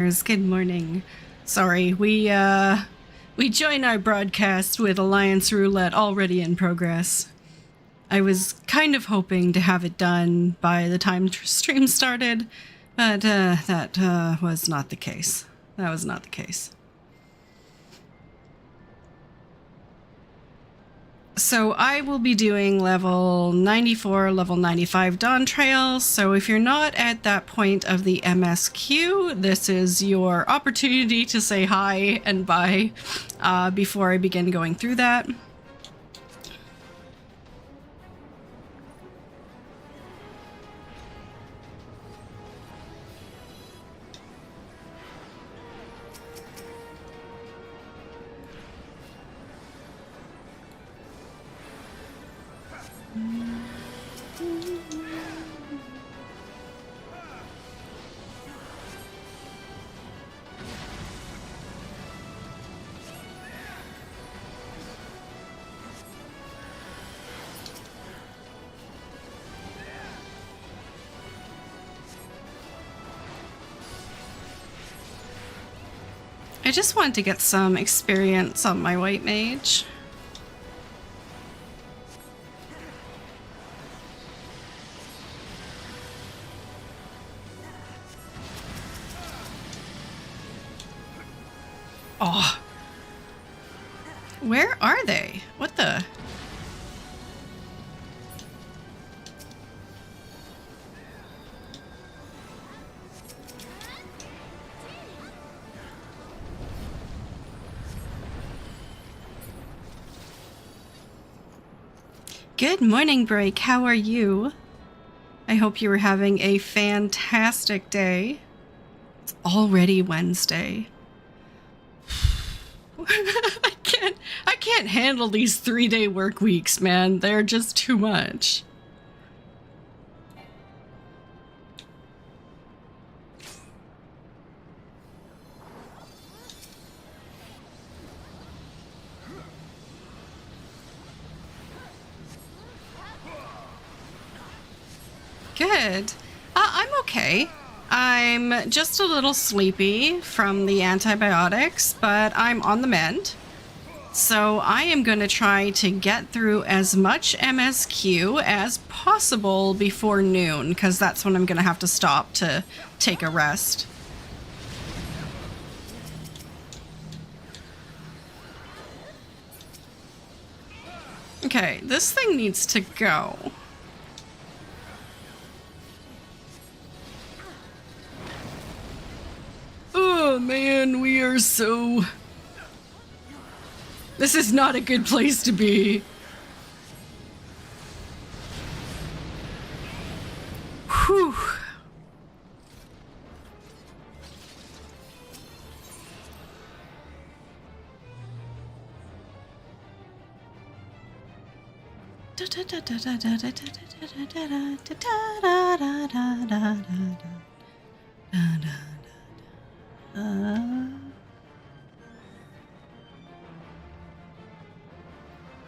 Good morning. Sorry, we join our broadcast with Alliance Roulette already in progress. I was kind of hoping to have it done by the time stream started, but that was not the case. That was not the case. So I will be doing level 94, level 95 Dawn Trail. So if you're not at that point of the MSQ, this is your opportunity to say hi and bye before I begin going through that. I just wanted to get some experience on my white mage. Oh. Where are they? What the? Good morning, Break. How are you? I hope you were having a fantastic day. It's already Wednesday. I can't handle these 3-day work weeks, man. They're just too much. Good. I'm okay. I'm just a little sleepy from the antibiotics, but I'm on the mend. So I am going to try to get through as much MSQ as possible before noon, because that's when I'm going to have to stop to take a rest. Okay, this thing needs to go. Oh man, we are so... This is not a good place to be. Whew.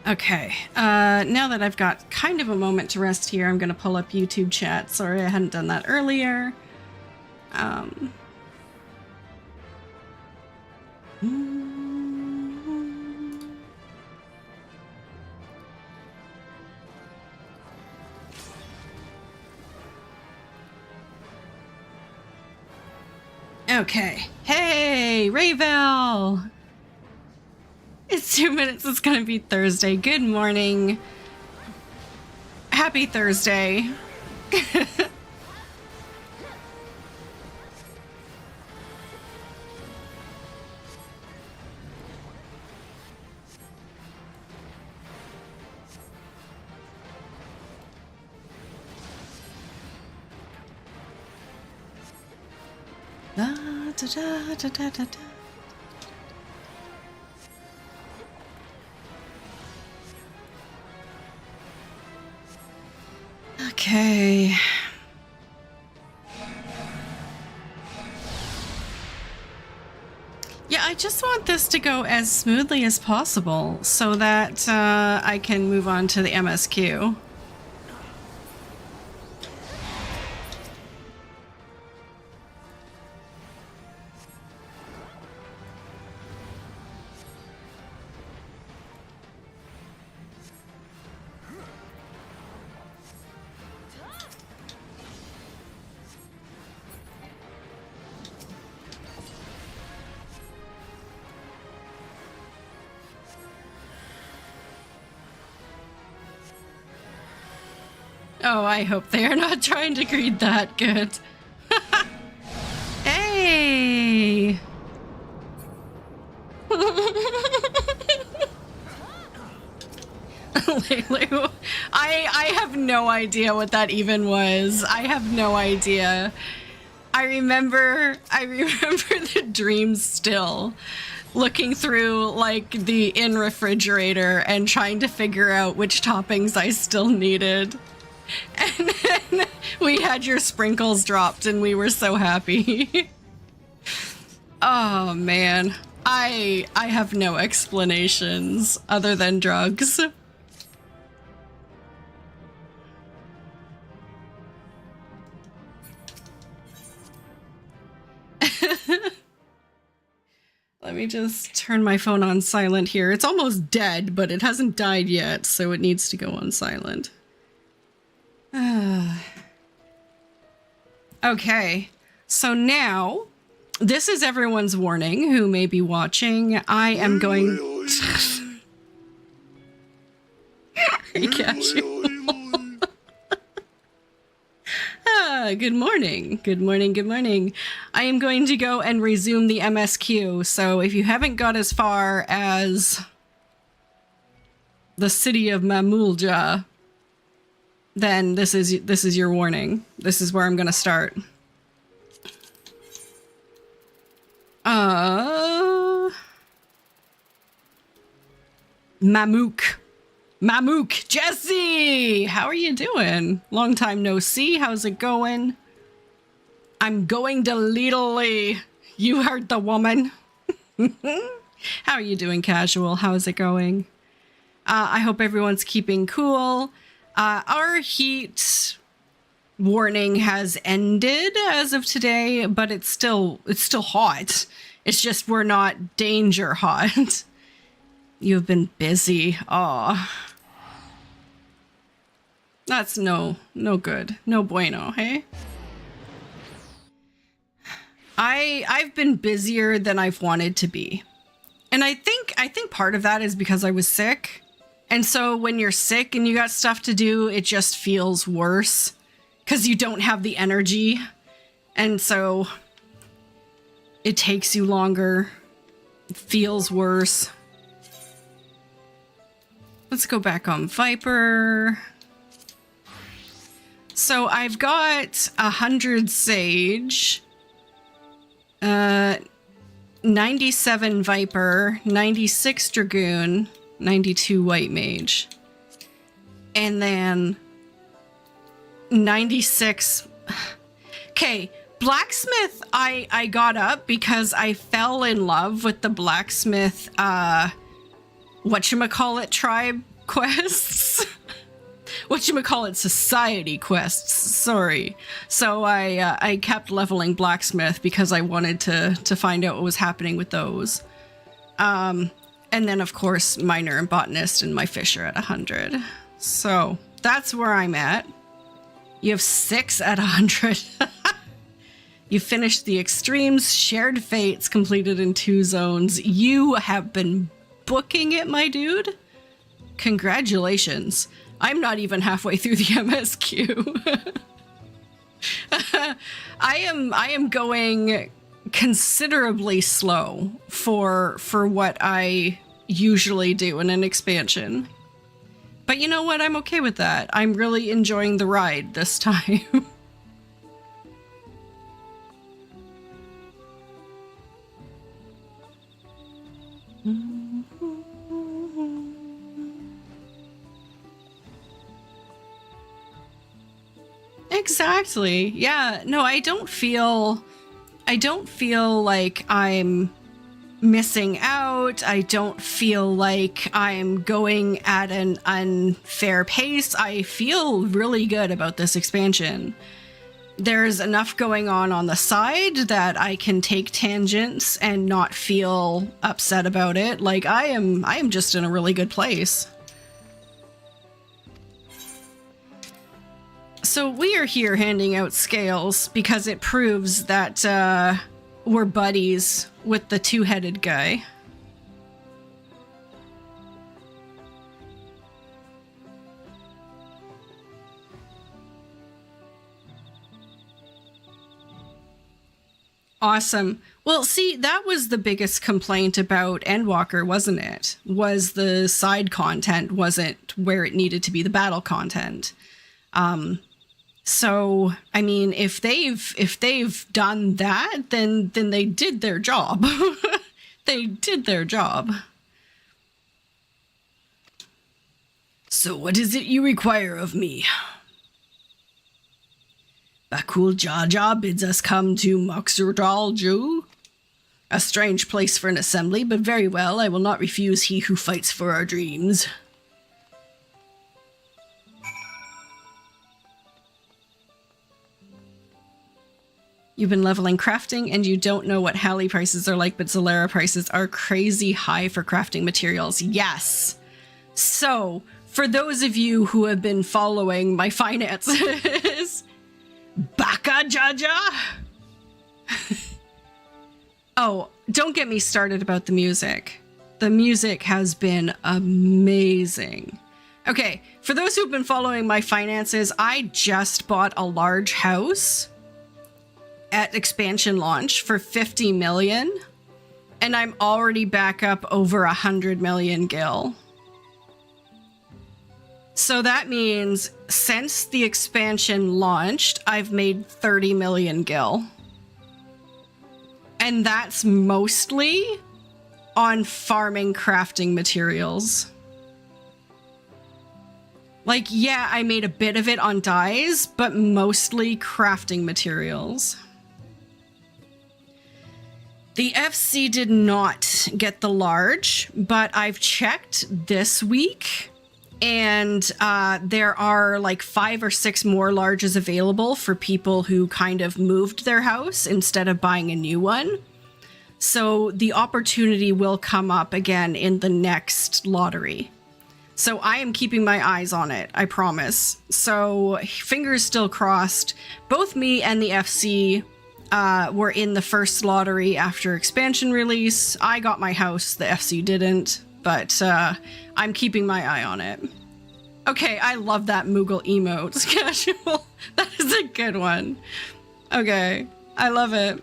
Okay, now that I've got kind of a moment to rest here, I'm going to pull up YouTube chat. Sorry, I hadn't done that earlier. Okay. Hey, Ravel! It's 2 minutes. It's gonna be Thursday. Good morning. Happy Thursday. Da, da, da, da, da, da. Okay. Yeah, I just want this to go as smoothly as possible so that I can move on to the MSQ. Oh, I hope they are not trying to greet that. Good. Hey! Lulu, I have no idea what that even was. I have no idea. I remember the dreams still. Looking through like the in refrigerator and trying to figure out which toppings I still needed. And then we had your sprinkles dropped and we were so happy. Oh man, I have no explanations other than drugs. Let me just turn my phone on silent here. It's almost dead, but it hasn't died yet, so it needs to go on silent. Okay, so now, this is everyone's warning who may be watching. I am going... Hey, Cashew. Good morning. Good morning. Good morning. I am going to go and resume the MSQ. So if you haven't got as far as the city of Mamulja, then this is your warning. This is where I'm going to start. Mamook, Jesse, how are you doing? Long time no see. How's it going? I'm going to Lidlly. You heard the woman. How are you doing, Casual? How is it going? I hope everyone's keeping cool. Our heat warning has ended as of today, but it's still hot. It's just we're not danger hot. You've been busy. Aw. That's no good. No bueno, hey? I've been busier than I've wanted to be. And I think part of that is because I was sick. And so when you're sick and you got stuff to do, it just feels worse because you don't have the energy. And so it takes you longer. It feels worse. Let's go back on Viper. So I've got 100 Sage, 97 Viper, 96 Dragoon, 92 White Mage, and then 96. Okay, Blacksmith I got up because I fell in love with the Blacksmith, whatchamacallit tribe quests. Whatchamacallit society quests, sorry. So I kept leveling Blacksmith because I wanted to find out what was happening with those. And then of course Miner and Botanist and my Fisher at 100. So that's where I'm at. You have 6 at 100. You finished the Extremes, Shared Fates completed in 2 zones. You have been booking it, my dude. Congratulations. I'm not even halfway through the MSQ. I am going considerably slow for what I usually do in an expansion. But you know what? I'm okay with that. I'm really enjoying the ride this time. Exactly. Yeah. No, I don't feel like I'm missing out. I don't feel like I'm going at an unfair pace. I feel really good about this expansion. There's enough going on the side that I can take tangents and not feel upset about it. Like I am just in a really good place. So we are here handing out scales because it proves that we're buddies with the two-headed guy. Awesome. Well, see, that was the biggest complaint about Endwalker, wasn't it? Was the side content wasn't where it needed to be, the battle content. So, I mean, if they've done that, then they did their job. They did their job. So what is it you require of me? Bakul Jaja bids us come to Moxurdal Ju. A strange place for an assembly, but very well, I will not refuse he who fights for our dreams. You've been leveling crafting and you don't know what Halley prices are like, but Zalera prices are crazy high for crafting materials. Yes. So, for those of you who have been following my finances, Baka Jaja! Oh, don't get me started about the music. The music has been amazing. Okay, for those who've been following my finances, I just bought a large house at expansion launch for 50 million, and I'm already back up over 100 million gil. So that means since the expansion launched, I've made 30 million gil. And that's mostly on farming crafting materials. Like, yeah, I made a bit of it on dyes, but mostly crafting materials. The FC did not get the large, but I've checked this week, and there are like 5 or 6 more larges available for people who kind of moved their house instead of buying a new one. So the opportunity will come up again in the next lottery. So I am keeping my eyes on it, I promise. So fingers still crossed. Both me and the FC were in the first lottery after expansion release. I got my house, the FC didn't, but I'm keeping my eye on it. Okay, I love that Moogle emote. Casual. That is a good one. Okay, I love it.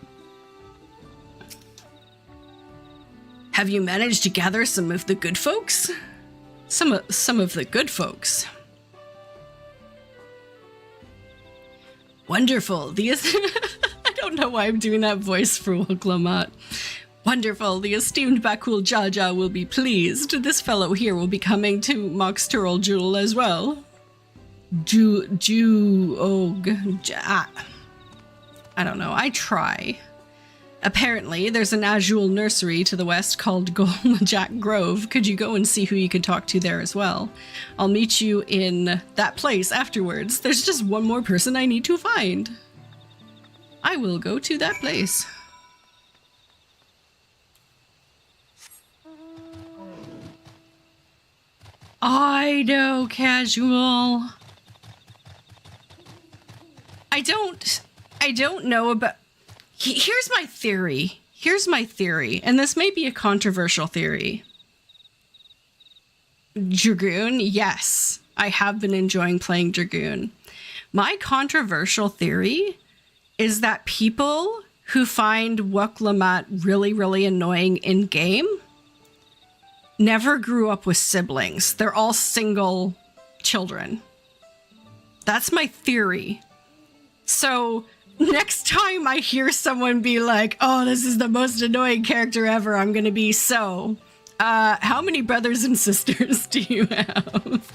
Have you managed to gather some of the good folks? Some of the good folks. Wonderful. I don't know why I'm doing that voice for Woklamat. Wonderful. The esteemed Bakul Jaja will be pleased. This fellow here will be coming to Mox Turl Jewel as well. I don't know. I try. Apparently, there's an Azul nursery to the west called Golmajak Grove. Could you go and see who you could talk to there as well? I'll meet you in that place afterwards. There's just one more person I need to find. I will go to that place. I know, Casual. I don't know about... Here's my theory. And this may be a controversial theory. Dragoon, yes. I have been enjoying playing Dragoon. My controversial theory is that people who find Woklamat really, really annoying in-game never grew up with siblings. They're all single children. That's my theory. So next time I hear someone be like, oh, this is the most annoying character ever, I'm gonna be how many brothers and sisters do you have?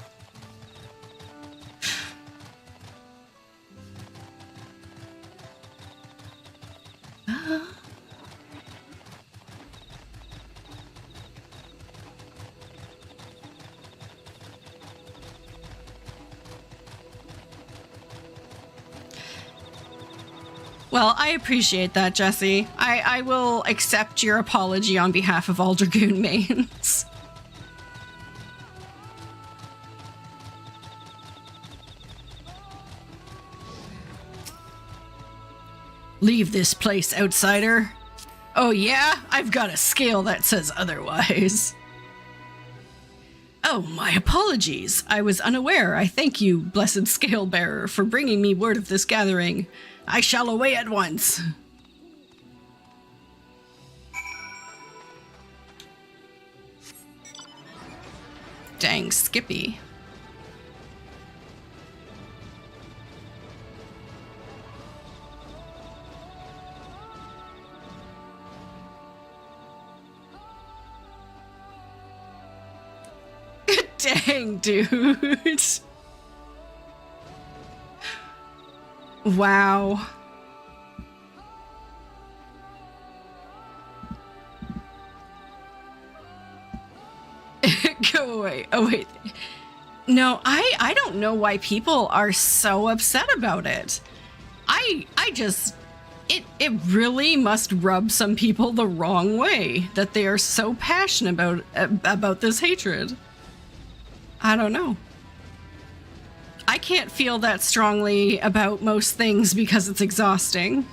Well, I appreciate that, Jesse. I will accept your apology on behalf of all Dragoon mains. Leave this place, outsider. Oh yeah? I've got a scale that says otherwise. Oh, my apologies. I was unaware. I thank you, blessed scale bearer, for bringing me word of this gathering. I shall away at once. Dang, Skippy. Dang, dude. Wow. Go away. Oh, wait. No, I don't know why people are so upset about it. I just... It really must rub some people the wrong way that they are so passionate about this hatred. I don't know. I can't feel that strongly about most things because it's exhausting.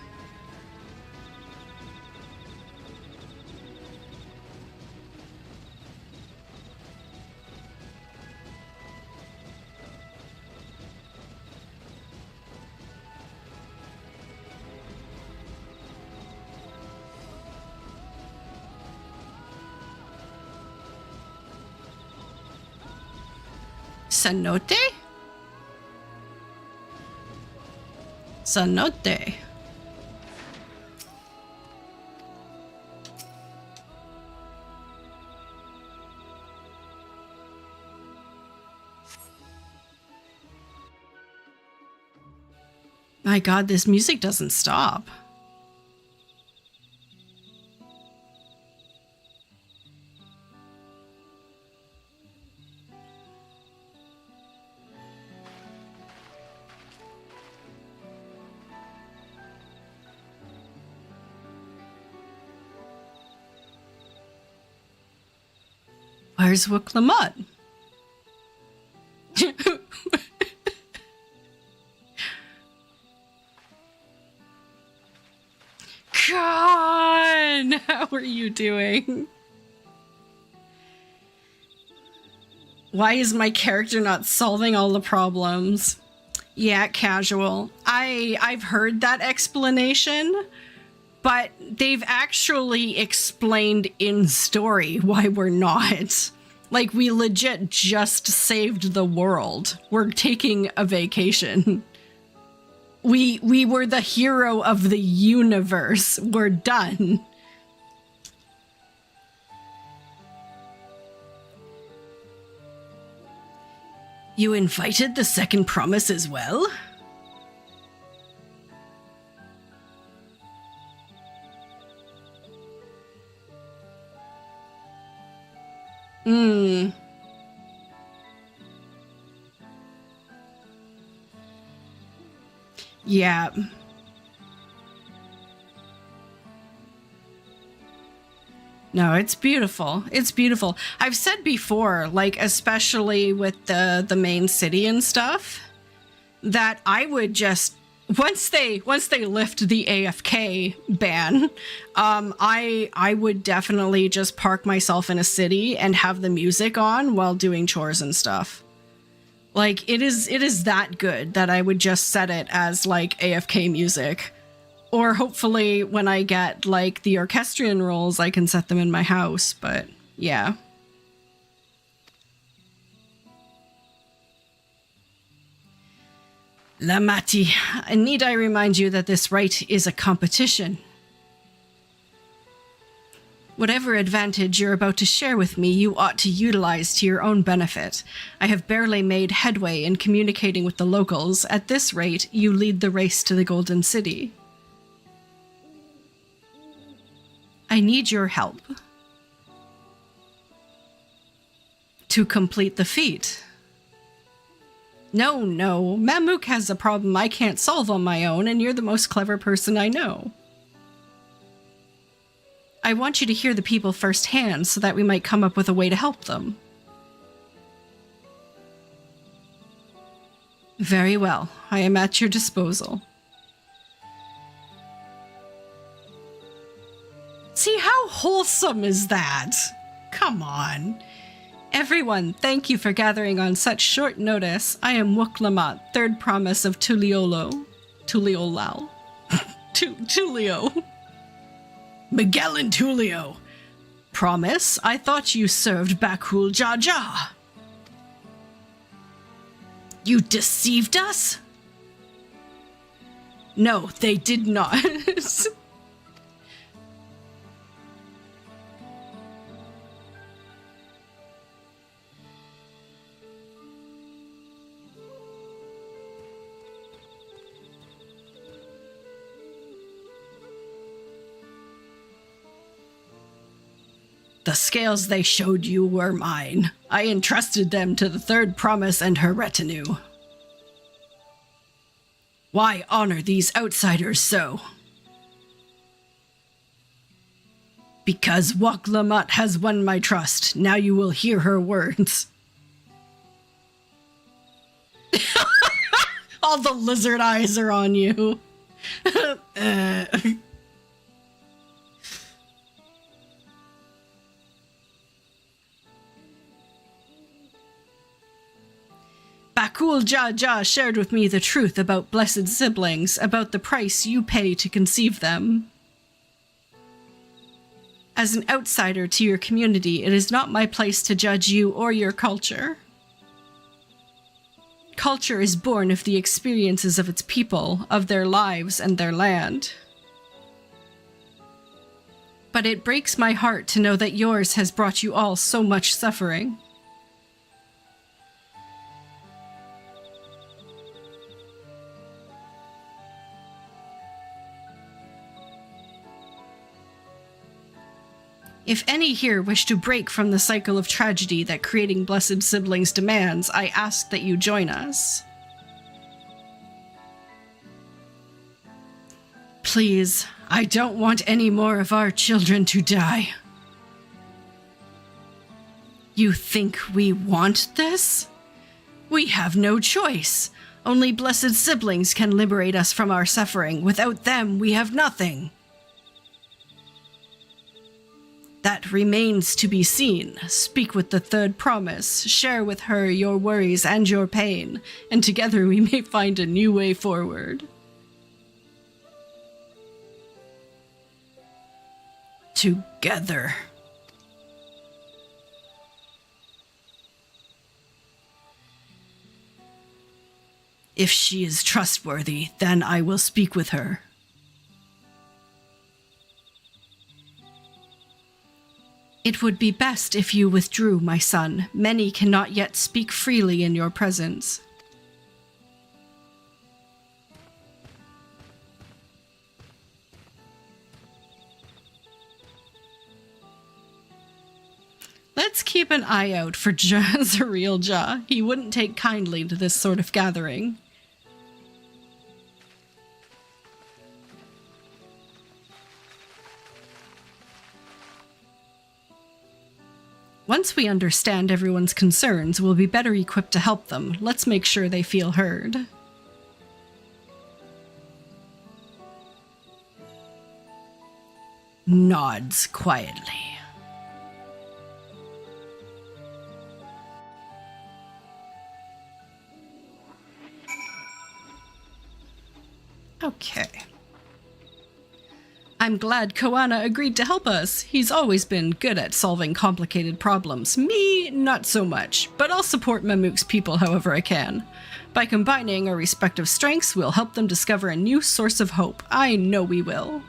Cenote? Cenote. My God, this music doesn't stop. Where's Wuklamut? God, how are you doing? Why is my character not solving all the problems? Yeah, casual. I've heard that explanation, but they've actually explained in story why we're not. Like, we legit just saved the world. We're taking a vacation. We were the hero of the universe. We're done. You invited the second promise as well? Yeah. No, it's beautiful. It's beautiful. I've said before, like, especially with the main city and stuff, that I would just once they lift the AFK ban, I would definitely just park myself in a city and have the music on while doing chores and stuff. Like, it is that good that I would just set it as like AFK music. Or hopefully when I get like the orchestrion rolls, I can set them in my house, but yeah. Lamati, need I remind you that this rite is a competition? Whatever advantage you're about to share with me, you ought to utilize to your own benefit. I have barely made headway in communicating with the locals. At this rate, you lead the race to the Golden City. I need your help to complete the feat. No, Mamook has a problem I can't solve on my own, and you're the most clever person I know. I want you to hear the people firsthand so that we might come up with a way to help them. Very well, I am at your disposal. See, how wholesome is that? Come on. Everyone, thank you for gathering on such short notice. I am Wuklamut, third promise of Tuliolao. Tulio. Miguel and Tulio. Promise? I thought you served Bakul Jaja. You deceived us? No, they did not. The scales they showed you were mine. I entrusted them to the third promise and her retinue. Why honor these outsiders so? Because Wok-Lamut has won my trust. Now you will hear her words. All the lizard eyes are on you. Bakul Jaja shared with me the truth about blessed siblings, about the price you pay to conceive them. As an outsider to your community, it is not my place to judge you or your culture. Culture is born of the experiences of its people, of their lives and their land. But it breaks my heart to know that yours has brought you all so much suffering. If any here wish to break from the cycle of tragedy that creating blessed siblings demands, I ask that you join us. Please, I don't want any more of our children to die. You think we want this? We have no choice. Only blessed siblings can liberate us from our suffering. Without them, we have nothing. That remains to be seen. Speak with the third promise. Share with her your worries and your pain, and together we may find a new way forward. Together. If she is trustworthy, then I will speak with her. It would be best if you withdrew, my son. Many cannot yet speak freely in your presence. Let's keep an eye out for Zariel Ja. He wouldn't take kindly to this sort of gathering. Once we understand everyone's concerns, we'll be better equipped to help them. Let's make sure they feel heard. Nods quietly. Okay. I'm glad Koana agreed to help us. He's always been good at solving complicated problems. Me, not so much, but I'll support Mamook's people however I can. By combining our respective strengths, we'll help them discover a new source of hope. I know we will.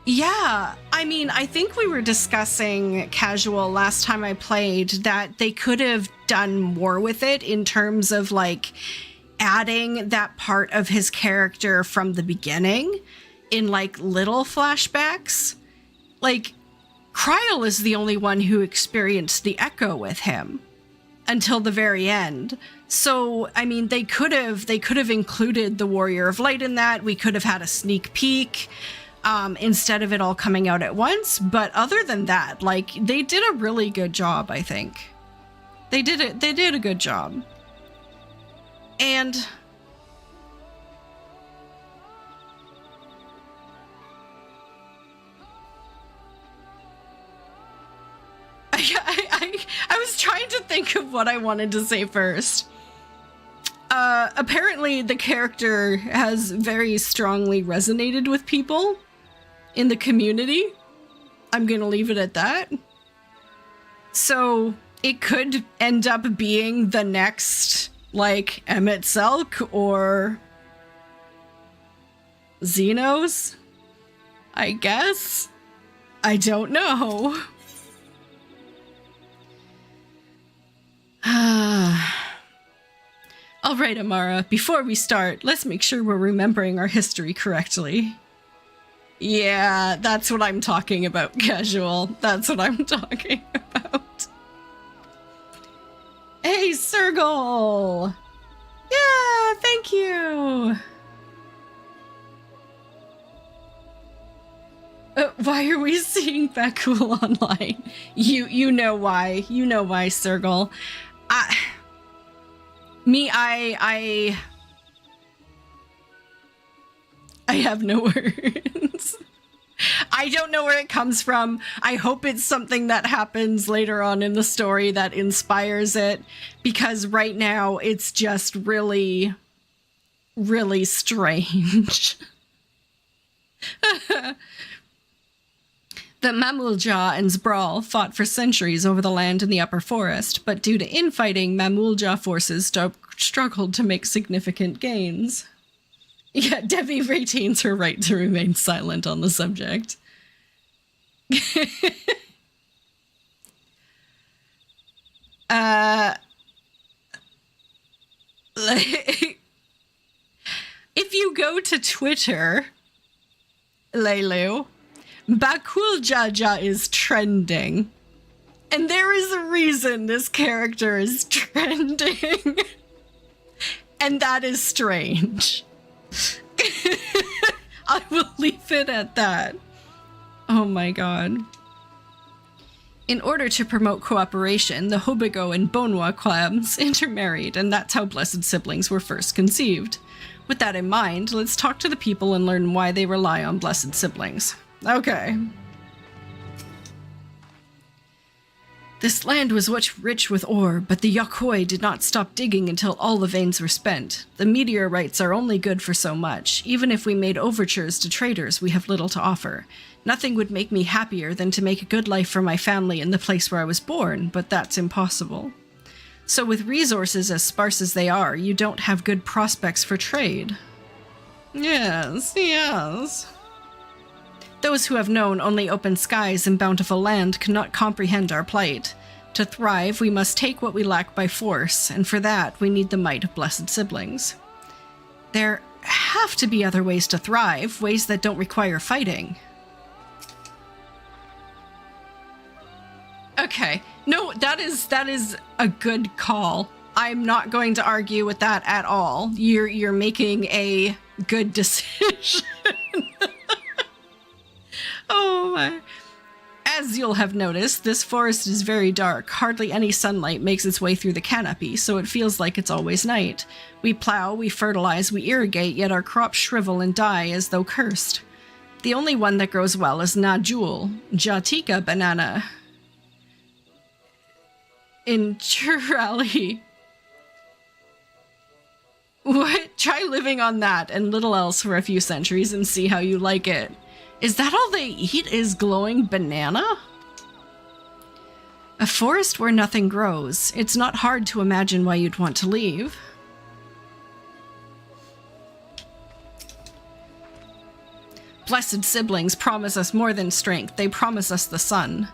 Yeah, I mean, I think we were discussing casual last time I played that they could have done more with it in terms of like adding that part of his character from the beginning in like little flashbacks. Like, Kryl is the only one who experienced the echo with him until the very end. So, I mean, they could have included the Warrior of Light in that. We could have had a sneak peek. Instead of it all coming out at once. But other than that, like, they did a really good job, I think. They did a good job. And I was trying to think of what I wanted to say first. Apparently the character has very strongly resonated with people in the community. I'm gonna leave it at that. So it could end up being the next, like, Emmett Selk or Xenos, I guess. I don't know. All right, Amara, before we start, let's make sure we're remembering our history correctly. Yeah, that's what I'm talking about, Casual. That's what I'm talking about. Hey, Sergal! Yeah, thank you! Why are we seeing Bakul online? You know why. You know why, Sergal. I have no words. I don't know where it comes from. I hope it's something that happens later on in the story that inspires it, because right now it's just really, really strange. The Mamulja and Zbrawl fought for centuries over the land in the upper forest, but due to infighting, Mamulja forces struggled to make significant gains. Yeah, Debbie retains her right to remain silent on the subject. If you go to Twitter, Leilu, Bakul Jaja is trending. And there is a reason this character is trending. And that is strange. I will leave it at that. Oh my god. In order to promote cooperation, the Hobigo and Bonwa clans intermarried, and that's how Blessed Siblings were first conceived. With that in mind, let's talk to the people and learn why they rely on Blessed Siblings. Okay. This land was once rich with ore, but the Yokoi did not stop digging until all the veins were spent. The meteorites are only good for so much. Even if we made overtures to traders, we have little to offer. Nothing would make me happier than to make a good life for my family in the place where I was born, but that's impossible. So with resources as sparse as they are, you don't have good prospects for trade. Yes, yes. Those who have known only open skies and bountiful land cannot comprehend our plight. To thrive, we must take what we lack by force, and for that, we need the might of Blessed Siblings. There have to be other ways to thrive, ways that don't require fighting. Okay, no, that is a good call. I'm not going to argue with that at all. You're making a good decision. Oh my. As you'll have noticed, this forest is very dark. Hardly any sunlight makes its way through the canopy, so it feels like it's always night. We plow, we fertilize, we irrigate, yet our crops shrivel and die as though cursed. The only one that grows well is Najul, Jatika banana. In Churali. What? Try living on that and little else for a few centuries and see how you like it. Is that all they eat is glowing banana? A forest where nothing grows. It's not hard to imagine why you'd want to leave. Blessed Siblings promise us more than strength. They promise us the sun.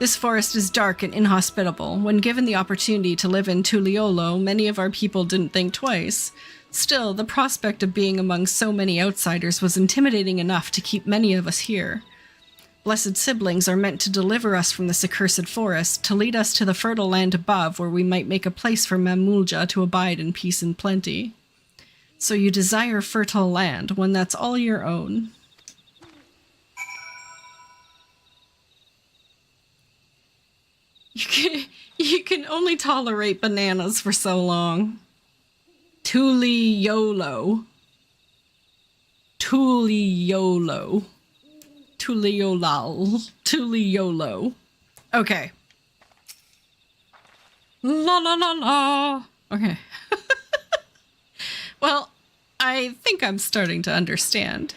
This forest is dark and inhospitable. When given the opportunity to live in Tuliolo, many of our people didn't think twice. Still, the prospect of being among so many outsiders was intimidating enough to keep many of us here. Blessed Siblings are meant to deliver us from this accursed forest, to lead us to the fertile land above where we might make a place for Mamulja to abide in peace and plenty. So you desire fertile land, one that's all your own. You can only tolerate bananas for so long. Tuliolo. Tuliolo. Tuliolal. Tuliolo. Okay. La la la la. Okay. Well, I think I'm starting to understand.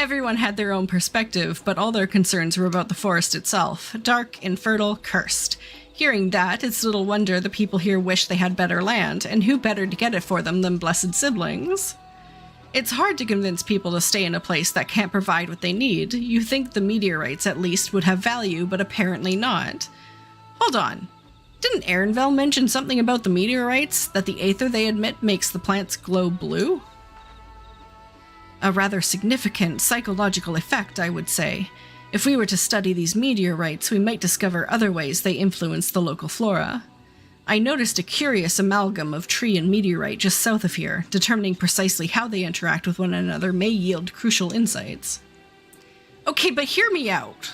Everyone had their own perspective, but all their concerns were about the forest itself. Dark, infertile, cursed. Hearing that, it's little wonder the people here wish they had better land, and who better to get it for them than blessed siblings? It's hard to convince people to stay in a place that can't provide what they need. You think the meteorites, at least, would have value, but apparently not. Hold on. Didn't Aaronvel mention something about the meteorites? That the aether they emit makes the plants glow blue? A rather significant psychological effect, I would say. If we were to study these meteorites, we might discover other ways they influence the local flora. I noticed a curious amalgam of tree and meteorite just south of here. Determining precisely how they interact with one another may yield crucial insights. Okay, but hear me out.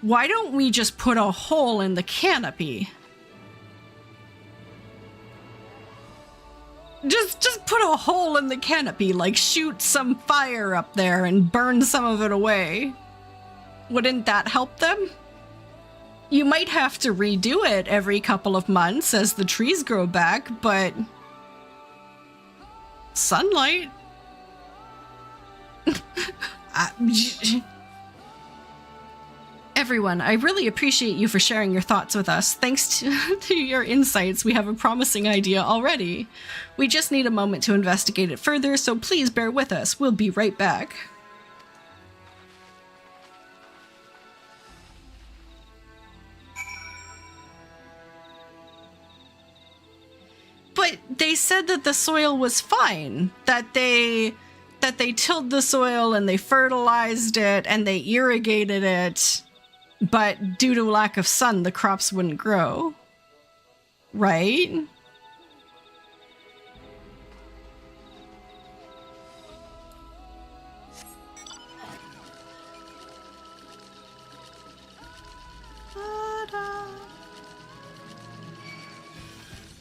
Why don't we just put a hole in the canopy? Just put a hole in the canopy, like shoot some fire up there and burn some of it away. Wouldn't that help them? You might have to redo it every couple of months as the trees grow back, but... sunlight? Everyone, I really appreciate you for sharing your thoughts with us. Thanks to your insights, we have a promising idea already. We just need a moment to investigate it further, so please bear with us. We'll be right back. But they said that the soil was fine, that they tilled the soil and they fertilized it and they irrigated it. But due to lack of sun, the crops wouldn't grow. Right?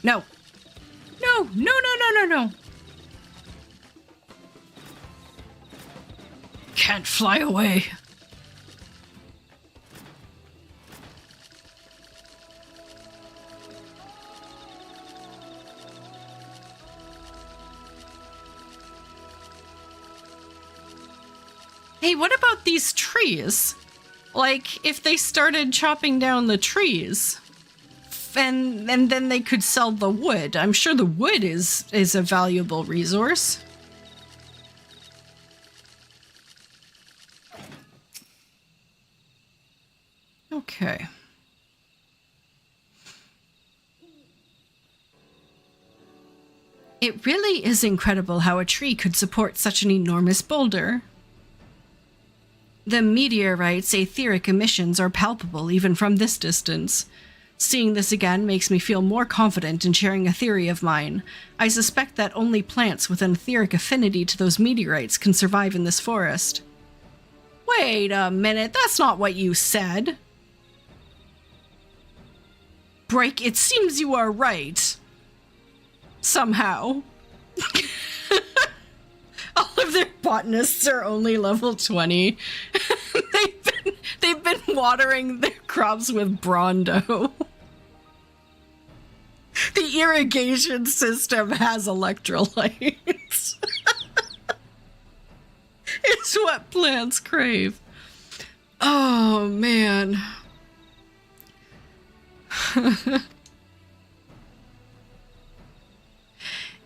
No. No, no, no, no, no, no. Can't fly away. Hey, what about these trees? Like, if they started chopping down the trees, and then they could sell the wood. I'm sure the wood is a valuable resource. Okay. It really is incredible how a tree could support such an enormous boulder. The meteorite's etheric emissions are palpable even from this distance. Seeing this again makes me feel more confident in sharing a theory of mine. I suspect that only plants with an etheric affinity to those meteorites can survive in this forest. Wait a minute, that's not what you said. Break, it seems you are right. Somehow. All of their botanists are only level 20. they've been watering their crops with Brondo. The irrigation system has electrolytes. It's what plants crave. Oh, man.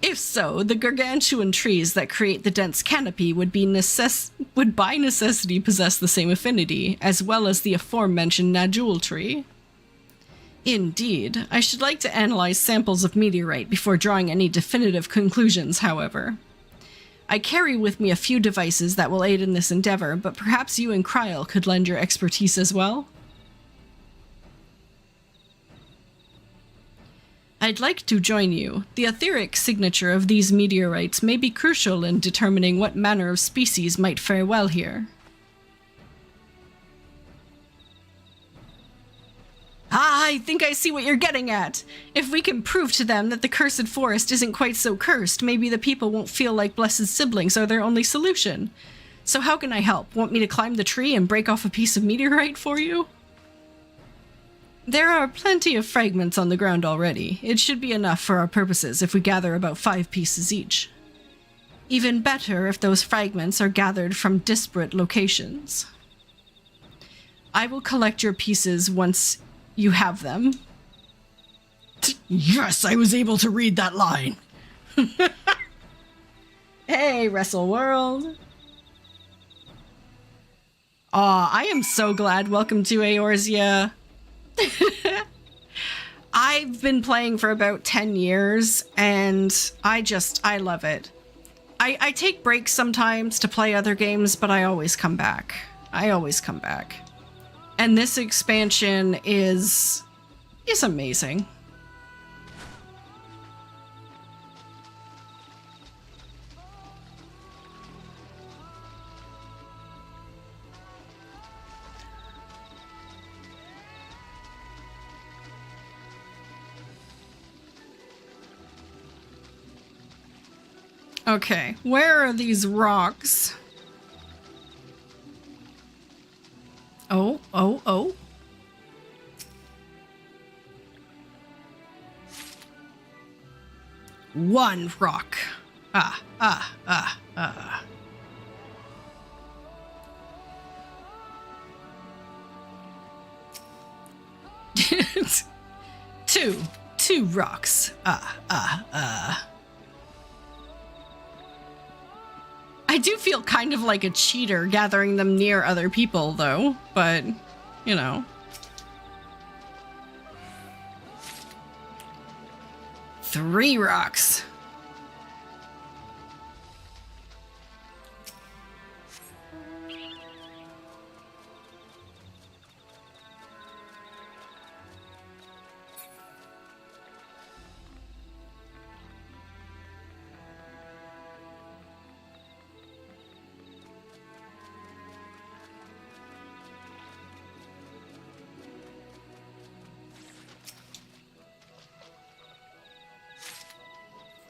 If so, the gargantuan trees that create the dense canopy would by necessity possess the same affinity, as well as the aforementioned Najul tree. Indeed. I should like to analyze samples of meteorite before drawing any definitive conclusions, however. I carry with me a few devices that will aid in this endeavor, but perhaps you and Kryl could lend your expertise as well? I'd like to join you. The etheric signature of these meteorites may be crucial in determining what manner of species might fare well here. I think I see what you're getting at. If we can prove to them that the cursed forest isn't quite so cursed, maybe the people won't feel like blessed siblings are their only solution. So how can I help? Want me to climb the tree and break off a piece of meteorite for you? There are plenty of fragments on the ground already. It should be enough for our purposes if we gather about 5 pieces each. Even better if those fragments are gathered from disparate locations. I will collect your pieces once you have them. Yes, I was able to read that line. Hey, Wrestle World. Aw, I am so glad. Welcome to Eorzea. I've been playing for about 10 years, and I love it. I take breaks sometimes to play other games, but I always come back. And this expansion is amazing. Okay, where are these rocks? Oh. One rock. Two rocks. I do feel kind of like a cheater gathering them near other people, though, but, you know. Three rocks.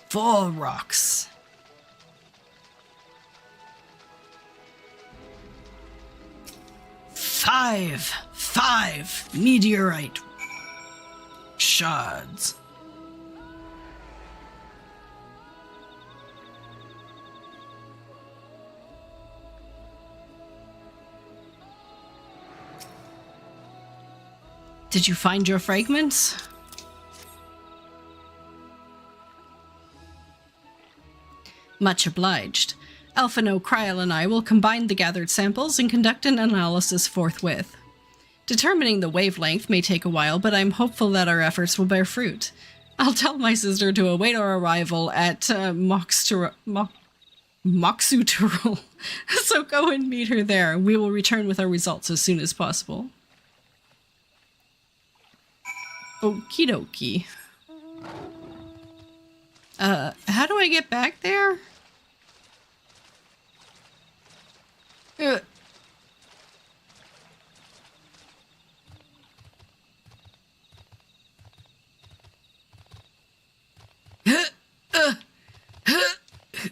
Four rocks. Five meteorite shards. Did you find your fragments? Much obliged. Alphino, Kryl, and I will combine the gathered samples and conduct an analysis forthwith. Determining the wavelength may take a while, but I'm hopeful that our efforts will bear fruit. I'll tell my sister to await our arrival at Moxutural. So go and meet her there. We will return with our results as soon as possible. Okie dokie. How do I get back there?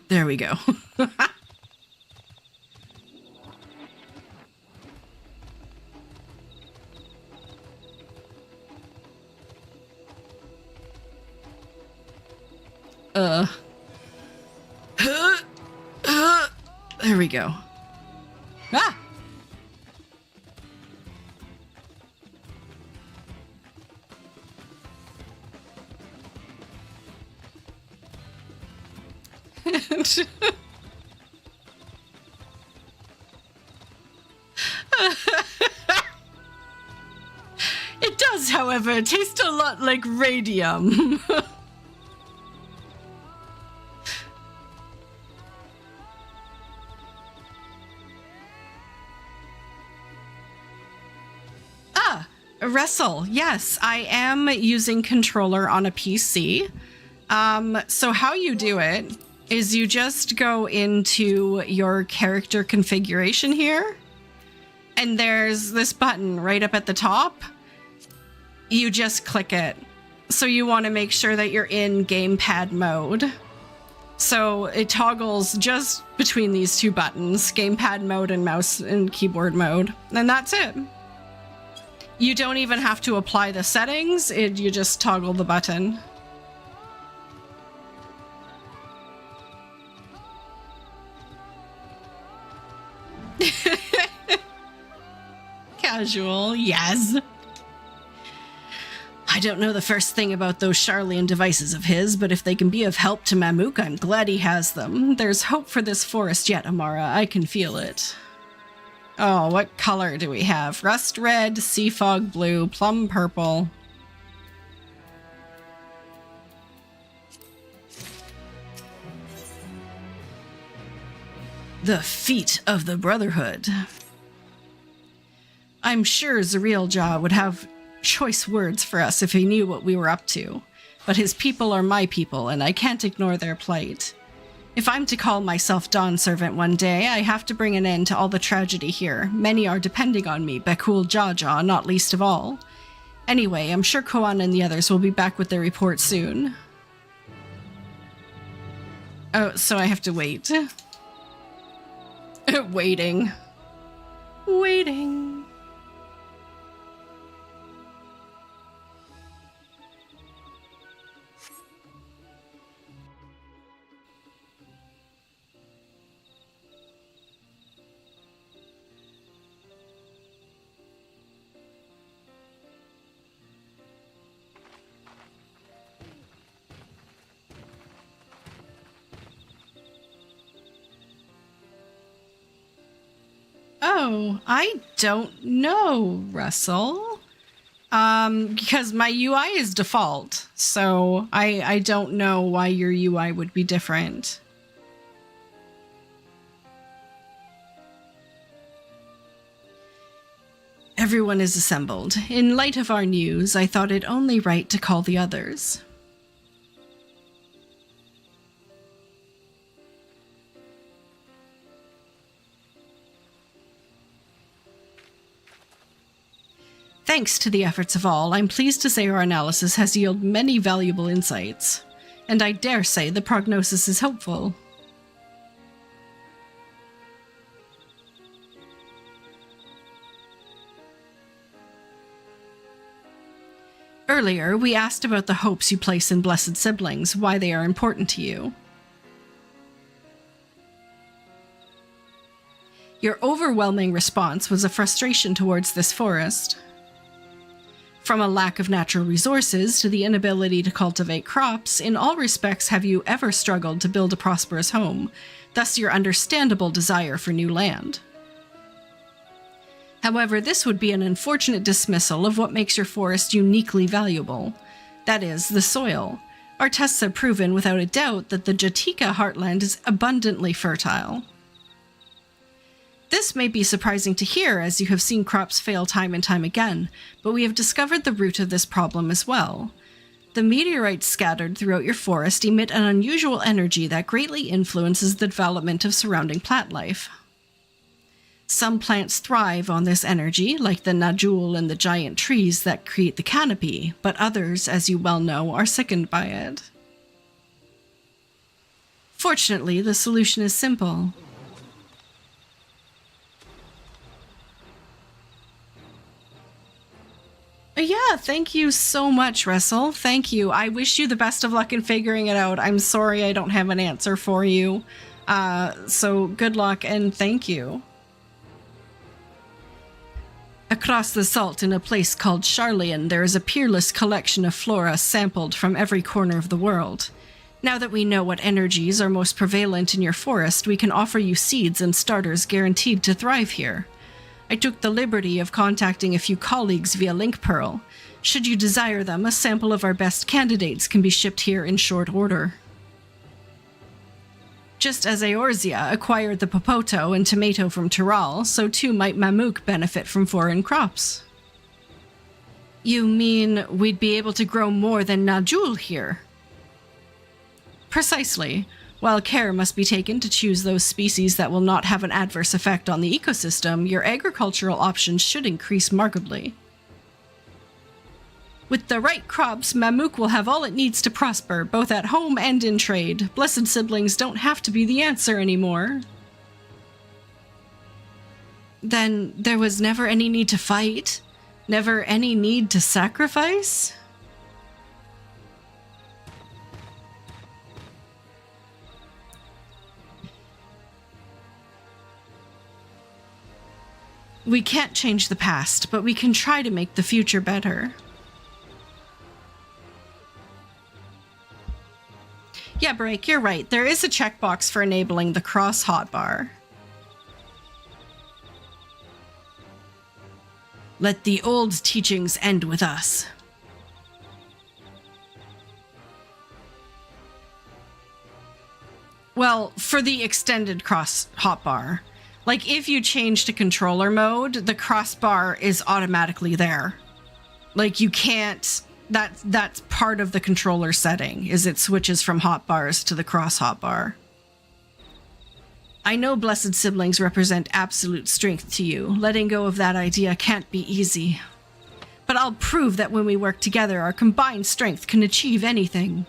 There we go. There we go. Ah! It does, however, taste a lot like radium. Wrestle, yes, I am using controller on a PC. So how you do it is you just go into your character configuration here, and there's this button right up at the top. You just click it. So you want to make sure that you're in gamepad mode. So it toggles just between these two buttons, gamepad mode and mouse and keyboard mode, and that's it. You don't even have to apply the settings, you just toggle the button. Casual, yes. I don't know the first thing about those Charlian devices of his, but if they can be of help to Mamook, I'm glad he has them. There's hope for this forest yet, Amara. I can feel it. Oh, what color do we have? Rust red, sea fog blue, plum purple. The feet of the Brotherhood. I'm sure Zarieljaw would have choice words for us if he knew what we were up to. But his people are my people, and I can't ignore their plight. If I'm to call myself Dawn Servant one day, I have to bring an end to all the tragedy here. Many are depending on me, Bekul Jaja not least of all. Anyway, I'm sure Koan and the others will be back with their report soon. Oh, so I have to wait. Waiting. Waiting. Oh, I don't know, Russell. Because my UI is default, so I don't know why your UI would be different. Everyone is assembled. In light of our news, I thought it only right to call the others. Thanks to the efforts of all, I'm pleased to say our analysis has yielded many valuable insights, and I dare say the prognosis is hopeful. Earlier, we asked about the hopes you place in blessed siblings, why they are important to you. Your overwhelming response was a frustration towards this forest. From a lack of natural resources to the inability to cultivate crops, in all respects have you ever struggled to build a prosperous home, thus your understandable desire for new land. However, this would be an unfortunate dismissal of what makes your forest uniquely valuable. That is, the soil. Our tests have proven without a doubt that the Jatika heartland is abundantly fertile. This may be surprising to hear, as you have seen crops fail time and time again, but we have discovered the root of this problem as well. The meteorites scattered throughout your forest emit an unusual energy that greatly influences the development of surrounding plant life. Some plants thrive on this energy, like the Najul and the giant trees that create the canopy, but others, as you well know, are sickened by it. Fortunately, the solution is simple. Yeah, thank you so much, Russell. Thank you. I wish you the best of luck in figuring it out. I'm sorry I don't have an answer for you. So good luck and thank you. Across the salt in a place called Charlian, there is a peerless collection of flora sampled from every corner of the world. Now that we know what energies are most prevalent in your forest, we can offer you seeds and starters guaranteed to thrive here. I took the liberty of contacting a few colleagues via Link Pearl. Should you desire them, a sample of our best candidates can be shipped here in short order. Just as Eorzea acquired the Popoto and tomato from Tiral, so too might Mamook benefit from foreign crops. You mean we'd be able to grow more than Najul here? Precisely. While care must be taken to choose those species that will not have an adverse effect on the ecosystem, your agricultural options should increase markedly. With the right crops, Mamook will have all it needs to prosper, both at home and in trade. Blessed siblings don't have to be the answer anymore. Then there was never any need to fight? Never any need to sacrifice? We can't change the past, but we can try to make the future better. Yeah, Break, you're right. There is a checkbox for enabling the cross hotbar. Let the old teachings end with us. Well, for the extended cross hotbar. Like, if you change to controller mode, the crossbar is automatically there. Like, you can't... That's part of the controller setting, is it switches from hotbars to the cross hotbar. I know blessed siblings represent absolute strength to you. Letting go of that idea can't be easy. But I'll prove that when we work together, our combined strength can achieve anything.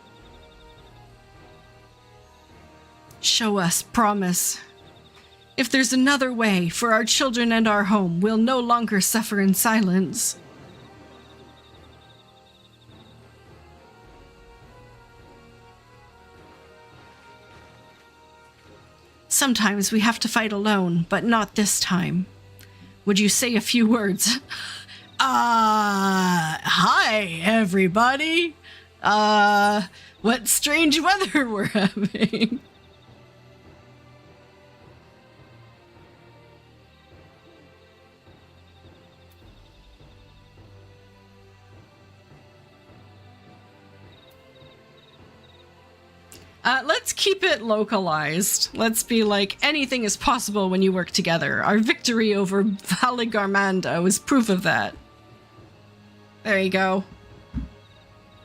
Show us, promise. If there's another way for our children and our home, we'll no longer suffer in silence. Sometimes we have to fight alone, but not this time. Would you say a few words? Hi, everybody. What strange weather we're having. Let's keep it localized. Let's be like, anything is possible when you work together. Our victory over Valigarmanda was proof of that. There you go.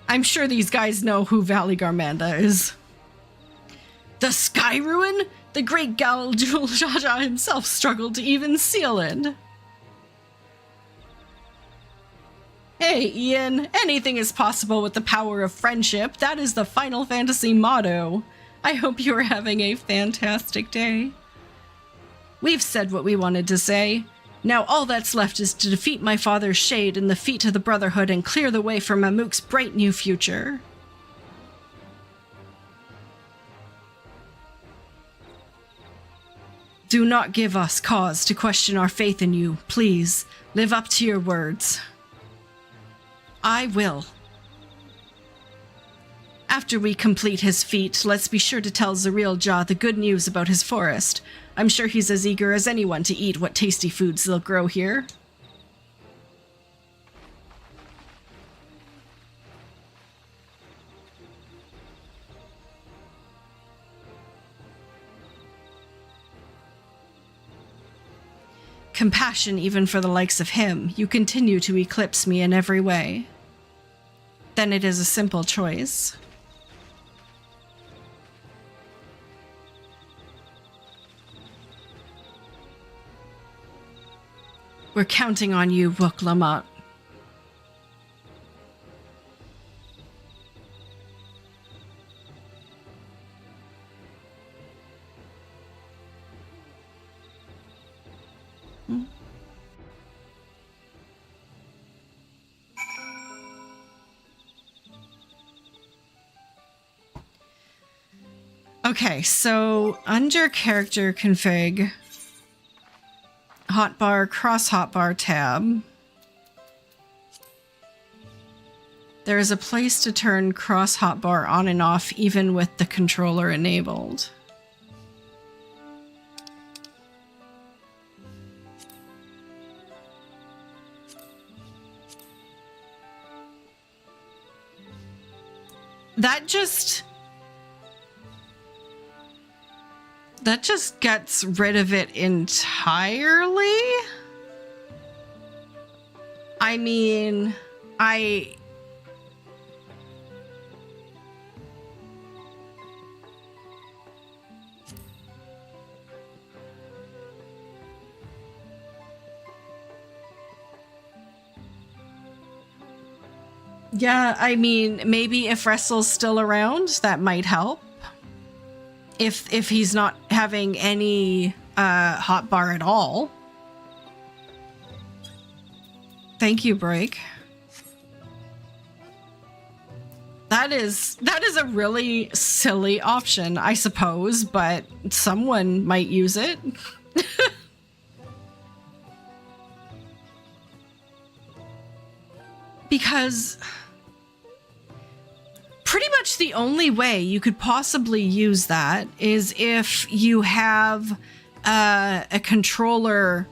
I'm sure these guys know who Valigarmanda is. The Sky Ruin? The great Gal Jaja himself struggled to even seal it. Hey, Ian, anything is possible with the power of friendship. That is the Final Fantasy motto. I hope you are having a fantastic day. We've said what we wanted to say. Now all that's left is to defeat my father's shade in the feet of the Brotherhood and clear the way for Mamook's bright new future. Do not give us cause to question our faith in you. Please, live up to your words. I will. After we complete his feat, let's be sure to tell Zariel-Ja the good news about his forest. I'm sure he's as eager as anyone to eat what tasty foods they'll grow here. Compassion even for the likes of him. You continue to eclipse me in every way. Then it is a simple choice. We're counting on you, Wook Lamont. Okay, so under character config, hotbar, cross hotbar tab, there is a place to turn cross hotbar on and off even with the controller enabled. That just gets rid of it entirely? I mean, yeah, I mean, maybe if Wrestle's still around, that might help. If he's not having any hotbar at all. Thank you, Break. That is a really silly option, I suppose, but someone might use it. Because pretty much the only way you could possibly use that is if you have a controller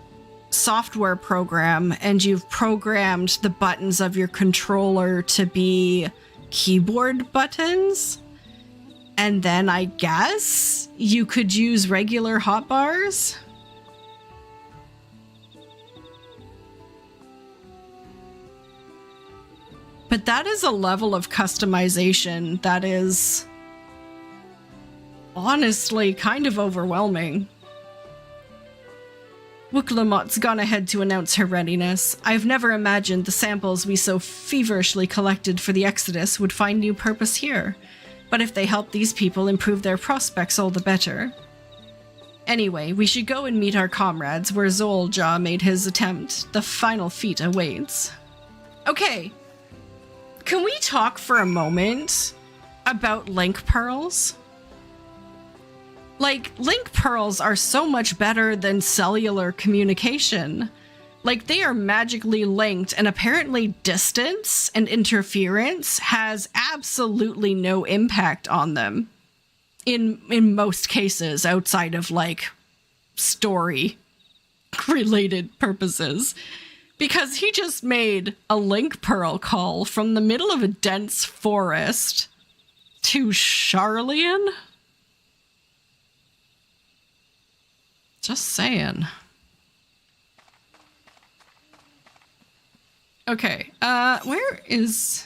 software program and you've programmed the buttons of your controller to be keyboard buttons. And then I guess you could use regular hotbars. But that is a level of customization that is honestly kind of overwhelming. Wooklamot's gone ahead to announce her readiness. I've never imagined the samples we so feverishly collected for the Exodus would find new purpose here. But if they help these people improve their prospects, all the better. Anyway, we should go and meet our comrades where Zolja made his attempt. The final feat awaits. Okay. Can we talk for a moment about link pearls? Like, link pearls are so much better than cellular communication. Like, they are magically linked, and apparently distance and interference has absolutely no impact on them. In most cases, outside of, like, story-related purposes. Because he just made a link pearl call from the middle of a dense forest to Charlian? Just saying. Okay, where is...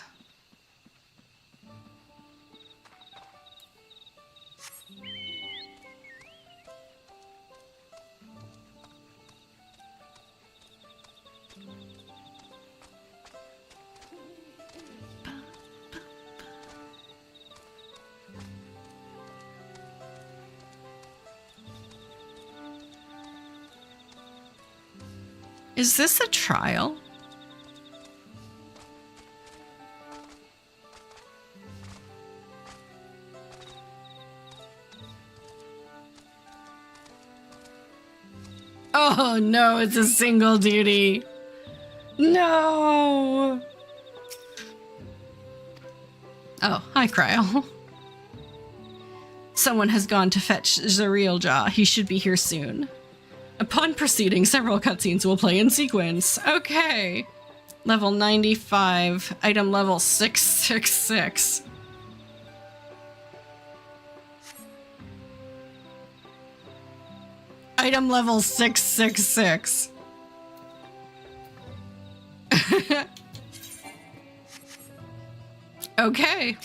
Is this a trial? Oh no, it's a single duty. No. Oh, hi, Cryo. Someone has gone to fetch Zarielja. He should be here soon. Upon proceeding, several cutscenes will play in sequence. Okay. Level 95. Item level 666. Item level 666. Okay.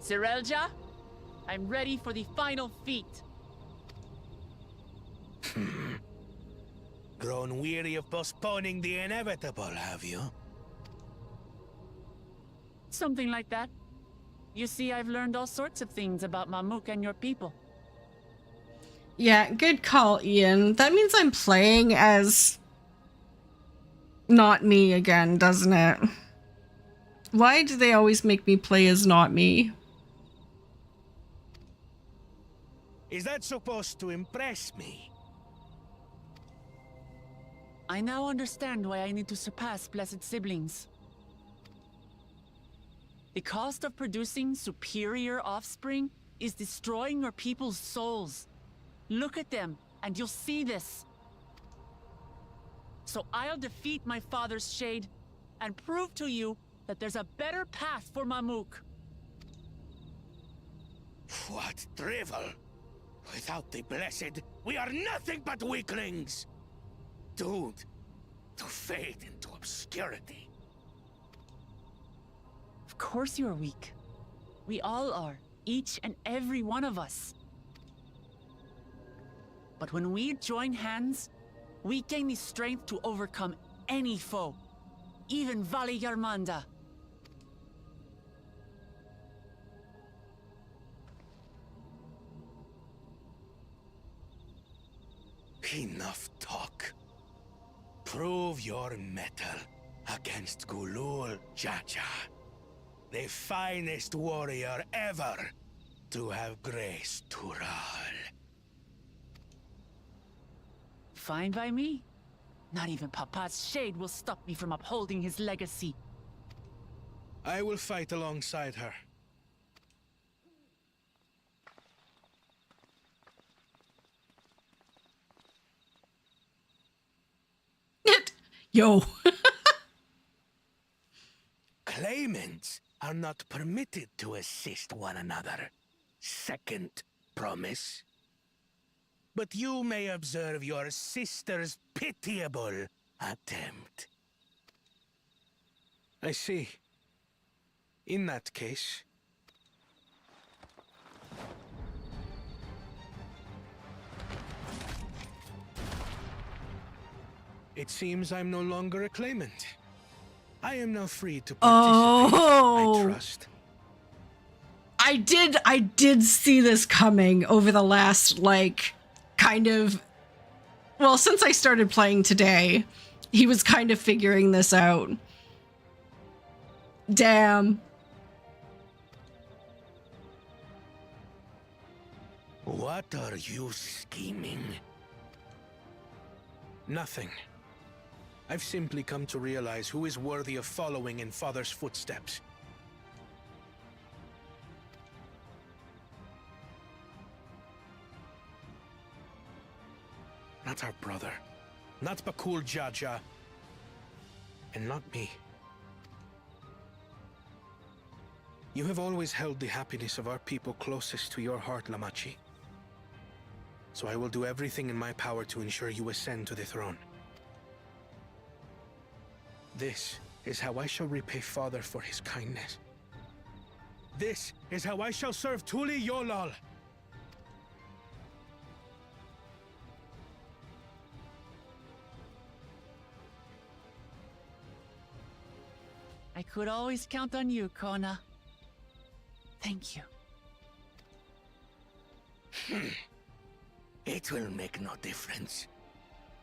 Zerelja, I'm ready for the final feat. Grown weary of postponing the inevitable, have you? Something like that. You see, I've learned all sorts of things about Mamook and your people. Yeah, good call, Ian. That means I'm playing as not me again, doesn't it? Why do they always make me play as not me? Is that supposed to impress me? I now understand why I need to surpass blessed siblings. The cost of producing superior offspring is destroying your people's souls. Look at them, and you'll see this. So I'll defeat my father's shade, and prove to you that there's a better path for Mamook. What drivel! Without the blessed, we are nothing but weaklings! Doomed to fade into obscurity. Of course you're weak. We all are, each and every one of us. But when we join hands, we gain the strength to overcome any foe, even Vali Yarmanda. Enough talk. Prove your mettle against Gulul Jaja, the finest warrior ever to have graced Tural. Fine by me. Not even Papa's shade will stop me from upholding his legacy. I will fight alongside her. Yo. Claimants are not permitted to assist one another. Second promise. But you may observe your sister's pitiable attempt. I see. In that case... It seems I'm no longer a claimant. I am now free to participate, Oh. I trust. I did see this coming over the last, like, kind of... Well, since I started playing today, he was kind of figuring this out. Damn. What are you scheming? Nothing. I've simply come to realize who is worthy of following in Father's footsteps. Not our brother. Not Bakul Jaja. And not me. You have always held the happiness of our people closest to your heart, Lamachi. So I will do everything in my power to ensure you ascend to the throne. This is how I shall repay Father for his kindness. This is how I shall serve Tuli Yolal. I could always count on you, Kona. Thank you. It will make no difference.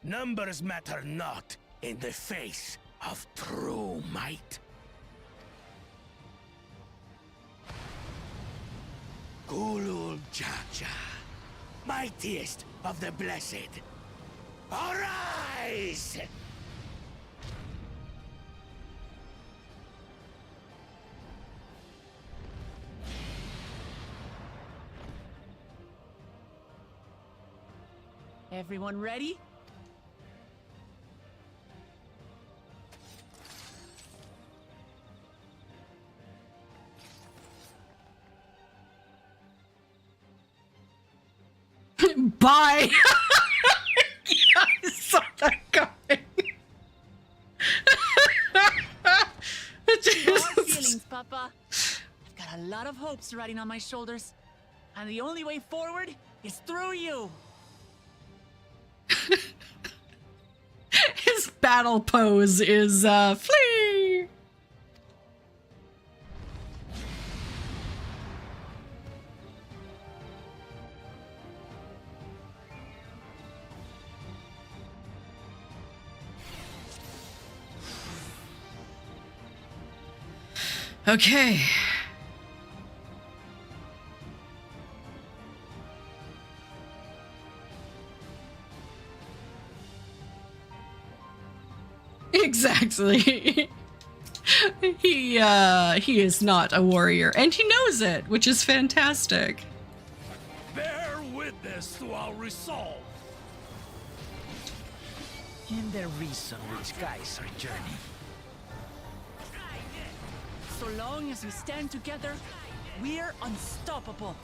Numbers matter not in the face of true might. Gulul Jaja, mightiest of the blessed, arise! Everyone ready? Bye. Yeah, I saw that coming. No hard feelings, Papa. I've got a lot of hopes riding on my shoulders, and the only way forward is through you. His battle pose is flee. Okay. Exactly. He is not a warrior, and he knows it, which is fantastic. Bear witness to our resolve. And the reason which guides our journey. So long as we stand together, we're unstoppable.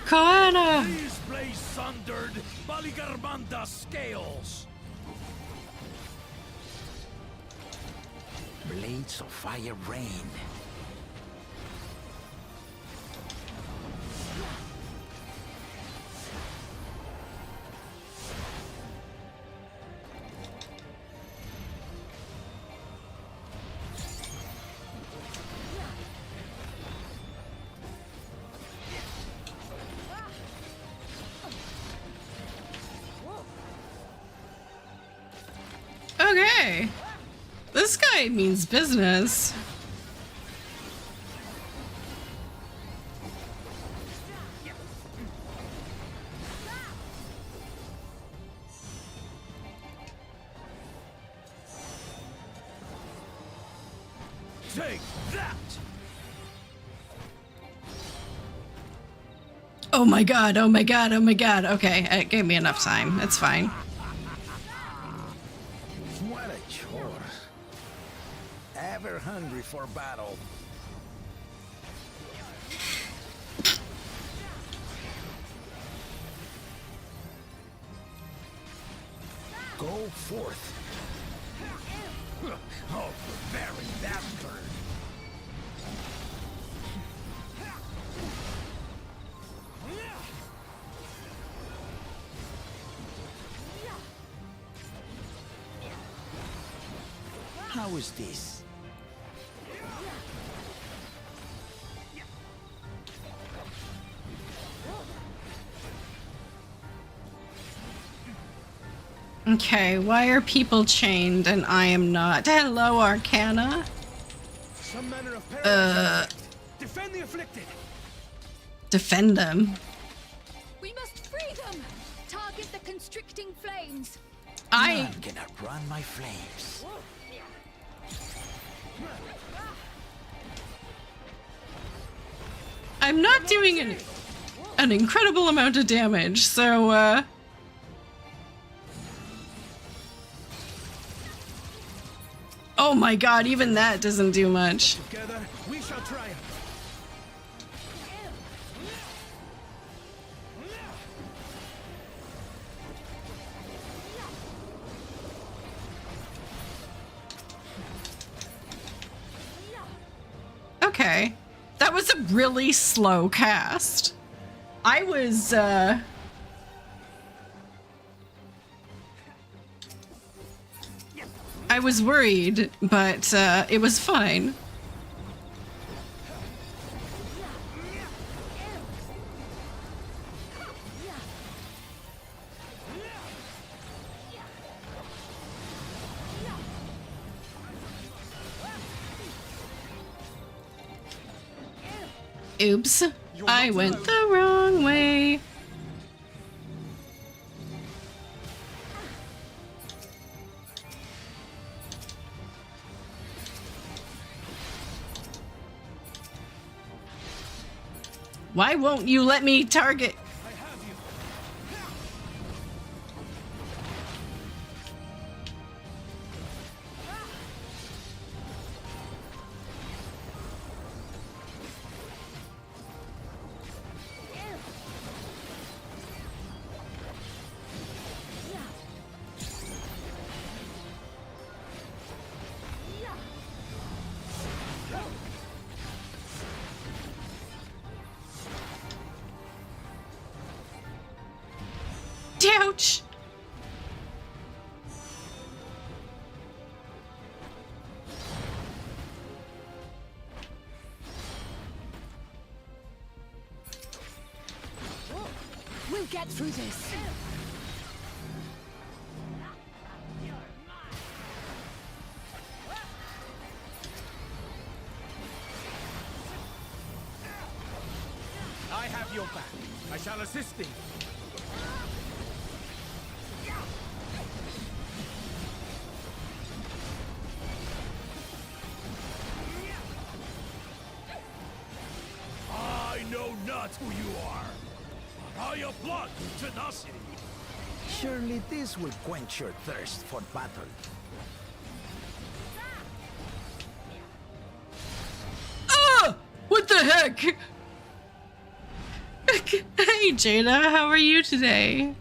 Koana! These blaze sundered Baligarmanda scales. Blades of fire rain. Okay. This guy means business. Take that! Oh my god, oh my god, oh my god. Okay, it gave me enough time. It's fine. What a chore. Ever hungry for battle. Go forth. Oh, very bastard! How is this? Okay, why are people chained and I am not? Hello, Arcana. Some manner of paralysis. Defend the afflicted. Defend them. We must free them! Target the constricting flames! None can outrun my flames. I'm not doing an incredible amount of damage, so oh my god, even that doesn't do much. Together, we shall triumph. Okay. That was a really slow cast. I was worried, but it was fine. Oops, I went the wrong way. Why won't you let me target? Ouch! We'll get through this. I have your back. I shall assist thee. I know not who you are, but I applaud your tenacity. Surely this will quench your thirst for battle. Ah! What the heck? Hey Jada, how are you today?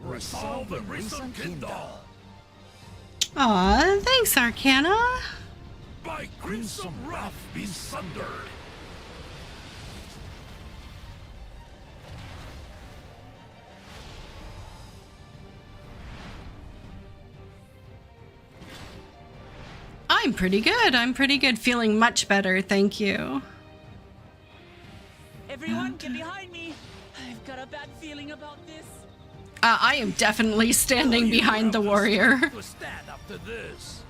Resolve the risen Kindle. Aw, thanks Arcana. By crimson wrath be sundered. I'm pretty good. I'm pretty good. Feeling much better. Thank you. Everyone, get behind me. I've got a bad feeling about this. I am definitely standing behind the warrior. To stand after this.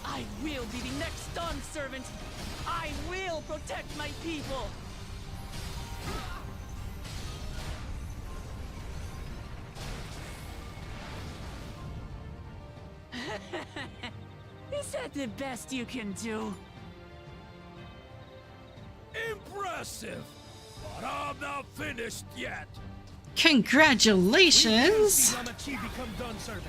I will be the next Dawn Servant. I will protect my people. Is that the best you can do? Impressive! But I'm not finished yet. Congratulations! become done servant.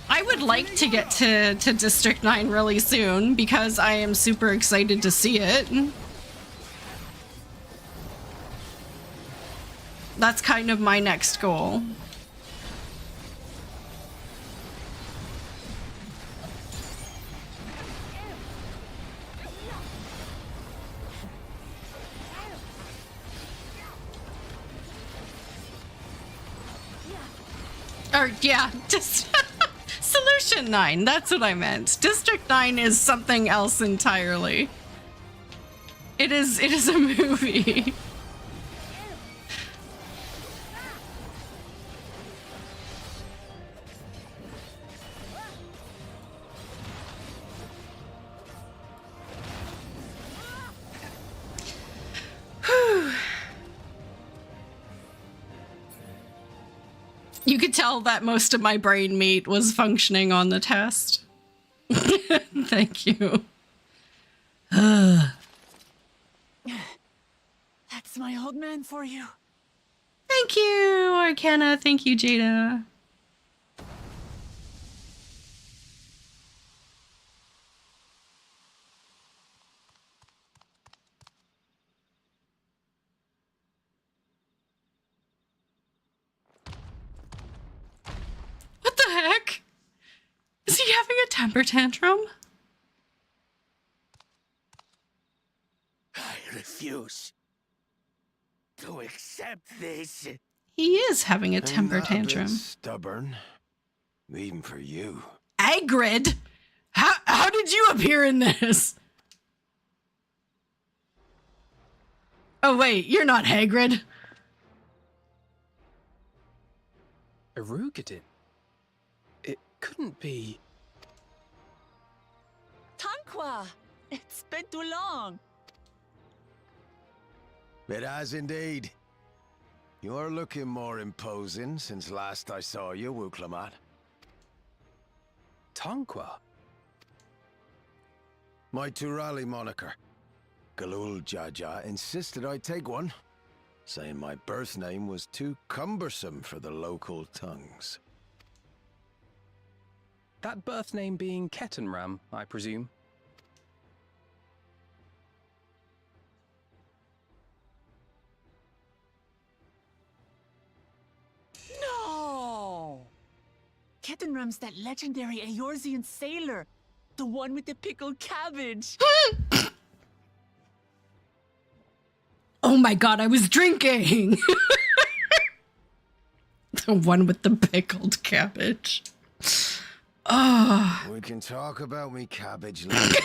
I would like to get to District 9 really soon because I am super excited to see it. That's kind of my next goal. Or, yeah, just Solution 9, that's what I meant. District 9 is something else entirely. It is a movie. You could tell that most of my brain meat was functioning on the test. Thank you. That's my old man for you. Thank you, Arcana. Thank you, Jada. What the heck? Is he having a temper tantrum? I refuse to accept this. He is having a temper tantrum. Stubborn, even for you. Agrid? How did you appear in this? Oh wait, you're not Hagrid. Erugated? It couldn't be... Tanqua! It's been too long. It has indeed. You're looking more imposing since last I saw you, Wuklamat. Tanqua? My Turali moniker. Galul Jaja insisted I take one, saying my birth name was too cumbersome for the local tongues. That birth name being Kettenram, I presume? No! Kettenram's that legendary Eorzean sailor. The one with the pickled cabbage. Oh my god, I was drinking! The one with the pickled cabbage. Oh. We can talk about me cabbage later.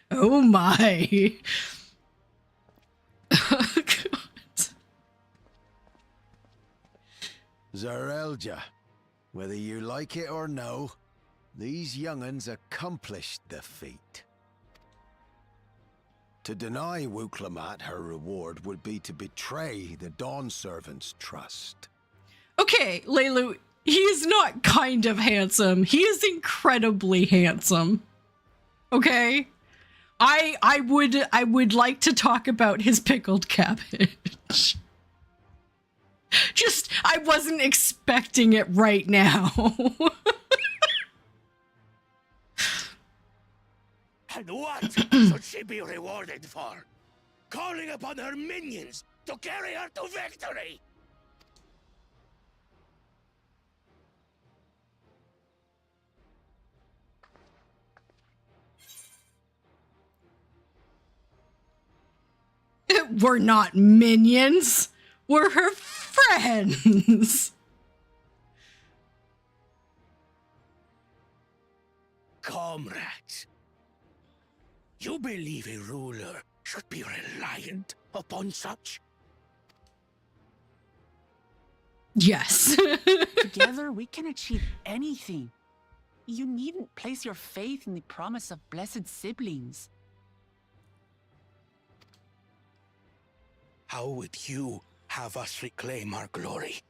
Oh my. Oh god. Zarelja, whether you like it or no, these young'uns accomplished the feat. To deny Wuklamat her reward would be to betray the Dawn Servant's trust. Okay, Leilu, he is not kind of handsome. He is incredibly handsome. Okay? I would like to talk about his pickled cabbage. Just, I wasn't expecting it right now. And what should she be rewarded for? Calling upon her minions to carry her to victory! We're not minions. We're her friends. Comrades, You believe a ruler should be reliant upon such? Yes. Together, we can achieve anything. You needn't place your faith in the promise of blessed siblings. How would you have us reclaim our glory?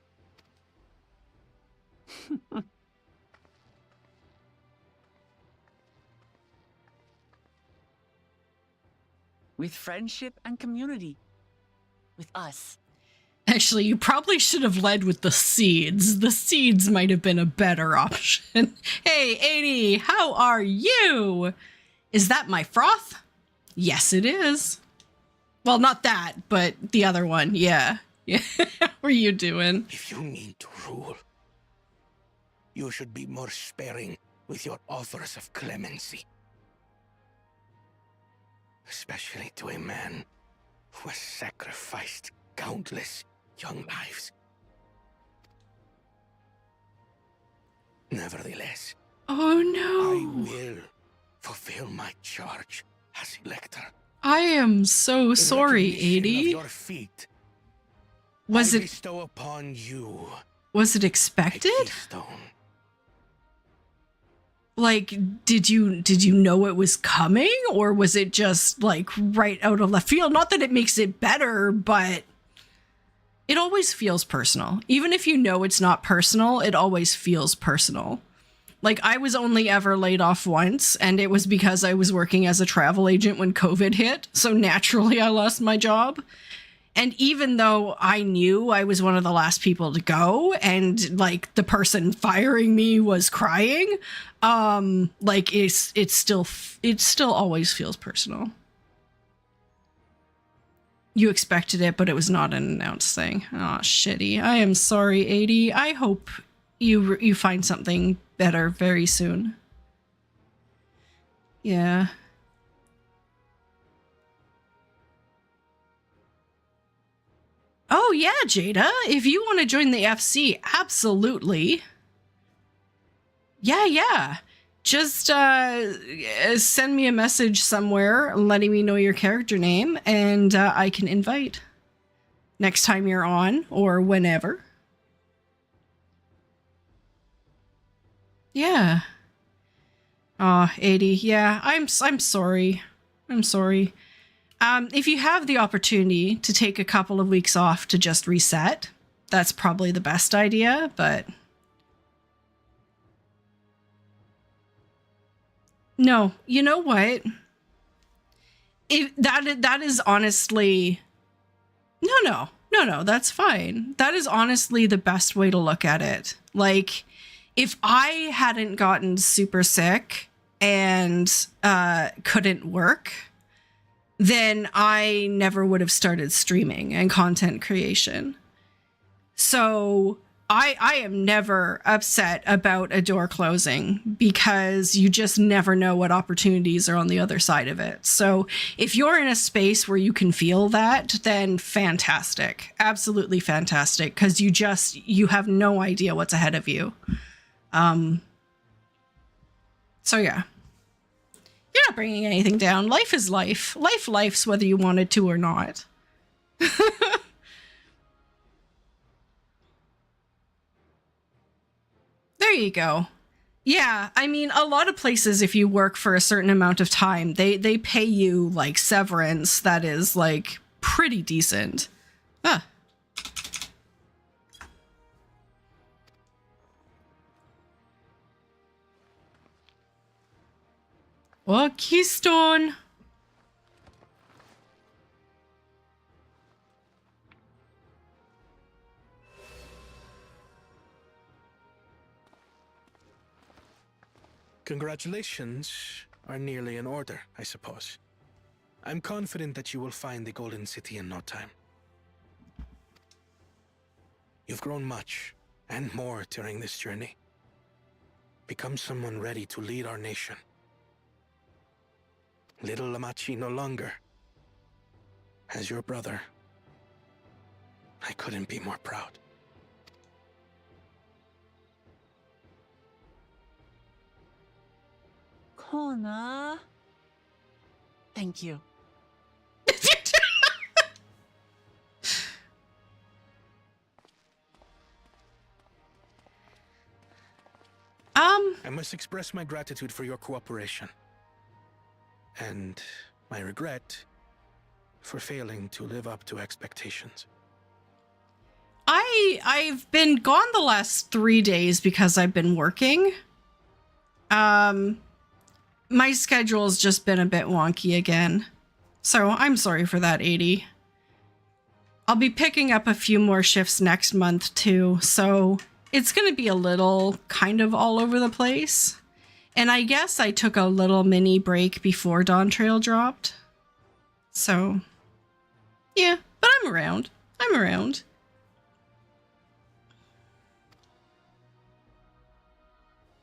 With friendship and community. With us. Actually, you probably should have led with the seeds. The seeds might have been a better option. Hey, 80, how are you? Is that my froth? Yes, it is. Well, not that, but the other one. Yeah. Yeah. How are you doing? If you mean to rule, you should be more sparing with your offers of clemency. Especially to a man who has sacrificed countless young lives. Nevertheless, Oh, I no. will fulfill my charge as Elector. I am so In sorry, recognition of 80. your feat, Was I it bestow upon you a expected? keystone. Like, did you know it was coming, or was it just like right out of left field? Not that it makes it better, but it always feels personal. Even if you know it's not personal, it always feels personal. Like, I was only ever laid off once, and it was because I was working as a travel agent when COVID hit. So naturally, I lost my job. And even though I knew I was one of the last people to go, and like the person firing me was crying, like it still always feels personal. You expected it, but it was not an announced thing. Oh, shitty. I am sorry, 80. I hope you find something better very soon. Yeah. Oh, yeah, Jada. If you want to join the FC, absolutely. Yeah. Just send me a message somewhere letting me know your character name, and I can invite next time you're on or whenever. Yeah. Oh, 80. Yeah, I'm sorry. I'm sorry. If you have the opportunity to take a couple of weeks off to just reset, that's probably the best idea, but no, you know what? That is honestly no, that's fine. That is honestly the best way to look at it. Like, if I hadn't gotten super sick and couldn't work, then I never would have started streaming and content creation. So I am never upset about a door closing, because you just never know what opportunities are on the other side of it. So if you're in a space where you can feel that, then fantastic. Absolutely fantastic, because you have no idea what's ahead of you. So yeah. You're not bringing anything down. Life is life. Life's whether you wanted to or not. There you go. Yeah, I mean, a lot of places, if you work for a certain amount of time, they pay you like severance that is like pretty decent. Ah. Oh, Keystone. Congratulations are nearly in order, I suppose. I'm confident that you will find the Golden City in no time. You've grown much, and more during this journey. Become someone ready to lead our nation. Little Lamachi no longer. As your brother, I couldn't be more proud. Kona. Thank you. I must express my gratitude for your cooperation. And my regret for failing to live up to expectations. I've been gone the last 3 days because I've been working. My schedule's just been a bit wonky again. So I'm sorry for that, 80. I'll be picking up a few more shifts next month too, so it's going to be a little kind of all over the place. And I guess I took a little mini break before Dawn Trail dropped. So, yeah, but I'm around. I'm around.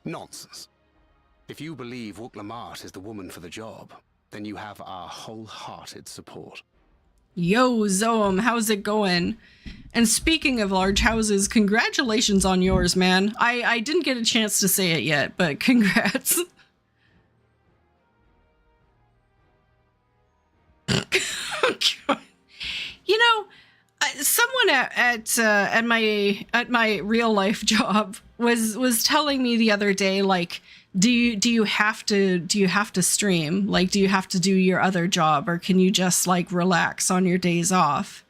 Nonsense. If you believe Wuk-Lamat is the woman for the job, then you have our wholehearted support. Yo, Zoam, how's it going? And speaking of large houses, congratulations on yours, man. I didn't get a chance to say it yet, but congrats. You know, someone at my real life job was telling me the other day, like, do you have to stream? Like, do you have to do your other job, or can you just like relax on your days off?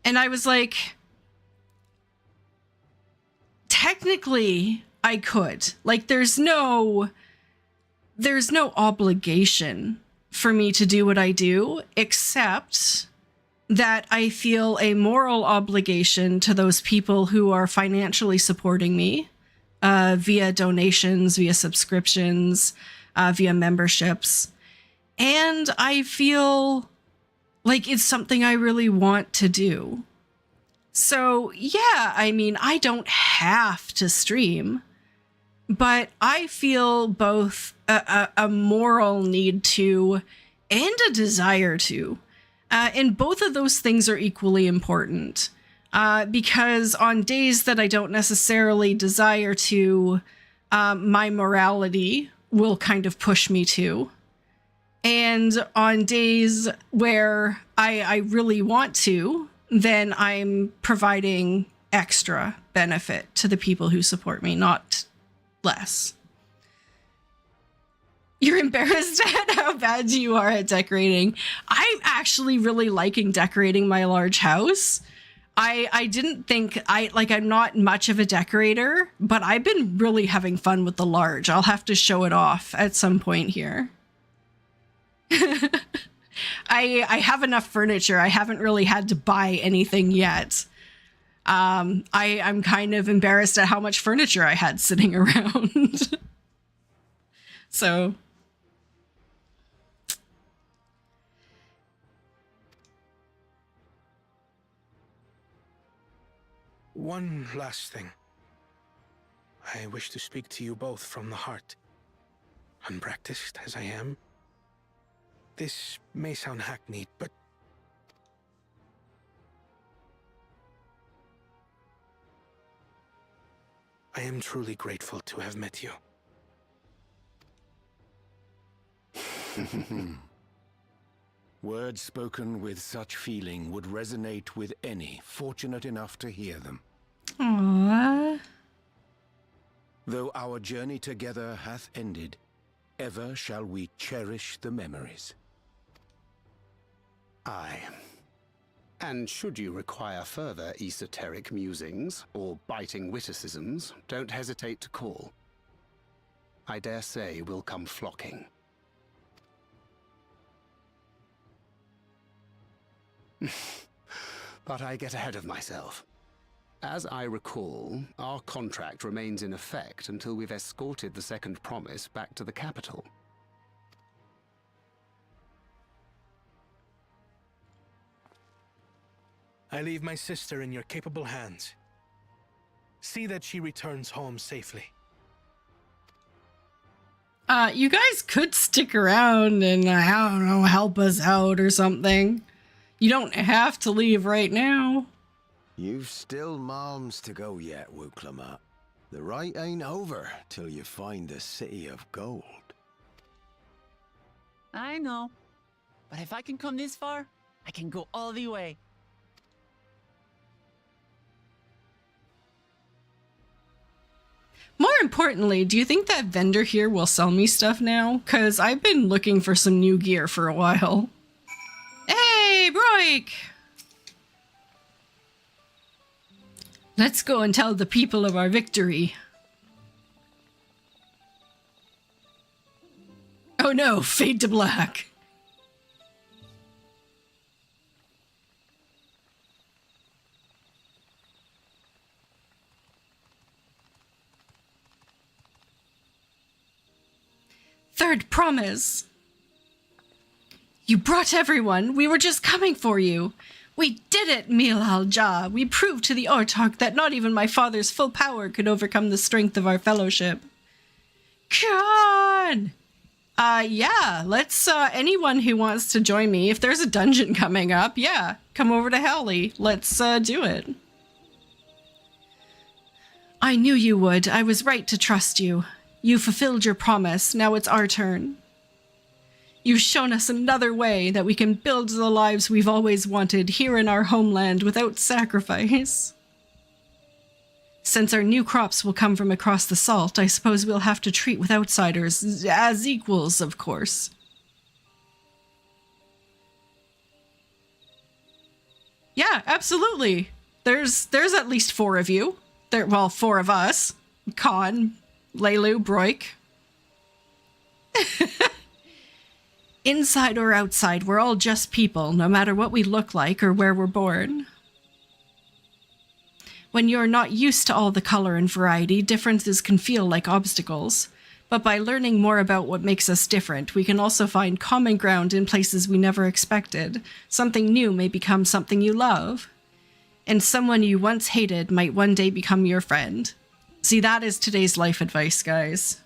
And I was like, technically I could. Like, there's no obligation for me to do what I do, except that I feel a moral obligation to those people who are financially supporting me via donations, via subscriptions, via memberships. And I feel like it's something I really want to do. So, yeah, I mean, I don't have to stream, but I feel both a moral need to and a desire to. And both of those things are equally important. Because on days that I don't necessarily desire to, my morality will kind of push me to. And on days where I really want to, then I'm providing extra benefit to the people who support me, not less. You're embarrassed at how bad you are at decorating. I'm actually really liking decorating my large house. I didn't think I'm not much of a decorator, but I've been really having fun with the large. I'll have to show it off at some point here. I have enough furniture. I haven't really had to buy anything yet. I'm kind of embarrassed at how much furniture I had sitting around. So one last thing. I wish to speak to you both from the heart. Unpracticed as I am, this may sound hackneyed, but I am truly grateful to have met you. Words spoken with such feeling would resonate with any fortunate enough to hear them. Aww. Though our journey together hath ended, ever shall we cherish the memories. Aye. And should you require further esoteric musings or biting witticisms, don't hesitate to call. I dare say we'll come flocking. But I get ahead of myself. As I recall, our contract remains in effect until we've escorted the second promise back to the capital. I leave my sister in your capable hands. See that she returns home safely. You guys could stick around and, I don't know, help us out or something. You don't have to leave right now. You've still malms to go yet, Wuk-Lamat. The rite ain't over till you find the city of gold. I know. But if I can come this far, I can go all the way. More importantly, do you think that vendor here will sell me stuff now? Because I've been looking for some new gear for a while. Hey, Broik! Let's go and tell the people of our victory. Oh no, fade to black. Third promise. You brought everyone. We were just coming for you. We did it, Mil al-Ja. We proved to the Ortok that not even my father's full power could overcome the strength of our fellowship. Khan! Yeah, let's, anyone who wants to join me, if there's a dungeon coming up, yeah, come over to Howley. Let's, do it. I knew you would. I was right to trust you. You fulfilled your promise. Now it's our turn. You've shown us another way that we can build the lives we've always wanted here in our homeland without sacrifice. Since our new crops will come from across the salt, I suppose we'll have to treat with outsiders as equals, of course. Yeah, absolutely. There's at least 4 of you. Well, 4 of us. Khan, Leilu, Broik. Inside or outside, we're all just people, no matter what we look like or where we're born. When you're not used to all the color and variety, differences can feel like obstacles. But by learning more about what makes us different, we can also find common ground in places we never expected. Something new may become something you love. And someone you once hated might one day become your friend. See, that is today's life advice, guys.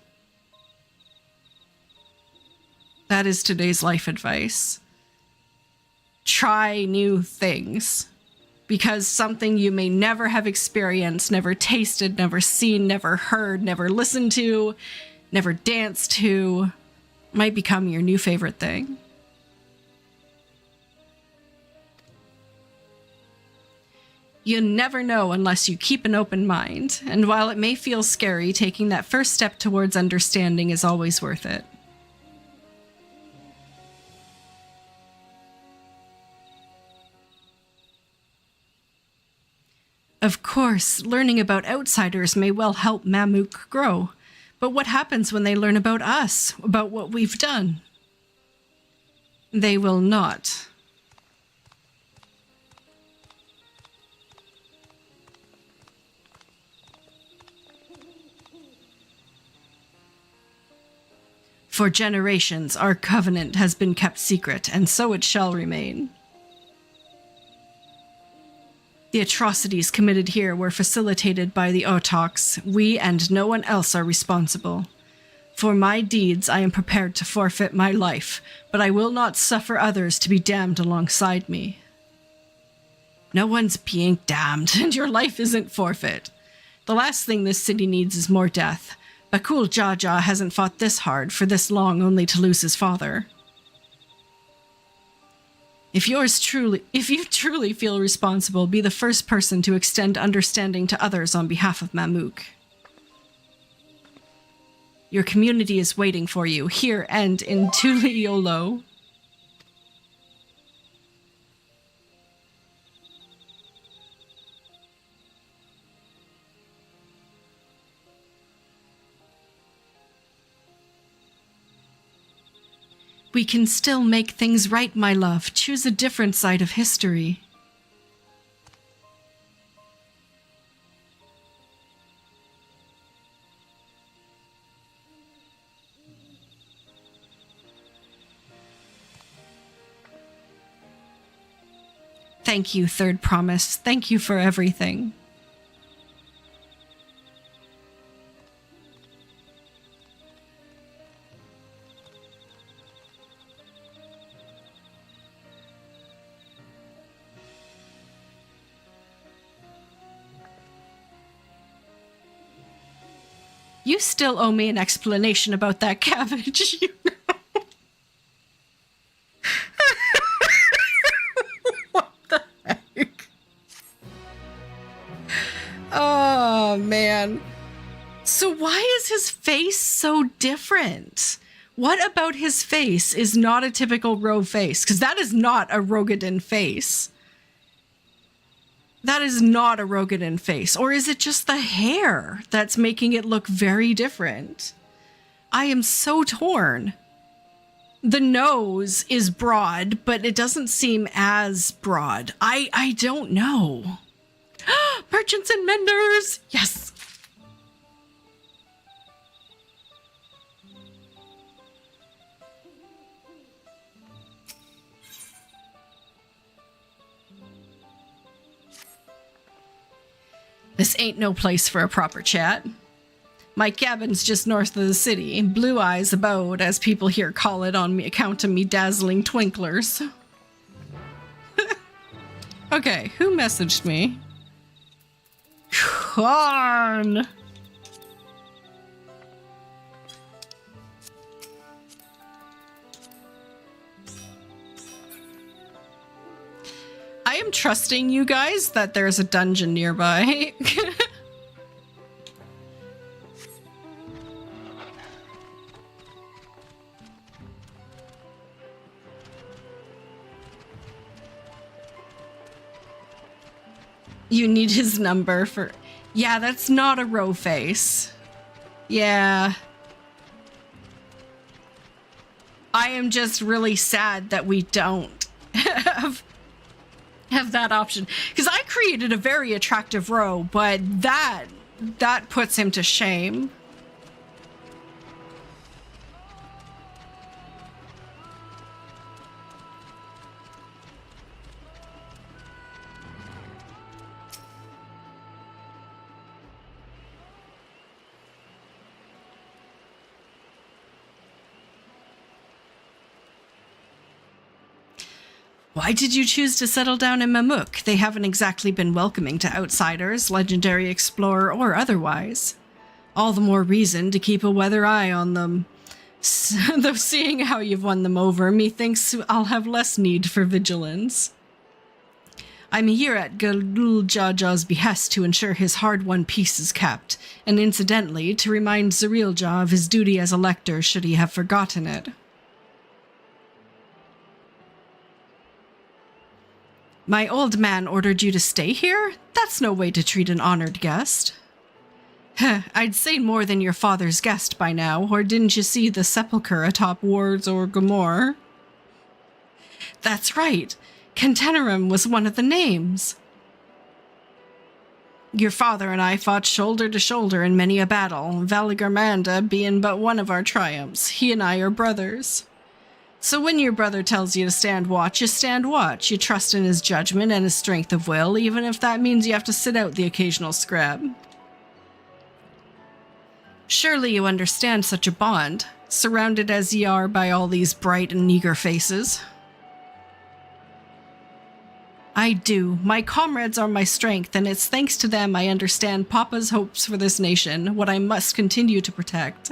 That is today's life advice. Try new things. Because something you may never have experienced, never tasted, never seen, never heard, never listened to, never danced to, might become your new favorite thing. You never know unless you keep an open mind, and while it may feel scary, taking that first step towards understanding is always worth it. Of course, learning about outsiders may well help Mamuk grow, but what happens when they learn about us, about what we've done? They will not. For generations, our covenant has been kept secret, and so it shall remain. The atrocities committed here were facilitated by the Otoks. We and no one else are responsible. For my deeds, I am prepared to forfeit my life, but I will not suffer others to be damned alongside me. No one's being damned, and your life isn't forfeit. The last thing this city needs is more death. Bakul Jaja hasn't fought this hard for this long only to lose his father. If you truly feel responsible, be the first person to extend understanding to others on behalf of Mamuk. Your community is waiting for you, here and in Tuliolo. We can still make things right, my love. Choose a different side of history. Thank you, Third Promise. Thank you for everything. You still owe me an explanation about that cabbage, you know. Oh, man. So why is his face so different? What about his face is not a typical Ro face? Because that is not a Rogadin face. That is not a Rogadin face. Or is it just the hair that's making it look very different? I am so torn. The nose is broad, but it doesn't seem as broad. I don't know. Merchants and menders! Yes! This ain't no place for a proper chat. My cabin's just north of the city. Blue eyes abode, as people here call it on me account of me dazzling twinklers. Okay, who messaged me? Khan! I am trusting you guys that there's a dungeon nearby. You need his number for... Yeah, that's not a Ro face. Yeah. I am just really sad that we don't have that option. Because I created a very attractive Ro, but that puts him to shame. Why did you choose to settle down in Mamuk? They haven't exactly been welcoming to outsiders, legendary explorer or otherwise. All the more reason to keep a weather eye on them. Though seeing how you've won them over, methinks I'll have less need for vigilance. I'm here at Galul Jaja's behest to ensure his hard-won peace is kept, and incidentally, to remind Zarilja of his duty as elector should he have forgotten it. My old man ordered you to stay here? That's no way to treat an honored guest. I'd say more than your father's guest by now, or didn't you see the sepulchre atop Wards or Gomor? That's right. Cantenarum was one of the names. Your father and I fought shoulder to shoulder in many a battle, Valigarmanda being but one of our triumphs. He and I are brothers. So when your brother tells you to stand watch, you stand watch. You trust in his judgment and his strength of will, even if that means you have to sit out the occasional scrab. Surely you understand such a bond, surrounded as ye are by all these bright and eager faces. I do. My comrades are my strength, and it's thanks to them I understand Papa's hopes for this nation, what I must continue to protect.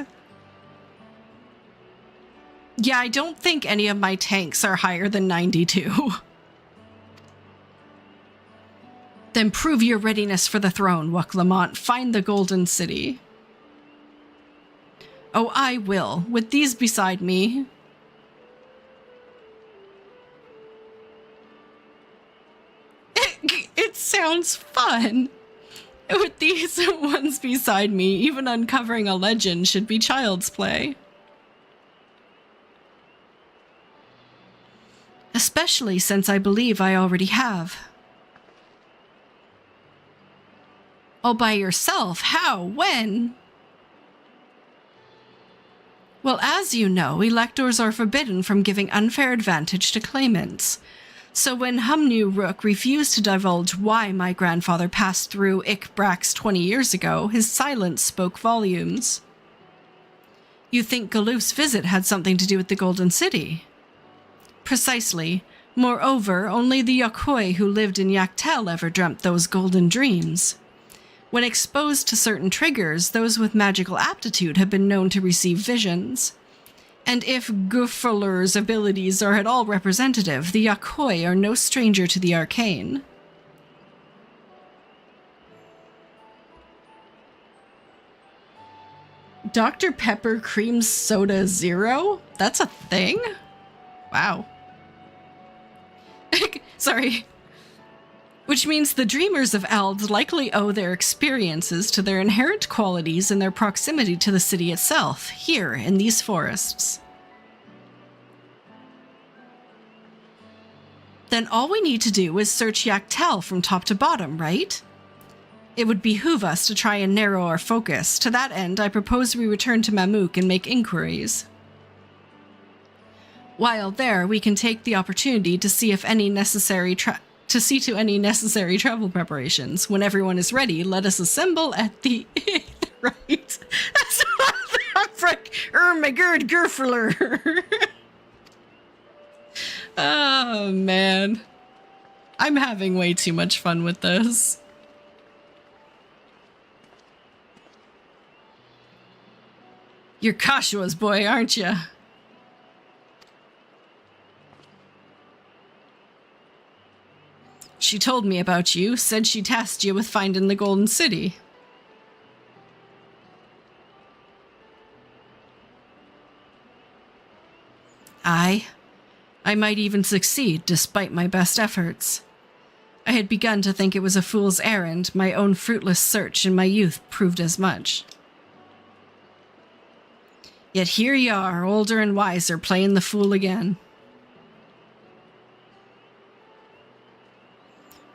Yeah, I don't think any of my tanks are higher than 92. Then prove your readiness for the throne, Wuklamont. Find the Golden City. Oh, I will, with these beside me. It sounds fun. With these ones beside me, even uncovering a legend should be child's play. Especially since I believe I already have. All by yourself? How? When? Well, as you know, electors are forbidden from giving unfair advantage to claimants. So when Humnu Rook refused to divulge why my grandfather passed through Ikbrax 20 years ago, his silence spoke volumes. You think Galuf's visit had something to do with the Golden City? Precisely. Moreover, only the Yakoi who lived in Yaktel ever dreamt those golden dreams. When exposed to certain triggers, those with magical aptitude have been known to receive visions. And if Guffaler's abilities are at all representative, the Yakoi are no stranger to the arcane. Dr. Pepper Cream Soda Zero? That's a thing? Wow. Sorry. Which means the dreamers of Eld likely owe their experiences to their inherent qualities and their proximity to the city itself, here in these forests. Then all we need to do is search Yaktel from top to bottom, right? It would behoove us to try and narrow our focus. To that end, I propose we return to Mamook and make inquiries. While there, we can take the opportunity to see if any necessary to any necessary travel preparations. When everyone is ready, let us assemble at the right. That's frick. My good Gerfler. Oh man, I'm having way too much fun with this. You're Kashua's boy, aren't you? She told me about you, said she tasked you with finding the Golden City. I might even succeed, despite my best efforts. I had begun to think it was a fool's errand. My own fruitless search in my youth proved as much. Yet here you are, older and wiser, playing the fool again.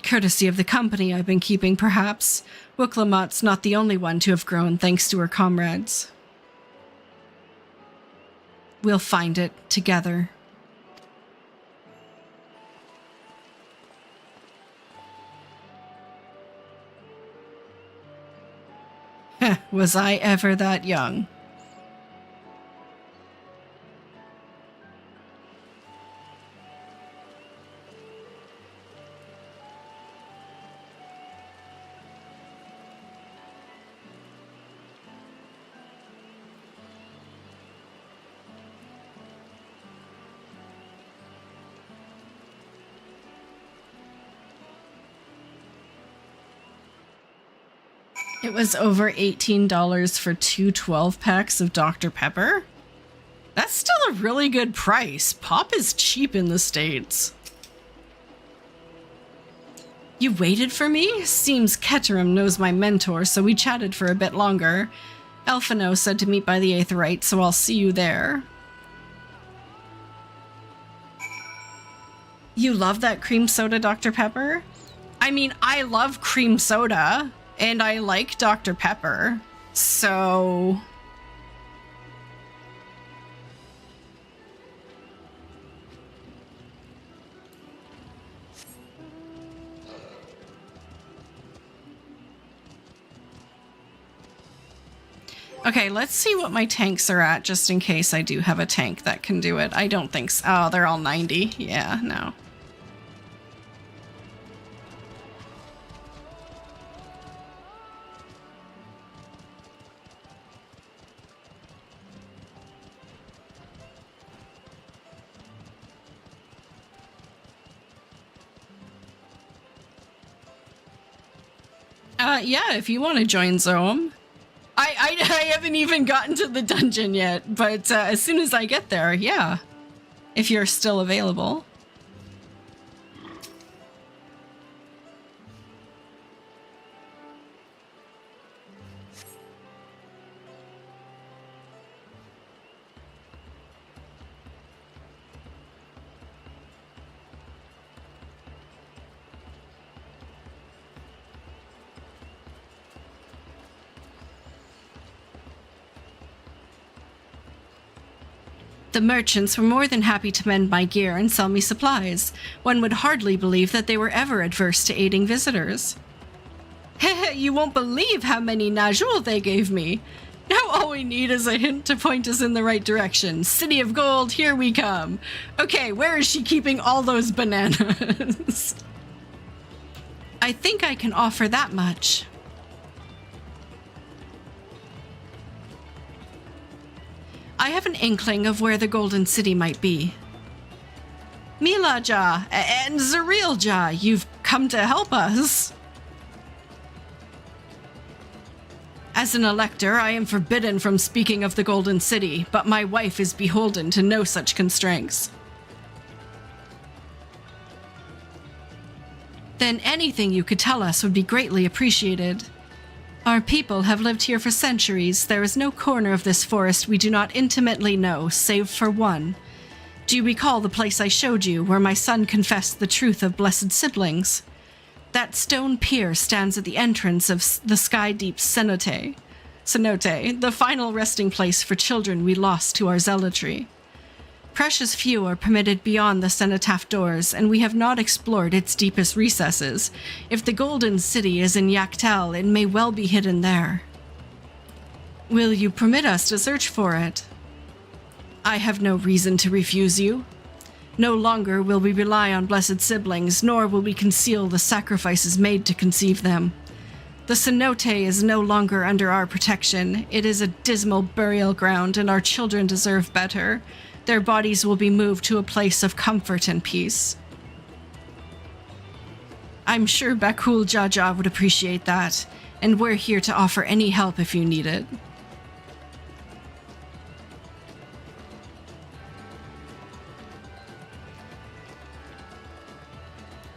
Courtesy of the company I've been keeping, perhaps. Wuklamot's not the only one to have grown thanks to her comrades. We'll find it together. Was I ever that young? It was over $18 for two 12-packs of Dr. Pepper? That's still a really good price. Pop is cheap in the States. You waited for me? Seems Keterim knows my mentor, so we chatted for a bit longer. Elfino said to meet by the Aetheryte, so I'll see you there. You love that cream soda, Dr. Pepper? I mean, I love cream soda. And I like Dr. Pepper, so... Okay, let's see what my tanks are at, just in case I do have a tank that can do it. I don't think so. Oh, they're all 90. Yeah, no. Yeah, if you want to join Zoem. I haven't even gotten to the dungeon yet, but as soon as I get there, yeah. If you're still available. The merchants were more than happy to mend my gear and sell me supplies. One would hardly believe that they were ever adverse to aiding visitors. You won't believe how many Najul they gave me. Now all we need is a hint to point us in the right direction. City of Gold, here we come. Okay, where is she keeping all those bananas? I think I can offer that much. I have an inkling of where the Golden City might be. Milaja and Zarilja, you've come to help us. As an elector, I am forbidden from speaking of the Golden City, but my wife is beholden to no such constraints. Then anything you could tell us would be greatly appreciated. Our people have lived here for centuries. There is no corner of this forest we do not intimately know, save for one. Do you recall the place I showed you, where my son confessed the truth of blessed siblings? That stone pier stands at the entrance of the Sky-Deep Cenote, the final resting place for children we lost to our zealotry. Precious few are permitted beyond the cenotaph doors, and we have not explored its deepest recesses. If the Golden City is in Yaktel, it may well be hidden there. Will you permit us to search for it? I have no reason to refuse you. No longer will we rely on blessed siblings, nor will we conceal the sacrifices made to conceive them. The cenote is no longer under our protection. It is a dismal burial ground, and our children deserve better. Their bodies will be moved to a place of comfort and peace. I'm sure Bakul Jaja would appreciate that, and we're here to offer any help if you need it.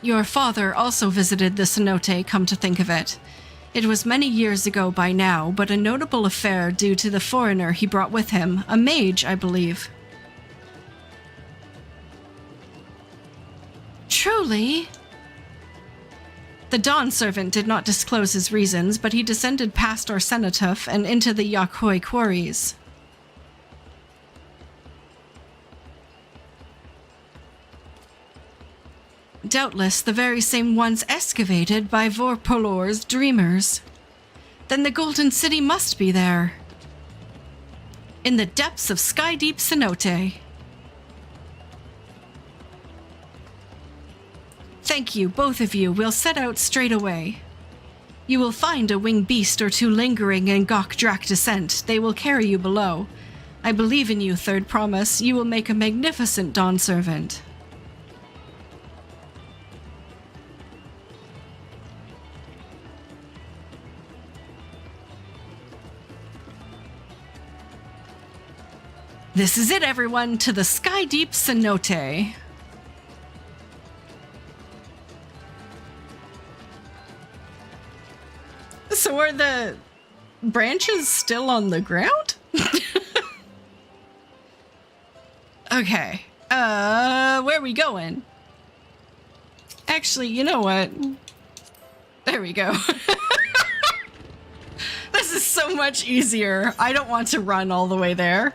Your father also visited the cenote, come to think of it. It was many years ago by now, but a notable affair due to the foreigner he brought with him, a mage, I believe. Truly? The Dawn servant did not disclose his reasons, but he descended past our cenotaph and into the Yakhoi quarries. Doubtless the very same ones excavated by Vorpolor's dreamers. Then the Golden City must be there. In the depths of Sky-Deep Cenote. Thank you, both of you. We'll set out straight away. You will find a winged beast or two lingering in Gok Drak descent. They will carry you below. I believe in you, Third Promise. You will make a magnificent Dawn servant. This is it, everyone, to the Sky-Deep Cenote. So are the branches still on the ground? Okay. Where are we going? Actually, you know what? There we go. This is so much easier. I don't want to run all the way there.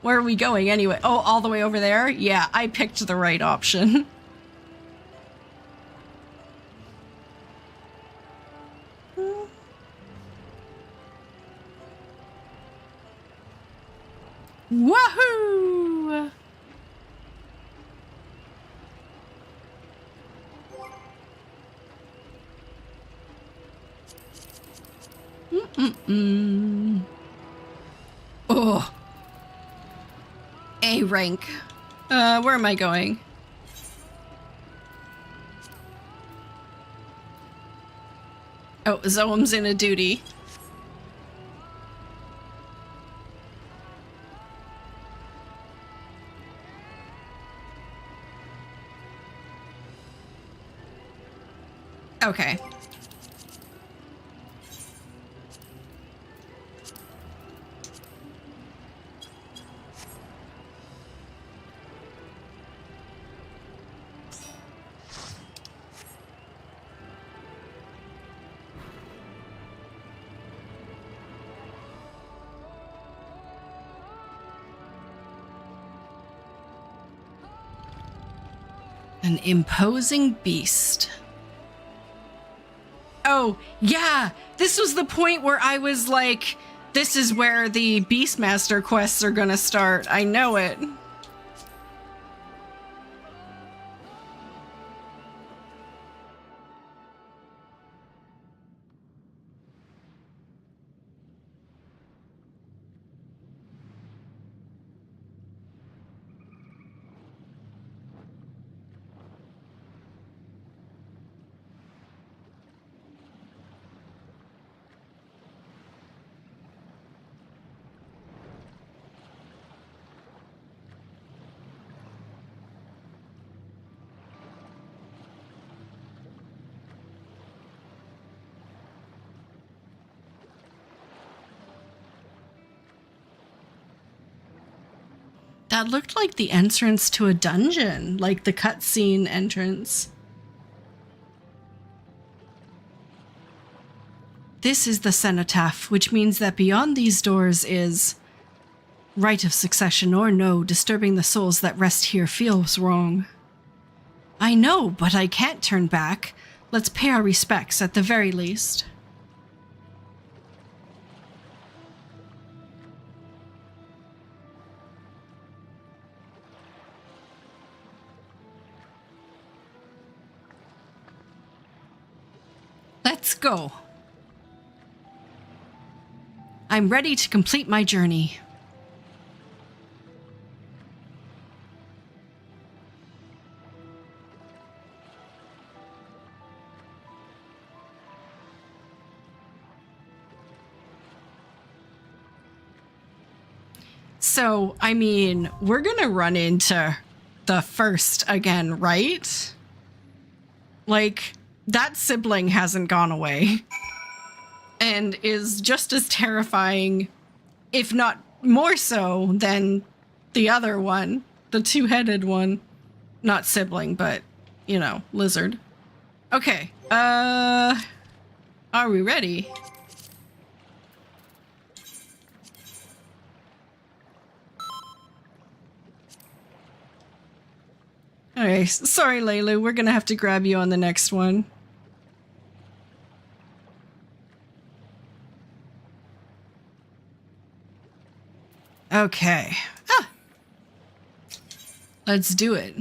Where are we going anyway? Oh, all the way over there? Yeah, I picked the right option. Wahoo! Oh. A rank. Where am I going? Oh, Zoam's in a duty. Okay. An imposing beast. Oh, yeah! This was the point where I was like, this is where the Beastmaster quests are gonna start. I know it. That looked like the entrance to a dungeon, like the cutscene entrance. This is the cenotaph, which means that beyond these doors is right of succession or no, disturbing the souls that rest here feels wrong. I know, but I can't turn back. Let's pay our respects at the very least. Let's go. I'm ready to complete my journey. So, I mean, we're gonna run into the first again, right? Like, that sibling hasn't gone away and is just as terrifying, if not more so, than the other one, the two-headed one. Not sibling, but, you know, lizard. Okay, are we ready? Okay, sorry, Laylu, we're gonna have to grab you on the next one. Okay. Let's do it.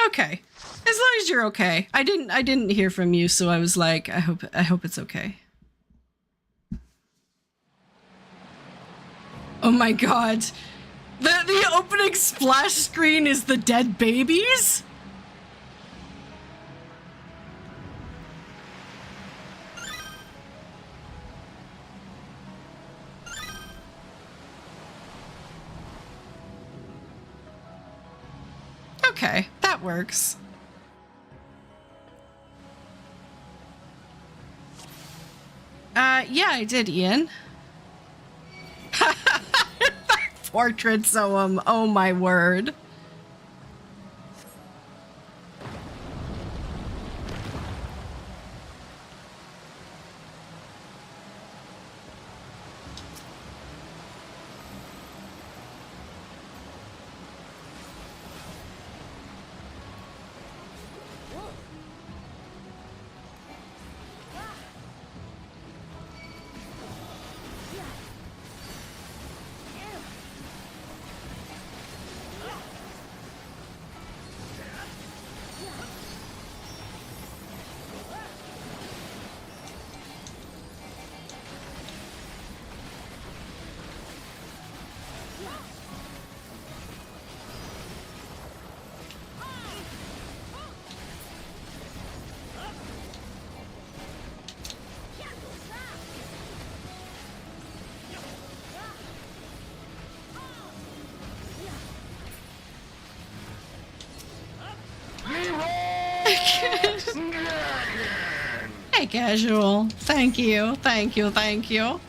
Okay. As long as you're okay. I didn't hear from you, so I was like, I hope it's okay. Oh my god. The opening splash screen is the dead babies? Okay, that works. Yeah, I did, Ian. Portraits of him. Oh my word. Hey, casual. Thank you. Thank you. Thank you.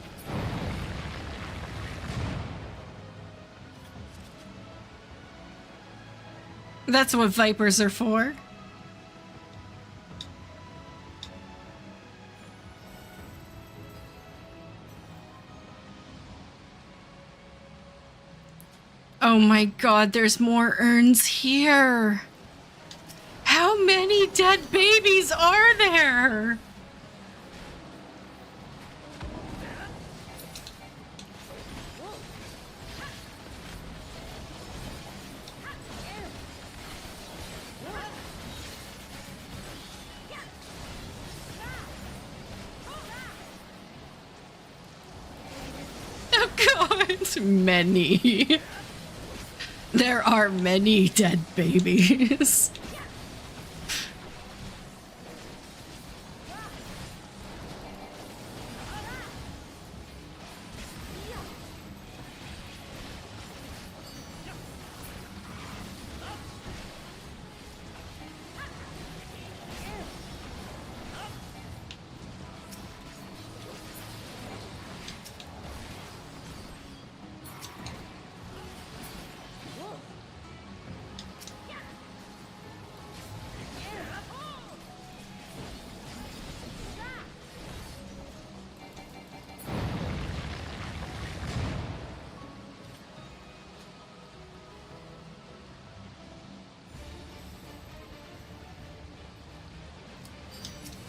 That's what Vipers are for. Oh my god, there's more urns here. How many dead babies are there? Oh god, many. There are many dead babies.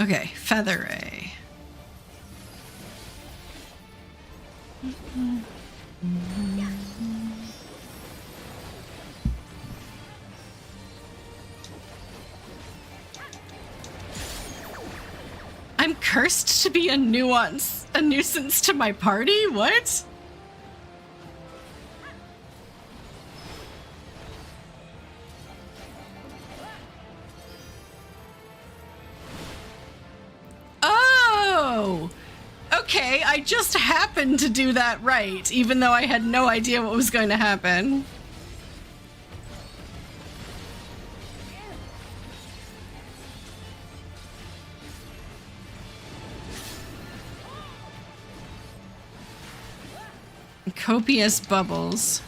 Okay, Feather Ray. I'm cursed to be a nuisance to my party? What? Oh! Okay, I just happened to do that right, even though I had no idea what was going to happen. Copious bubbles.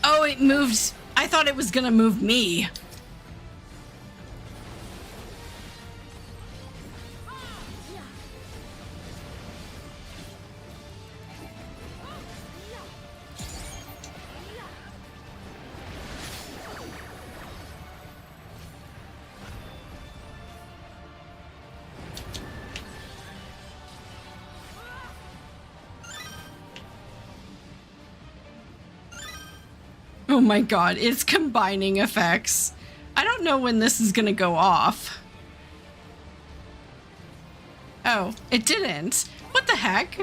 Oh, it moved. I thought it was gonna move me. Oh my god, it's combining effects. I don't know when this is gonna go off. Oh, it didn't. What the heck?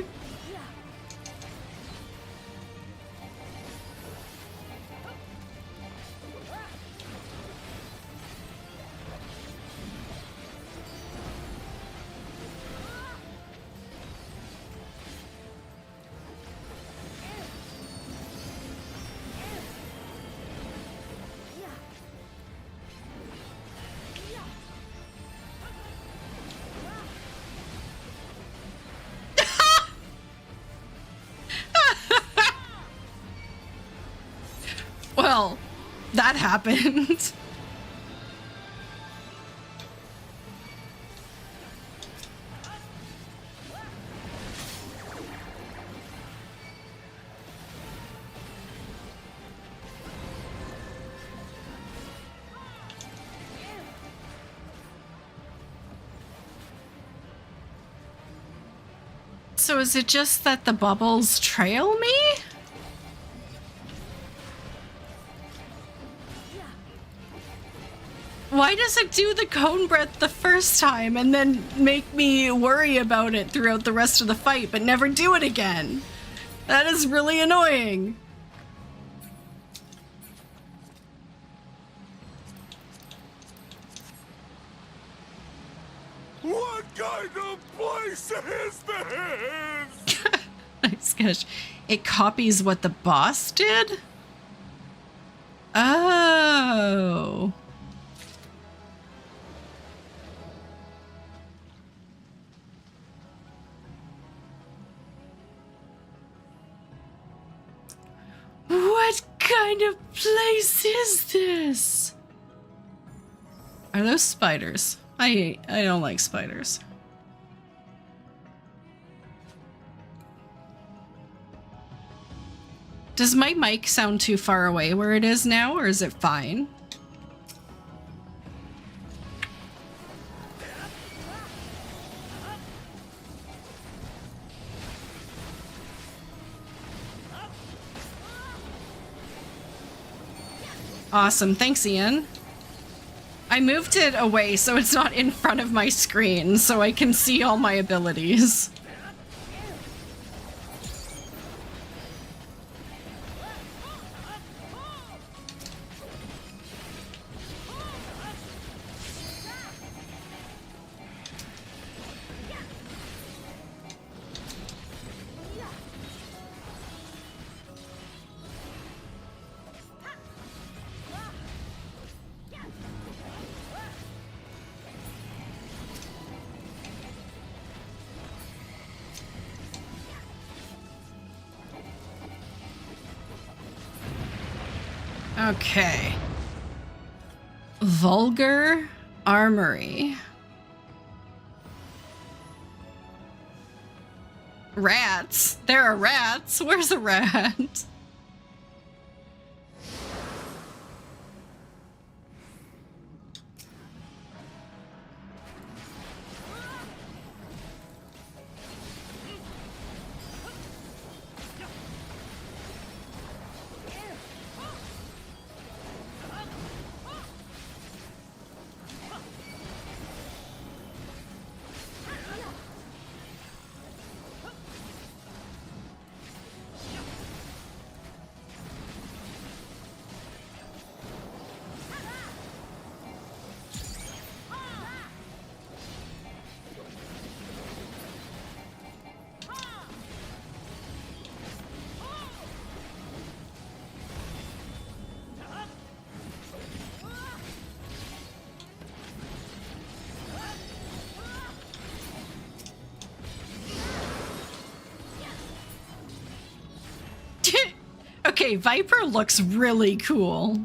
Well, that happened. So is it just that the bubbles trail me? Why does it do the cone breath the first time and then make me worry about it throughout the rest of the fight, but never do it again? That is really annoying. What kind of place is this? Nice catch. It copies what the boss did? Oh. What kind of place is this? Are those spiders? I don't like spiders. Does my mic sound too far away where it is now, or is it fine? Awesome, thanks Ian. I moved it away so it's not in front of my screen so I can see all my abilities. Okay. Vulgar Armory. Rats? There are rats? Where's a rat? Okay, Viper looks really cool.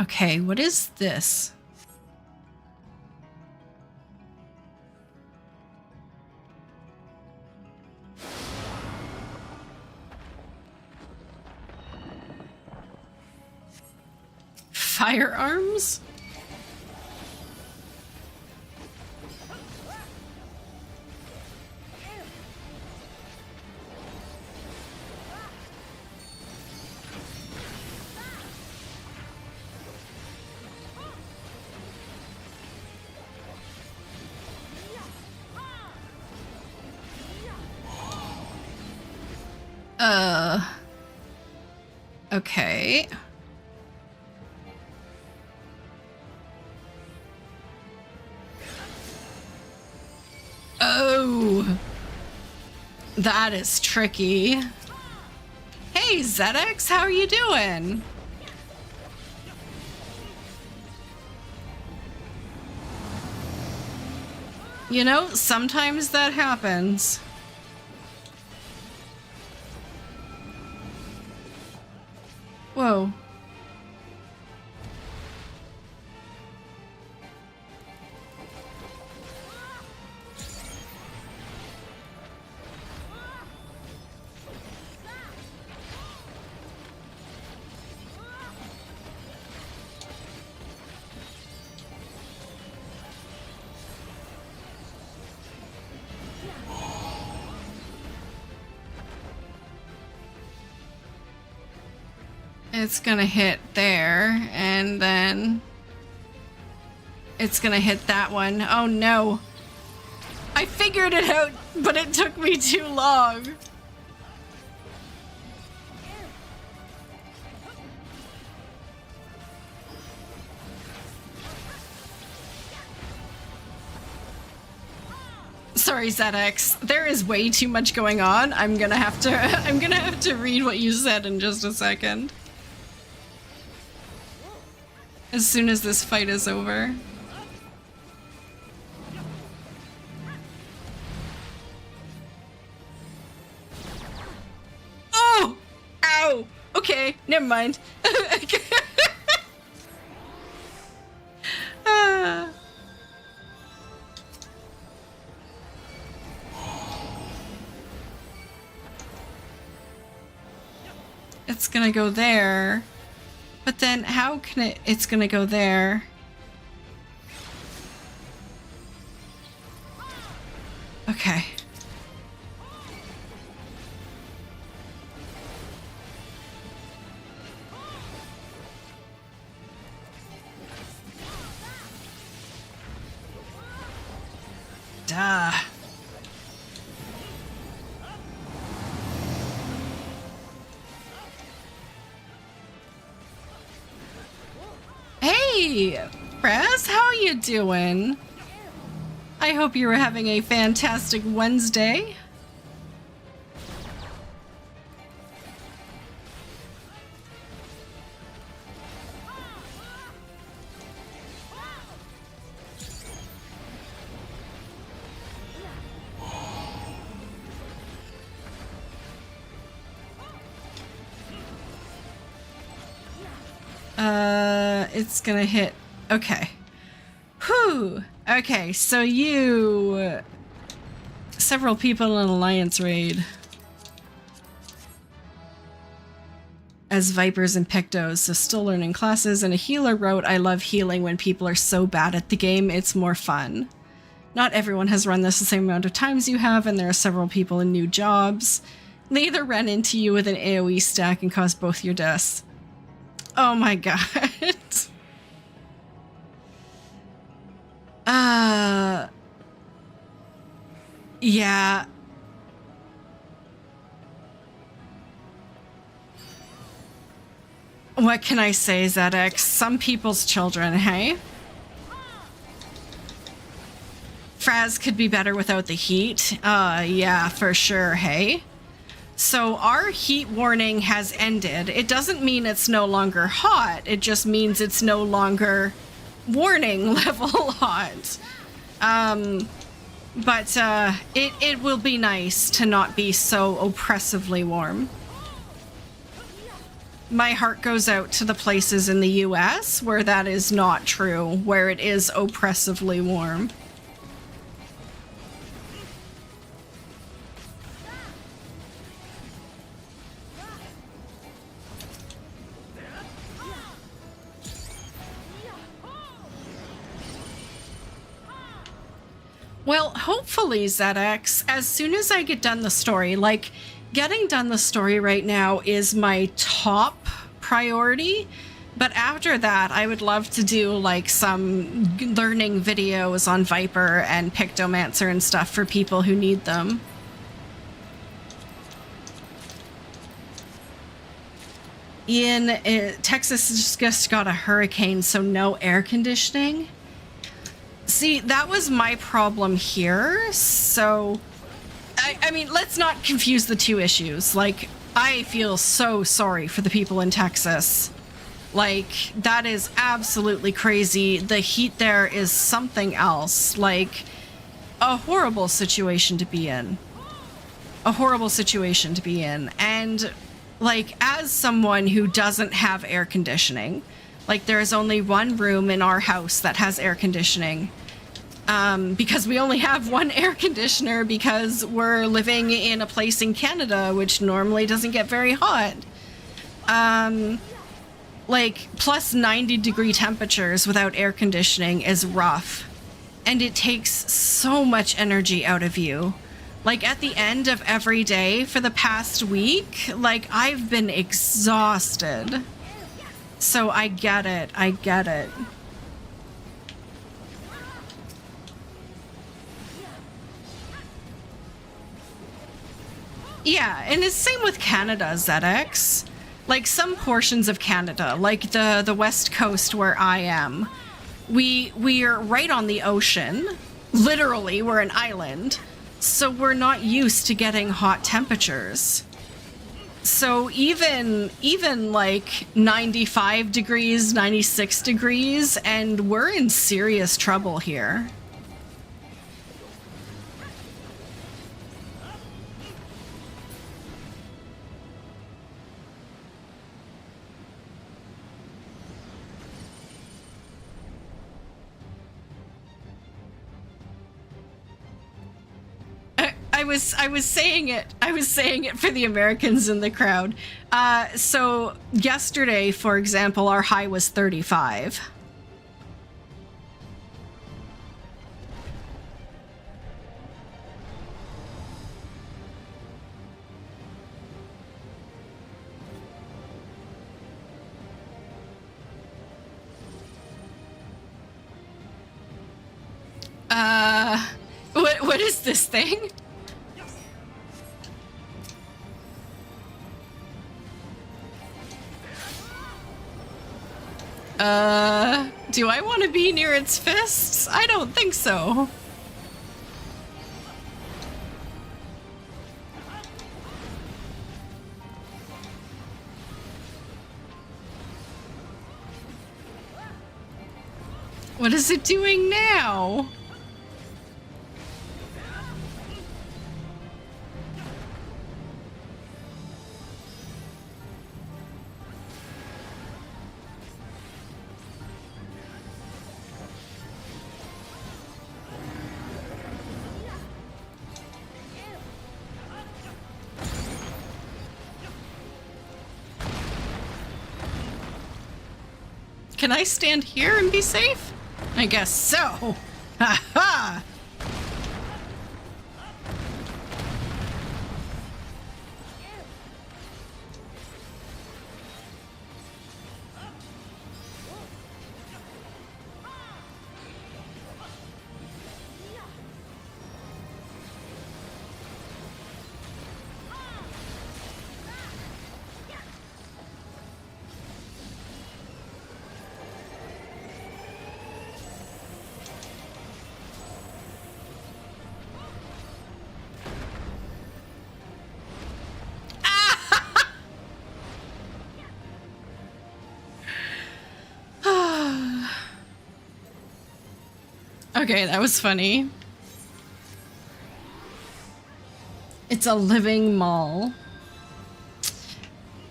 Okay, what is this? Firearms? Okay. Oh. That is tricky. Hey, ZX, how are you doing? You know, sometimes that happens. Whoa. It's gonna hit there, and then it's gonna hit that one. Oh no. I figured it out, but it took me too long. Sorry, ZX. There is way too much going on. I'm gonna have to read what you said in just a second. As soon as this fight is over. Oh! Ow! Okay, never mind. that's gonna go there. But then how can it's gonna go there? Okay. Duh. Hey, Press, how you doing? I hope you were having a fantastic Wednesday. It's gonna hit. Okay. Whew. Okay, so you... Several people in Alliance raid. As Vipers and Pictos, so still learning classes, and a healer wrote, I love healing when people are so bad at the game, it's more fun. Not everyone has run this the same amount of times you have, and there are several people in new jobs. They either ran into you with an AoE stack and caused both your deaths. Oh my god. Yeah. What can I say, ZX? Some people's children, hey? Fraz could be better without the heat. Yeah, for sure, hey? So our heat warning has ended. It doesn't mean it's no longer hot. It just means it's no longer warning level hot. But it will be nice to not be so oppressively warm. My heart goes out to the places in the US where that is not true, where it is oppressively warm. Well, hopefully, ZX, as soon as I get done the story, like, getting done the story right now is my top priority, but after that, I would love to do, like, some learning videos on Viper and Pictomancer and stuff for people who need them. Ian, Texas just got a hurricane, so no air conditioning. See, that was my problem here, so... I mean, let's not confuse the two issues. Like, I feel so sorry for the people in Texas. Like, that is absolutely crazy. The heat there is something else. Like, a horrible situation to be in. A horrible situation to be in. And, like, as someone who doesn't have air conditioning, like, there is only one room in our house that has air conditioning. Because we only have one air conditioner because we're living in a place in Canada which normally doesn't get very hot. Like, plus 90-degree temperatures without air conditioning is rough. And it takes so much energy out of you. Like, at the end of every day for the past week, like, I've been exhausted. So I get it. I get it. Yeah, and it's same with Canada, ZX. Like, some portions of Canada, like the West Coast where I am, we're right on the ocean. Literally, we're an island. So we're not used to getting hot temperatures. So even like 95 degrees, 96 degrees, and we're in serious trouble here. I was saying it for the Americans in the crowd. So yesterday, for example, our high was 35. What is this thing? Do I want to be near its fists? I don't think so. What is it doing now? Can I stand here and be safe? I guess so. Ha ha! Okay, that was funny. It's a living mall.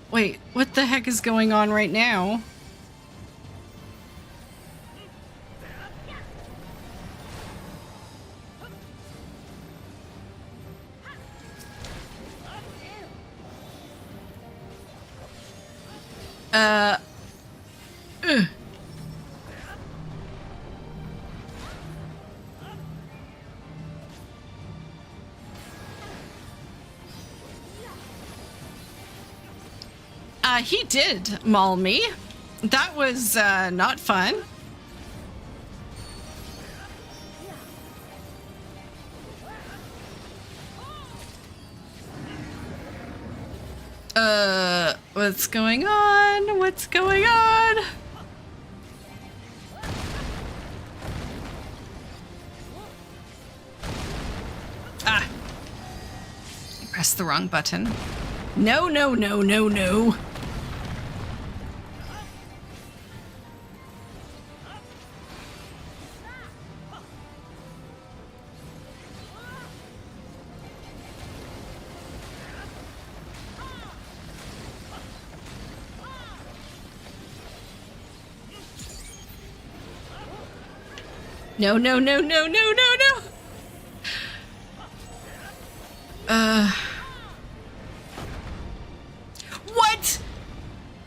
Wait, what the heck is going on right now? Ugh. He did maul me. That was not fun. What's going on? What's going on? Ah. I pressed the wrong button. No, no, no, no, no. No, no, no, no, no, no, no. What?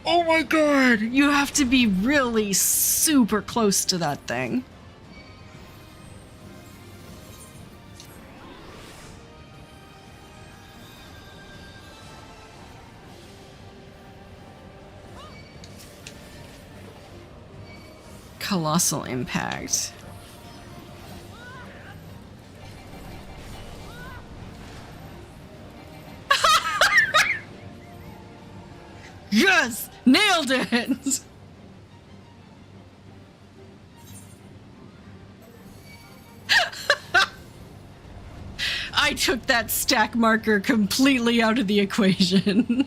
Oh my god. You have to be really super close to that thing. Colossal impact. Yes! Nailed it! I took that stack marker completely out of the equation.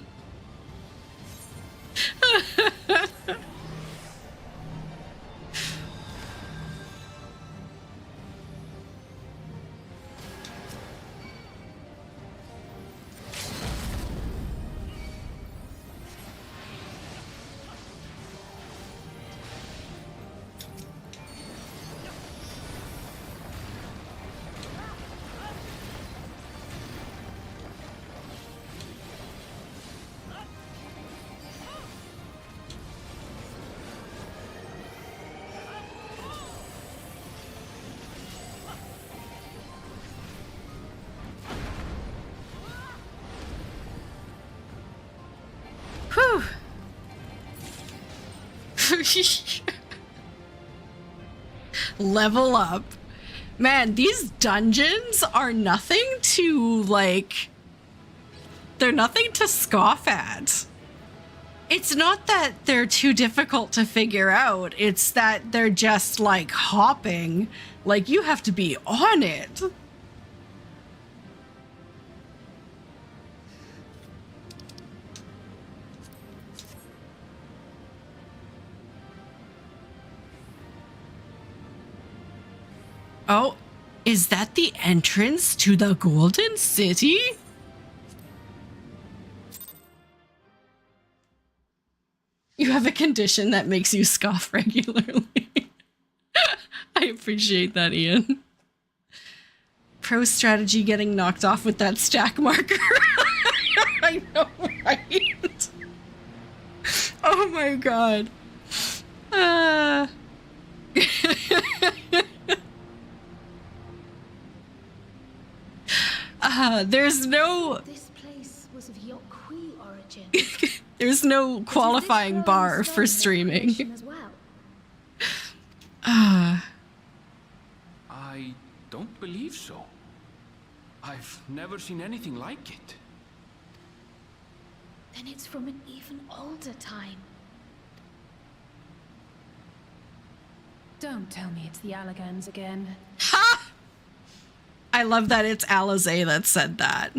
Level up. Man, these dungeons are nothing to, like... They're nothing to scoff at. It's not that they're too difficult to figure out. It's that they're just, like, hopping. Like, you have to be on it. Oh, is that the entrance to the Golden City? You have a condition that makes you scoff regularly. I appreciate that, Ian. Pro strategy getting knocked off with that stack marker. I know, right? Oh my god. There's no... This place was of Yokwi origin. There's no qualifying bar for streaming. As well? I don't believe so. I've never seen anything like it. Then it's from an even older time. Don't tell me it's the Allagans again. Ha! I love that it's Alizé that said that.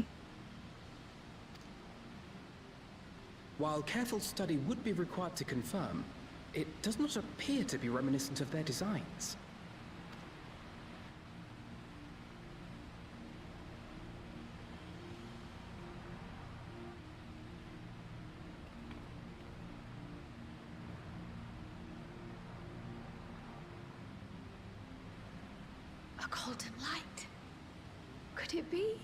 While careful study would be required to confirm, it does not appear to be reminiscent of their designs. A golden light. Could it be?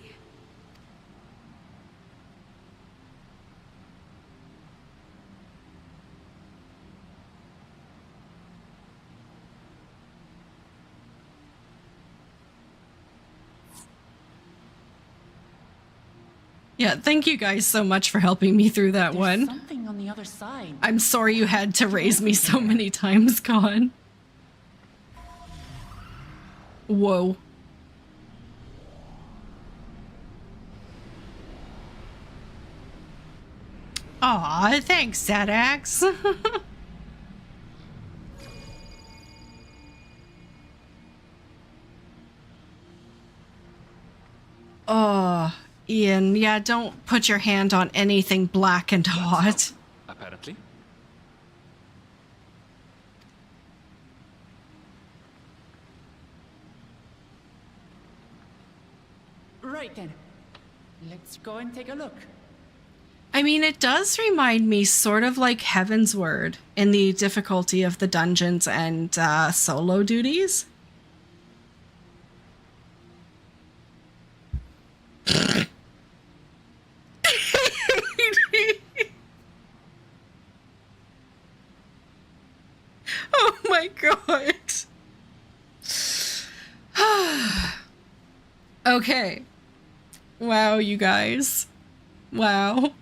Yeah, thank you guys so much for helping me through that There's one. something on the other side. I'm sorry you had to raise me so many times, Con. Whoa. Aw, thanks, Zadax. Oh, Ian, yeah, don't put your hand on anything black and hot. Apparently. Right then. Let's go and take a look. I mean, it does remind me sort of like Heaven's Word in the difficulty of the dungeons and solo duties. Oh my god. Okay. Wow, you guys. Wow.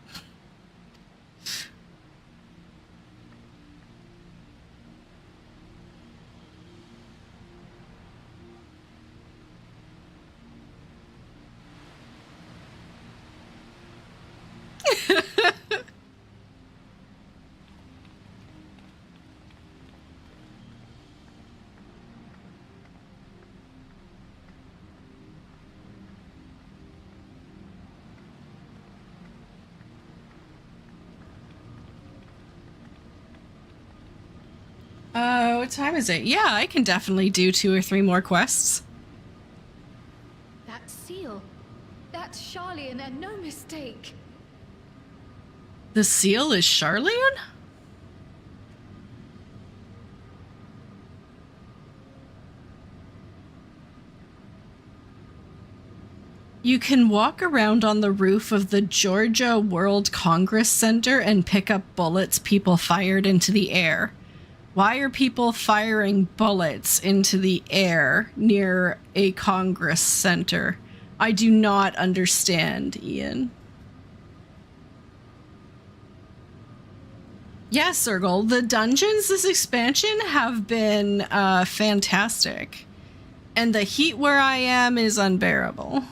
What time is it? Yeah, I can definitely do 2 or 3 more quests. That seal. That's Charlian and no mistake. The seal is Charlian? You can walk around on the roof of the Georgia World Congress Center and pick up bullets people fired into the air. Why are people firing bullets into the air near a Congress Center? I do not understand, Ian. Yeah, Circle, the dungeons this expansion have been fantastic. And the heat where I am is unbearable.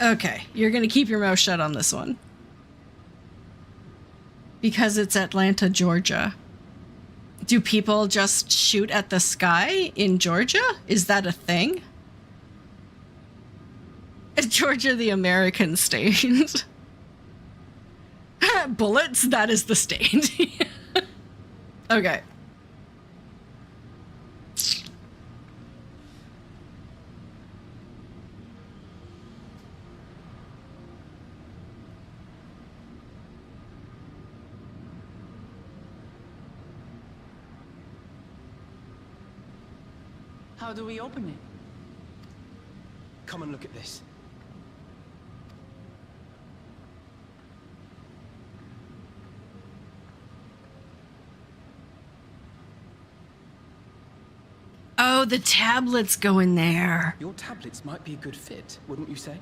Okay, you're gonna keep your mouth shut on this one. Because it's Atlanta, Georgia. Do people just shoot at the sky in Georgia? Is that a thing? Georgia, the American state. Bullets, that is the state. Okay. How do we open it? Come and look at this. Oh, the tablets go in there. Your tablets might be a good fit, wouldn't you say?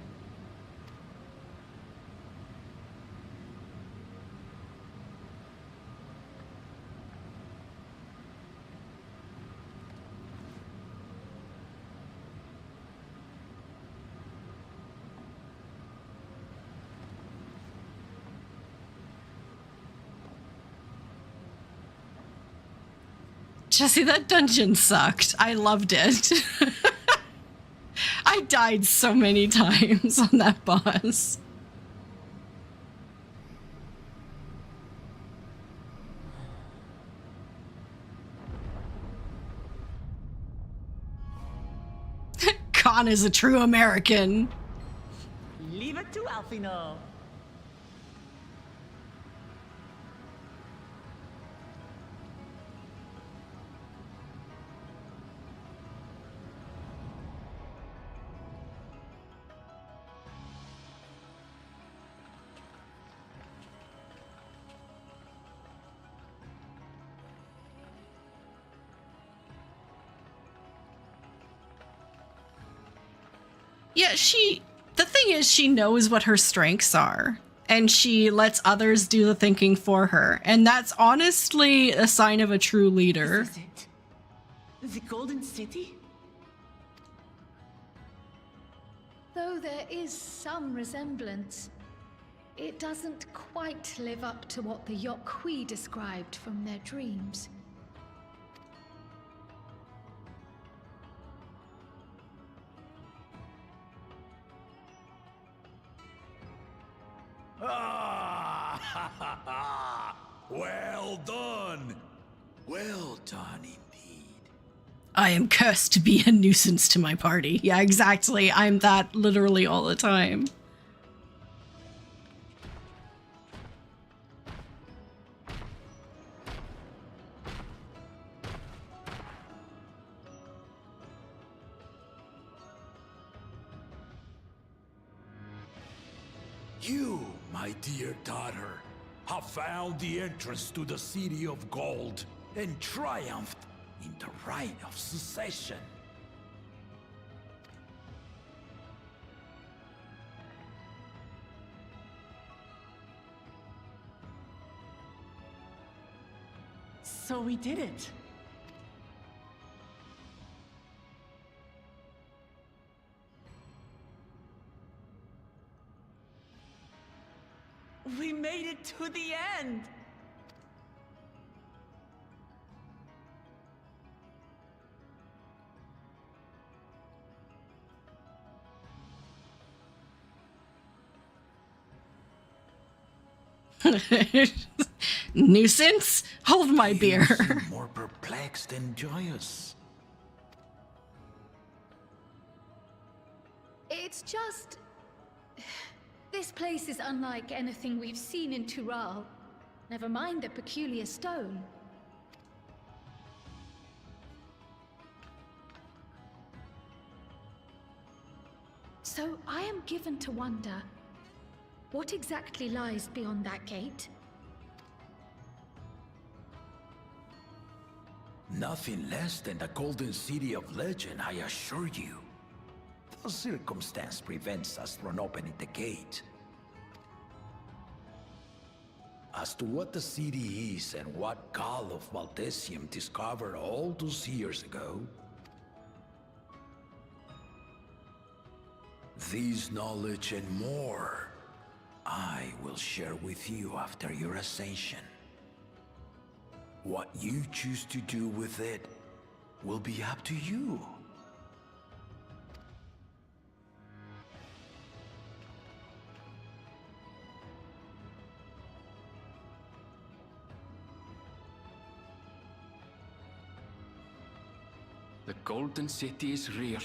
Jesse, that dungeon sucked. I loved it. I died so many times on that boss. Khan is a true American. Leave it to Alfino. Yeah, the thing is, she knows what her strengths are, and she lets others do the thinking for her. And that's honestly a sign of a true leader. Is this it? The Golden City? Though there is some resemblance, it doesn't quite live up to what the Yokwi described from their dreams. Well done! Well done indeed. I am cursed to be a nuisance to my party. Yeah, exactly. I'm that literally all the time. You, my dear daughter, have found the entrance to the City of Gold and triumphed in the right of succession. So we did it. We made it to the end! Nuisance? Hold my beer. You seem more perplexed than joyous. It's just... This place is unlike anything we've seen in Tural. Never mind the peculiar stone. So I am given to wonder, what exactly lies beyond that gate? Nothing less than the Golden City of Legend, I assure you. The circumstance prevents us from opening the gate. as to what the city is and what Gall of Valdesium discovered all those years ago? This knowledge and more, I will share with you after your ascension. What you choose to do with it will be up to you. The Golden City is real.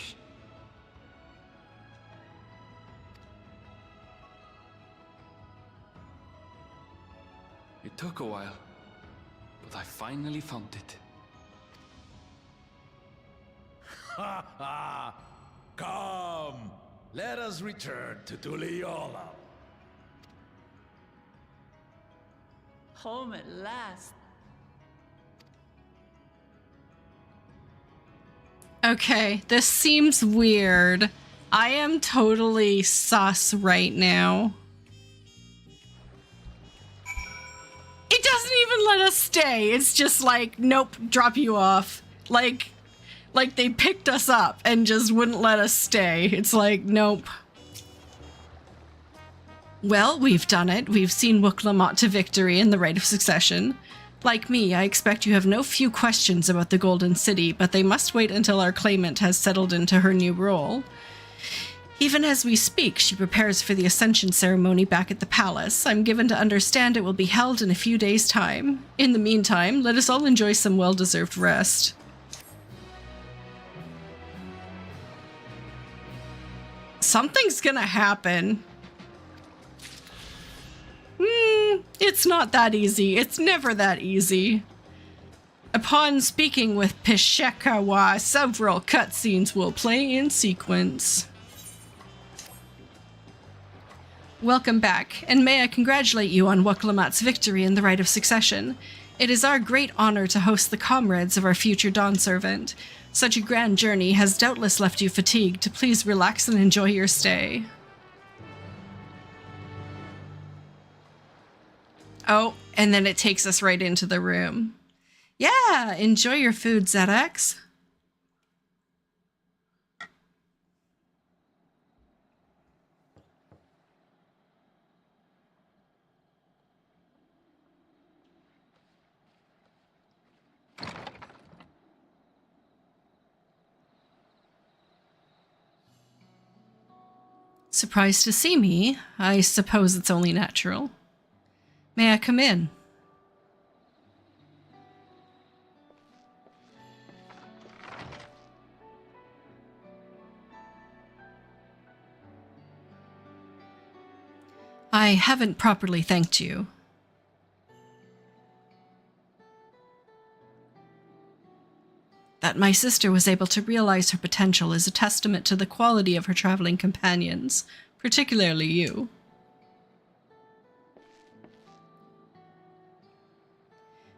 It took a while, but I finally found it. Ha ha! Come! Let us return to Tuliola. Home at last. Okay, this seems weird. I am totally sus right now. It doesn't even let us stay. It's just like, nope, drop you off. Like they picked us up and just wouldn't let us stay. It's like, nope. Well, we've done it. We've seen Wooklamot to victory in the Rite of Succession. Like me, I expect you have no few questions about the Golden City, but they must wait until our claimant has settled into her new role. Even as we speak, she prepares for the Ascension ceremony back at the palace. I'm given to understand it will be held in a few days' time. In the meantime, let us all enjoy some well-deserved rest. Something's gonna happen. It's not that easy. It's never that easy. Upon speaking with Pishekawa, several cutscenes will play in sequence. Welcome back, and may I congratulate you on Wooklamot's victory in the Rite of Succession. It is our great honor to host the comrades of our future Dawn Servant. Such a grand journey has doubtless left you fatigued. Please relax and enjoy your stay. Oh, and then it takes us right into the room. Yeah, enjoy your food, ZX. Surprised to see me? I suppose it's only natural. May I come in? I haven't properly thanked you. That my sister was able to realize her potential is a testament to the quality of her traveling companions, particularly you.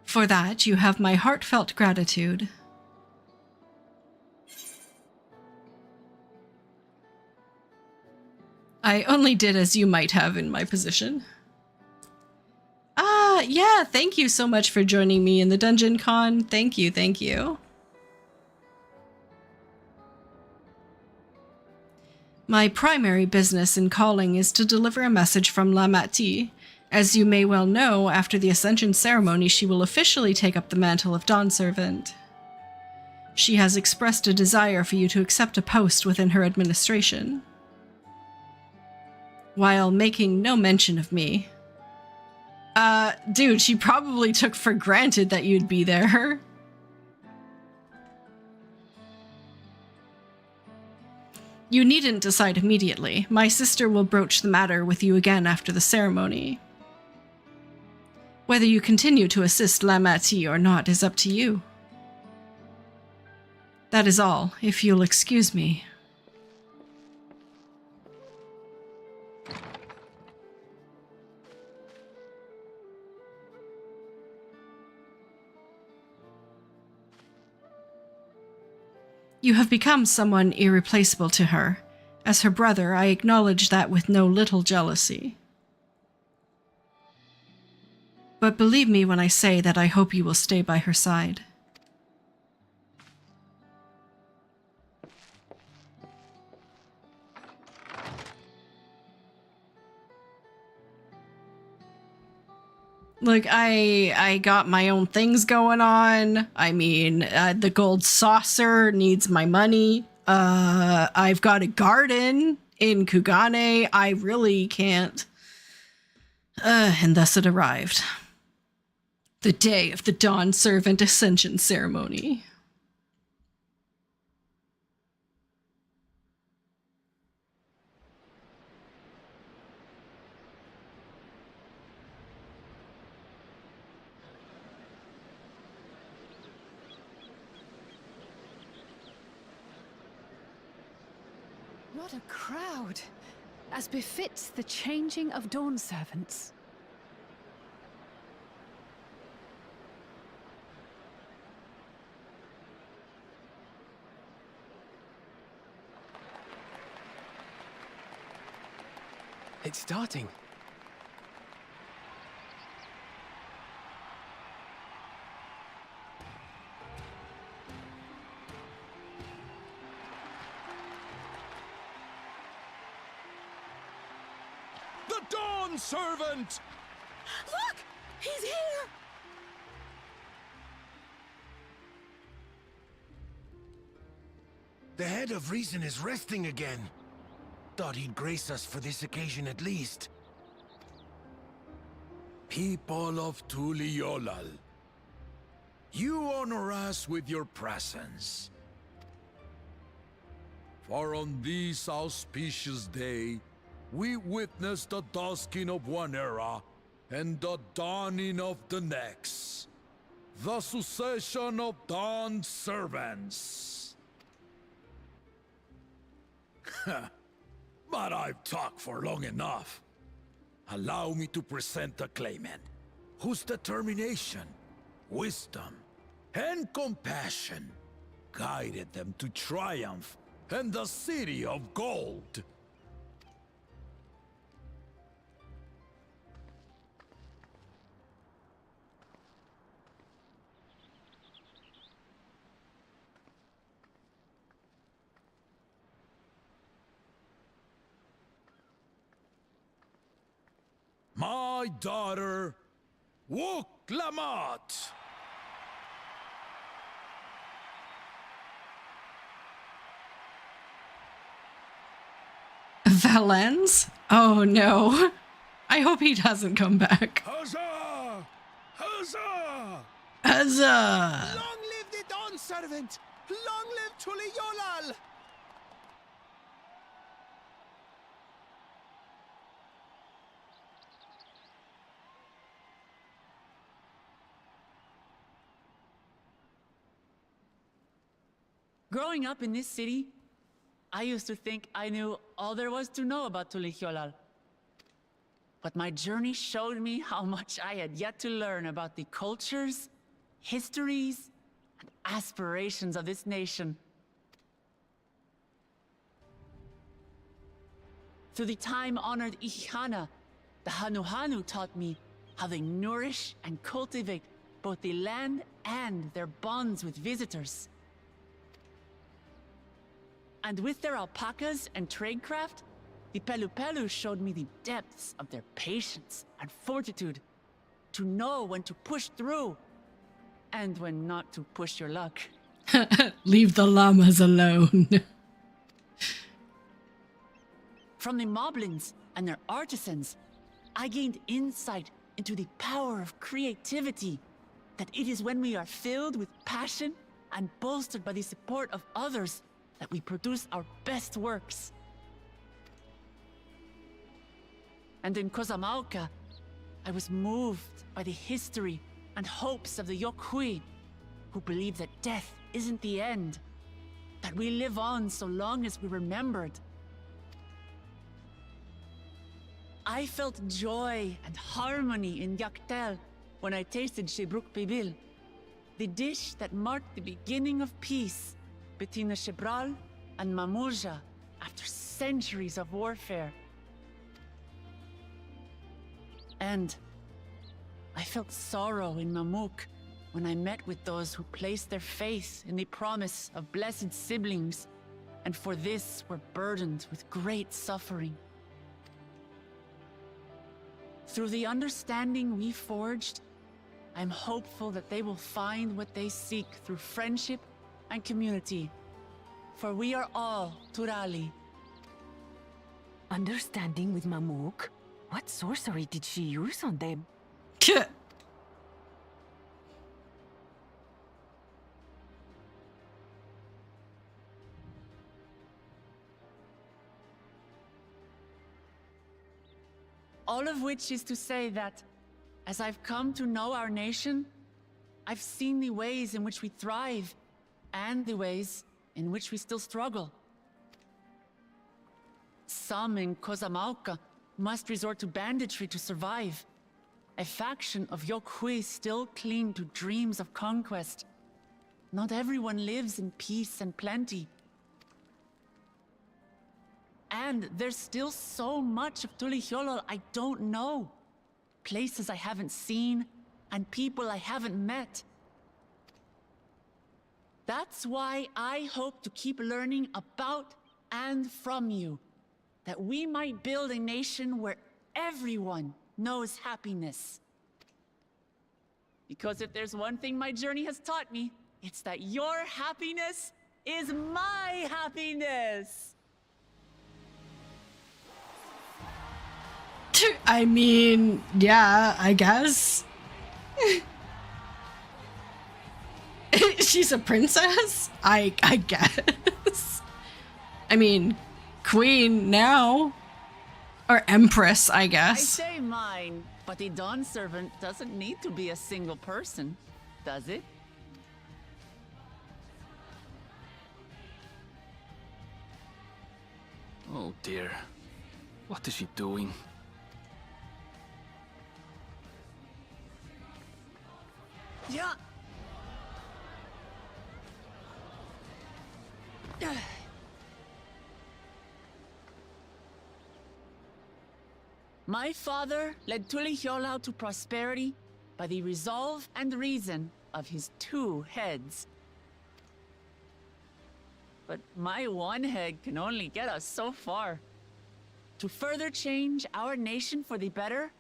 For that, you have my heartfelt gratitude. I only did as you might have in my position. Yeah, thank you so much for joining me in the Dungeon Con. Thank you, thank you. My primary business in calling is to deliver a message from La Mati. As you may well know, after the Ascension ceremony, she will officially take up the mantle of Dawn Servant. She has expressed a desire for you to accept a post within her administration, while making no mention of me. Dude, she probably took for granted that you'd be there. You needn't decide immediately. My sister will broach the matter with you again after the ceremony. Whether you continue to assist La Mati or not is up to you. That is all, if you'll excuse me. You have become someone irreplaceable to her. As her brother, I acknowledge that with no little jealousy. But believe me when I say that I hope you will stay by her side. Look, I got my own things going on. I mean, the gold saucer needs my money. I've got a garden in Kugane. I really can't. And thus it arrived. The day of the Dawn Servant Ascension Ceremony. What a crowd! As befits the changing of Dawn Servants. It's starting. The Dawn Servant! Look! He's here! The head of reason is resting again. Thought he'd grace us for this occasion at least. People of Tuliolal, you honor us with your presence. For on this auspicious day, we witness the dusking of one era and the dawning of the next. The succession of Dawn Servants. But I've talked for long enough. Allow me to present the claimant, whose determination, wisdom, and compassion guided them to triumph in the City of Gold. My daughter, Wook Lamont. Valens? Oh no. I hope he doesn't come back. Huzzah! Huzzah! Huzzah! Long live the Dawn Servant! Long live Tuliolal! Growing up in this city, I used to think I knew all there was to know about Tulihiolal. But my journey showed me how much I had yet to learn about the cultures, histories, and aspirations of this nation. Through the time-honored Ihana, the Hanuhanu taught me how they nourish and cultivate both the land and their bonds with visitors. And with their alpacas and tradecraft, the Pelupelu showed me the depths of their patience and fortitude, to know when to push through and when not to push your luck. Leave the llamas alone. From the moblins and their artisans, I gained insight into the power of creativity, that it is when we are filled with passion and bolstered by the support of others that we produce our best works. And in Kozamauka, I was moved by the history and hopes of the Yokhui, who believe that death isn't the end, that we live on so long as we're remembered. I felt joy and harmony in Yaktel when I tasted Shebruk Pibil, the dish that marked the beginning of peace between the Shebral and Mamurja after centuries of warfare. And I felt sorrow in Mamuk when I met with those who placed their faith in the promise of blessed siblings, and for this were burdened with great suffering. Through the understanding we forged, I'm hopeful that they will find what they seek through friendship and community. For we are all Turali. Understanding with Mamuk? What sorcery did she use on them? All of which is to say that, as I've come to know our nation, I've seen the ways in which we thrive, and the ways in which we still struggle. Some in Kozamauka must resort to banditry to survive. A faction of Yokhui still cling to dreams of conquest. Not everyone lives in peace and plenty. And there's still so much of Tulihyolol I don't know. Places I haven't seen, and people I haven't met. That's why I hope to keep learning about and from you, that we might build a nation where everyone knows happiness. Because if there's one thing my journey has taught me, it's that your happiness is my happiness. I mean, yeah, I guess. She's a princess? I guess. I mean, queen now. Or empress, I I guess. say mine, but the Dawn Servant doesn't need to be a single person, does it? Oh dear. What is she doing? Yeah. My father led Tulihyolal to prosperity by the resolve and reason of his 2 heads. But my 1 head can only get us so far. To further change our nation for the better,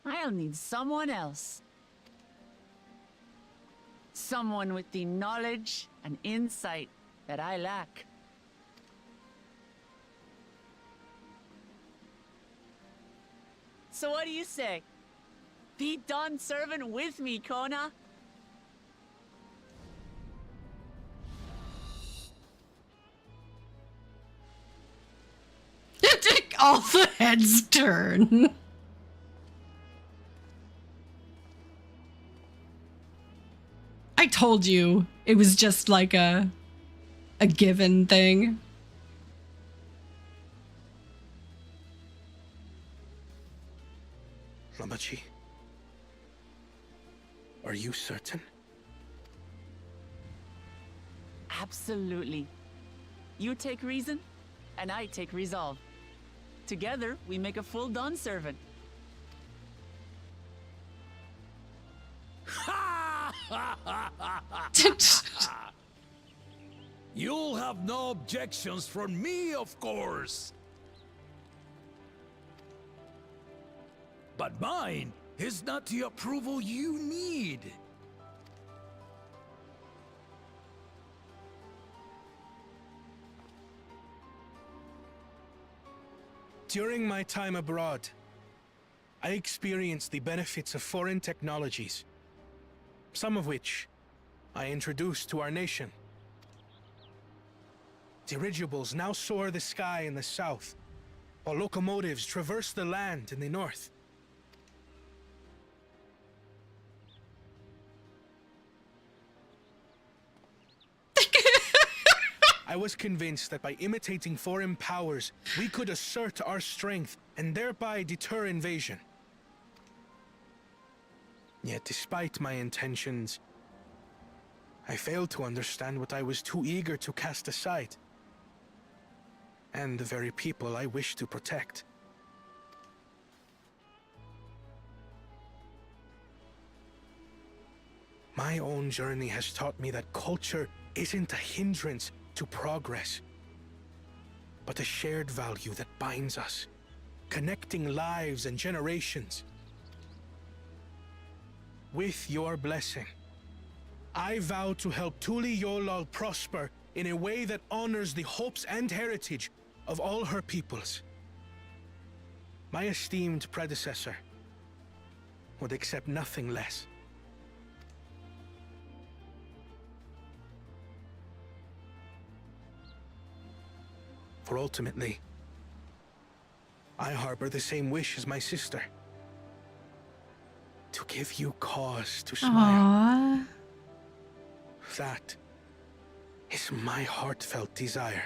I'll need someone else. Someone with the knowledge and insight that I lack. So what do you say? Be Dawn Servant with me, Kona? All the heads turn. I told you it was just like a given thing. Lamachi, are you certain? Absolutely. You take reason, and I take resolve. Together, we make a full Dawn Servant. You'll have no objections from me, of course. But mine is not the approval you need. During my time abroad, I experienced the benefits of foreign technologies, some of which I introduced to our nation. Dirigibles now soar the sky in the south, while locomotives traverse the land in the north. I was convinced that by imitating foreign powers, we could assert our strength and thereby deter invasion. Yet despite my intentions, I failed to understand what I was too eager to cast aside, and the very people I wish to protect. My own journey has taught me that culture isn't a hindrance to progress, but a shared value that binds us, connecting lives and generations. With your blessing, I vow to help Tuli Yolal prosper in a way that honors the hopes and heritage of all her peoples. My esteemed predecessor would accept nothing less. For ultimately, I harbor the same wish as my sister. To give you cause to smile. Aww. That is my heartfelt desire.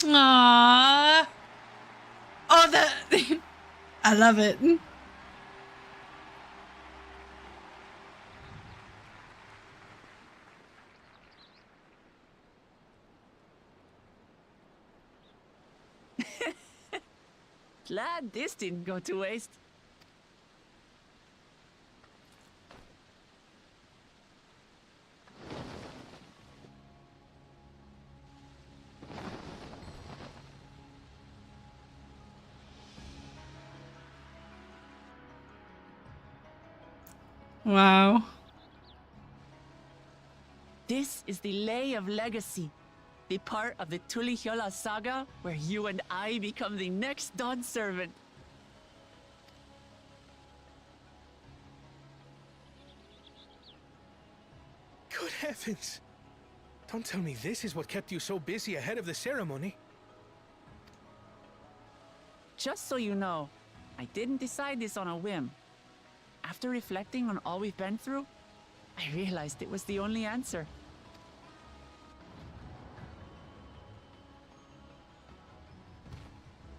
Aww. Oh, that I love it. Glad this didn't go to waste. Wow. This is the Lay of Legacy, the part of the Tulihyola saga where you and I become the next Dawn servant. Good heavens! Don't tell me this is what kept you so busy ahead of the ceremony. Just so you know, I didn't decide this on a whim. After reflecting on all we've been through, I realized it was the only answer.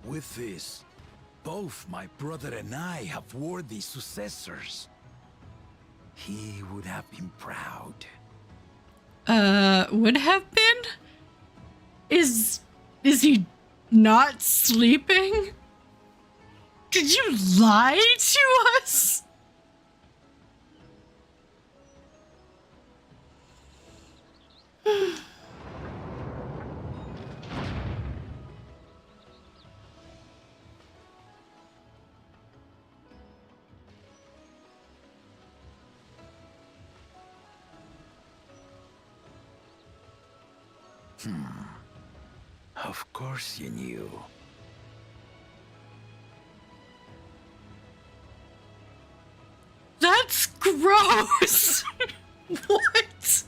With this, both my brother and I have worthy successors. He would have been proud. Would have been? Is he not sleeping? Did you lie to us? Of course you knew. That's gross. What?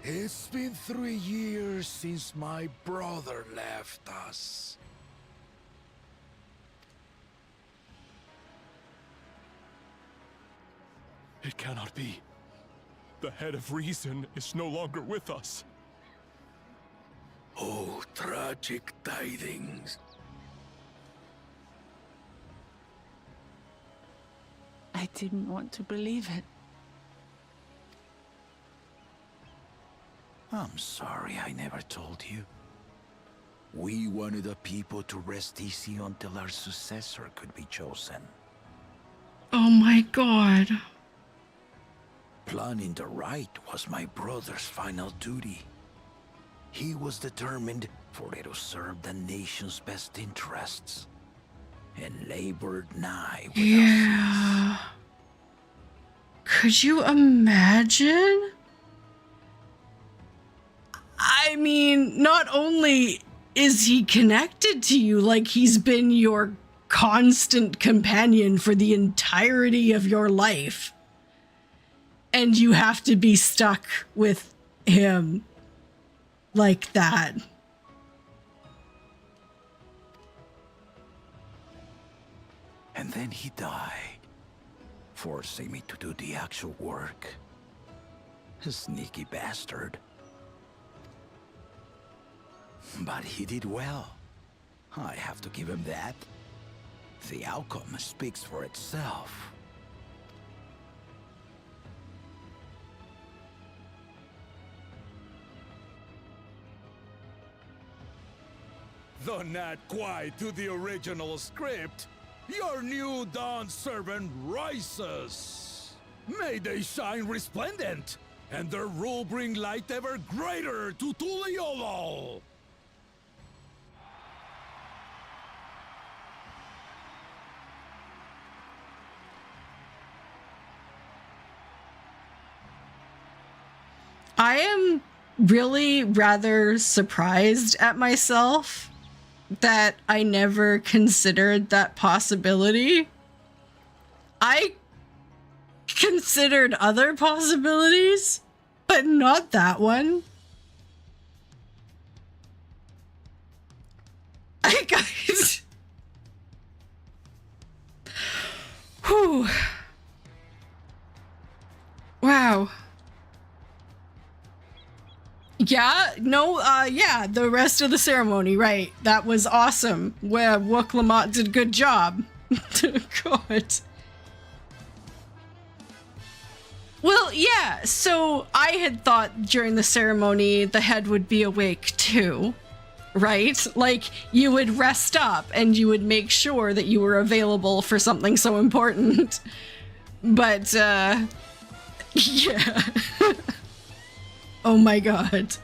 It's been 3 years since my brother left us. It cannot be. The head of reason is no longer with us. Oh, tragic tidings. I didn't want to believe it. I'm sorry I never told you. We wanted the people to rest easy until our successor could be chosen. Oh my god. Planning the right was my brother's final duty. He was determined for it to serve the nation's best interests, and labored nigh without Yeah. cease. Could you imagine? I mean, not only is he connected to you, like he's been your constant companion for the entirety of your life, and you have to be stuck with him like that. And then he died. forcing me to do the actual work. A sneaky bastard. But he did well. I have to give him that. The outcome speaks for itself. Though not quite to the original script, your new dawn servant rises. May they shine resplendent, and their rule bring light ever greater to Tuliolol. I am really rather surprised at myself that I never considered that possibility. I considered other possibilities, but not that one. Guys. Whew. Wow. Yeah, no, yeah, the rest of the ceremony, right. That was awesome. Where Wook Lamont did a good job. God. Well, yeah, so I had thought during the ceremony the head would be awake too, right? Like, you would rest up and you would make sure that you were available for something so important. But, yeah. Oh my god.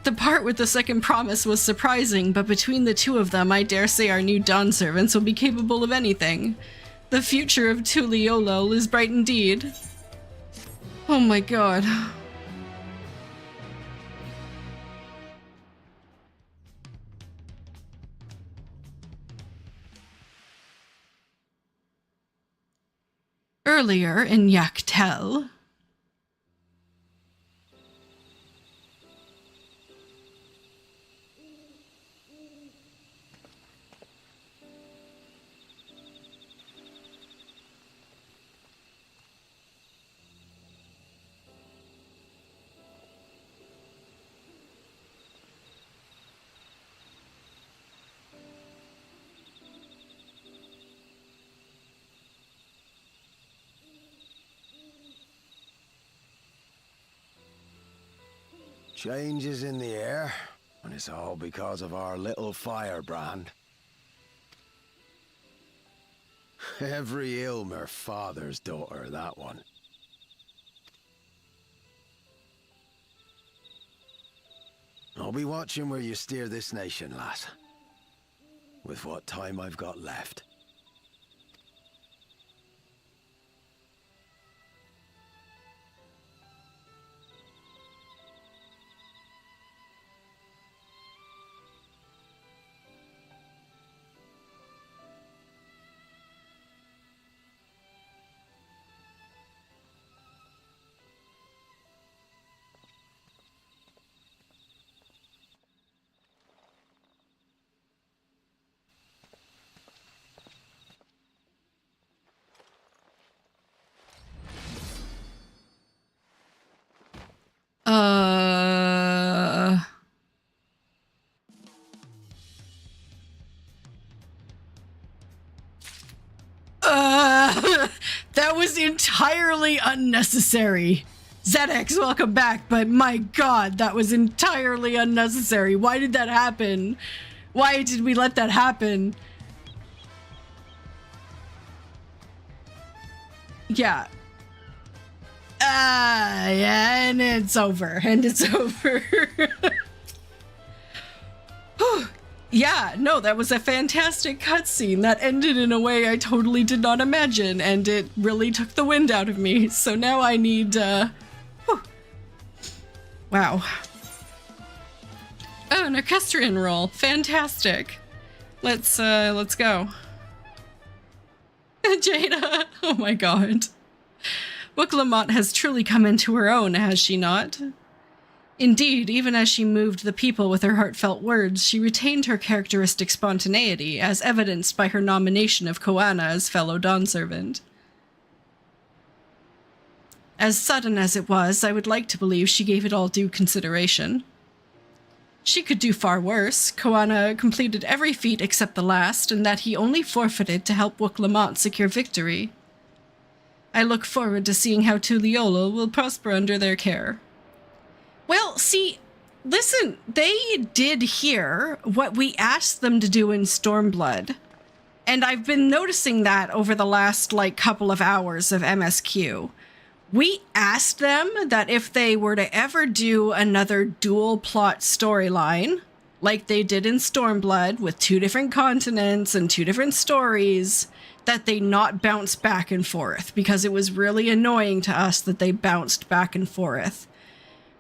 The part with the second promise was surprising, but between the two of them, I dare say our new Dawn servants will be capable of anything. The future of Tuliolol is bright indeed. Oh my god. Earlier in Yaktel, Changes in the air, and it's all because of our little firebrand. Every Ilmer father's daughter, that one. I'll be watching where you steer this nation, lass. With what time I've got left. That was entirely unnecessary. ZX, welcome back, but my god, that was entirely unnecessary. Why did that happen? Why did we let that happen? Yeah. Yeah, and it's over. And it's over. Yeah, no, that was a fantastic cutscene that ended in a way I totally did not imagine, and it really took the wind out of me. So now I need, Wow. Oh, an equestrian roll. Fantastic. Let's go. Jada. Oh my god. Wook Lamont has truly come into her own, has she not? Indeed, even as she moved the people with her heartfelt words, she retained her characteristic spontaneity, as evidenced by her nomination of Koana as fellow Dawn Servant. As sudden as it was, I would like to believe she gave it all due consideration. She could do far worse. Koana completed every feat except the last, and that he only forfeited to help Wook Lamont secure victory. I look forward to seeing how Tuliolo will prosper under their care. Well, see, listen, they did hear what we asked them to do in Stormblood. And I've been noticing that over the last, couple of hours of MSQ. We asked them that if they were to ever do another dual plot storyline, like they did in Stormblood with 2 different continents and 2 different stories, that they not bounce back and forth, because it was really annoying to us that they bounced back and forth.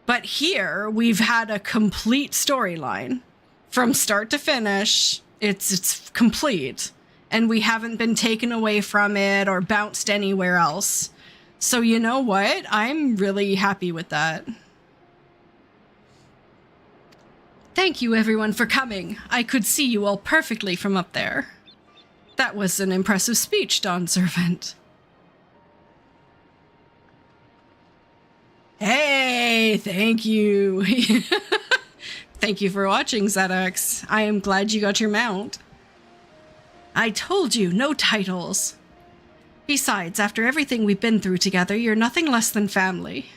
But here, we've had a complete storyline. From start to finish, it's complete, and we haven't been taken away from it or bounced anywhere else. So you know what? I'm really happy with that. Thank you everyone for coming. I could see you all perfectly from up there. That was an impressive speech, Dawn Servant. Hey, thank you. Thank you for watching, ZX. I am glad you got your mount. I told you, no titles. Besides, after everything we've been through together, you're nothing less than family.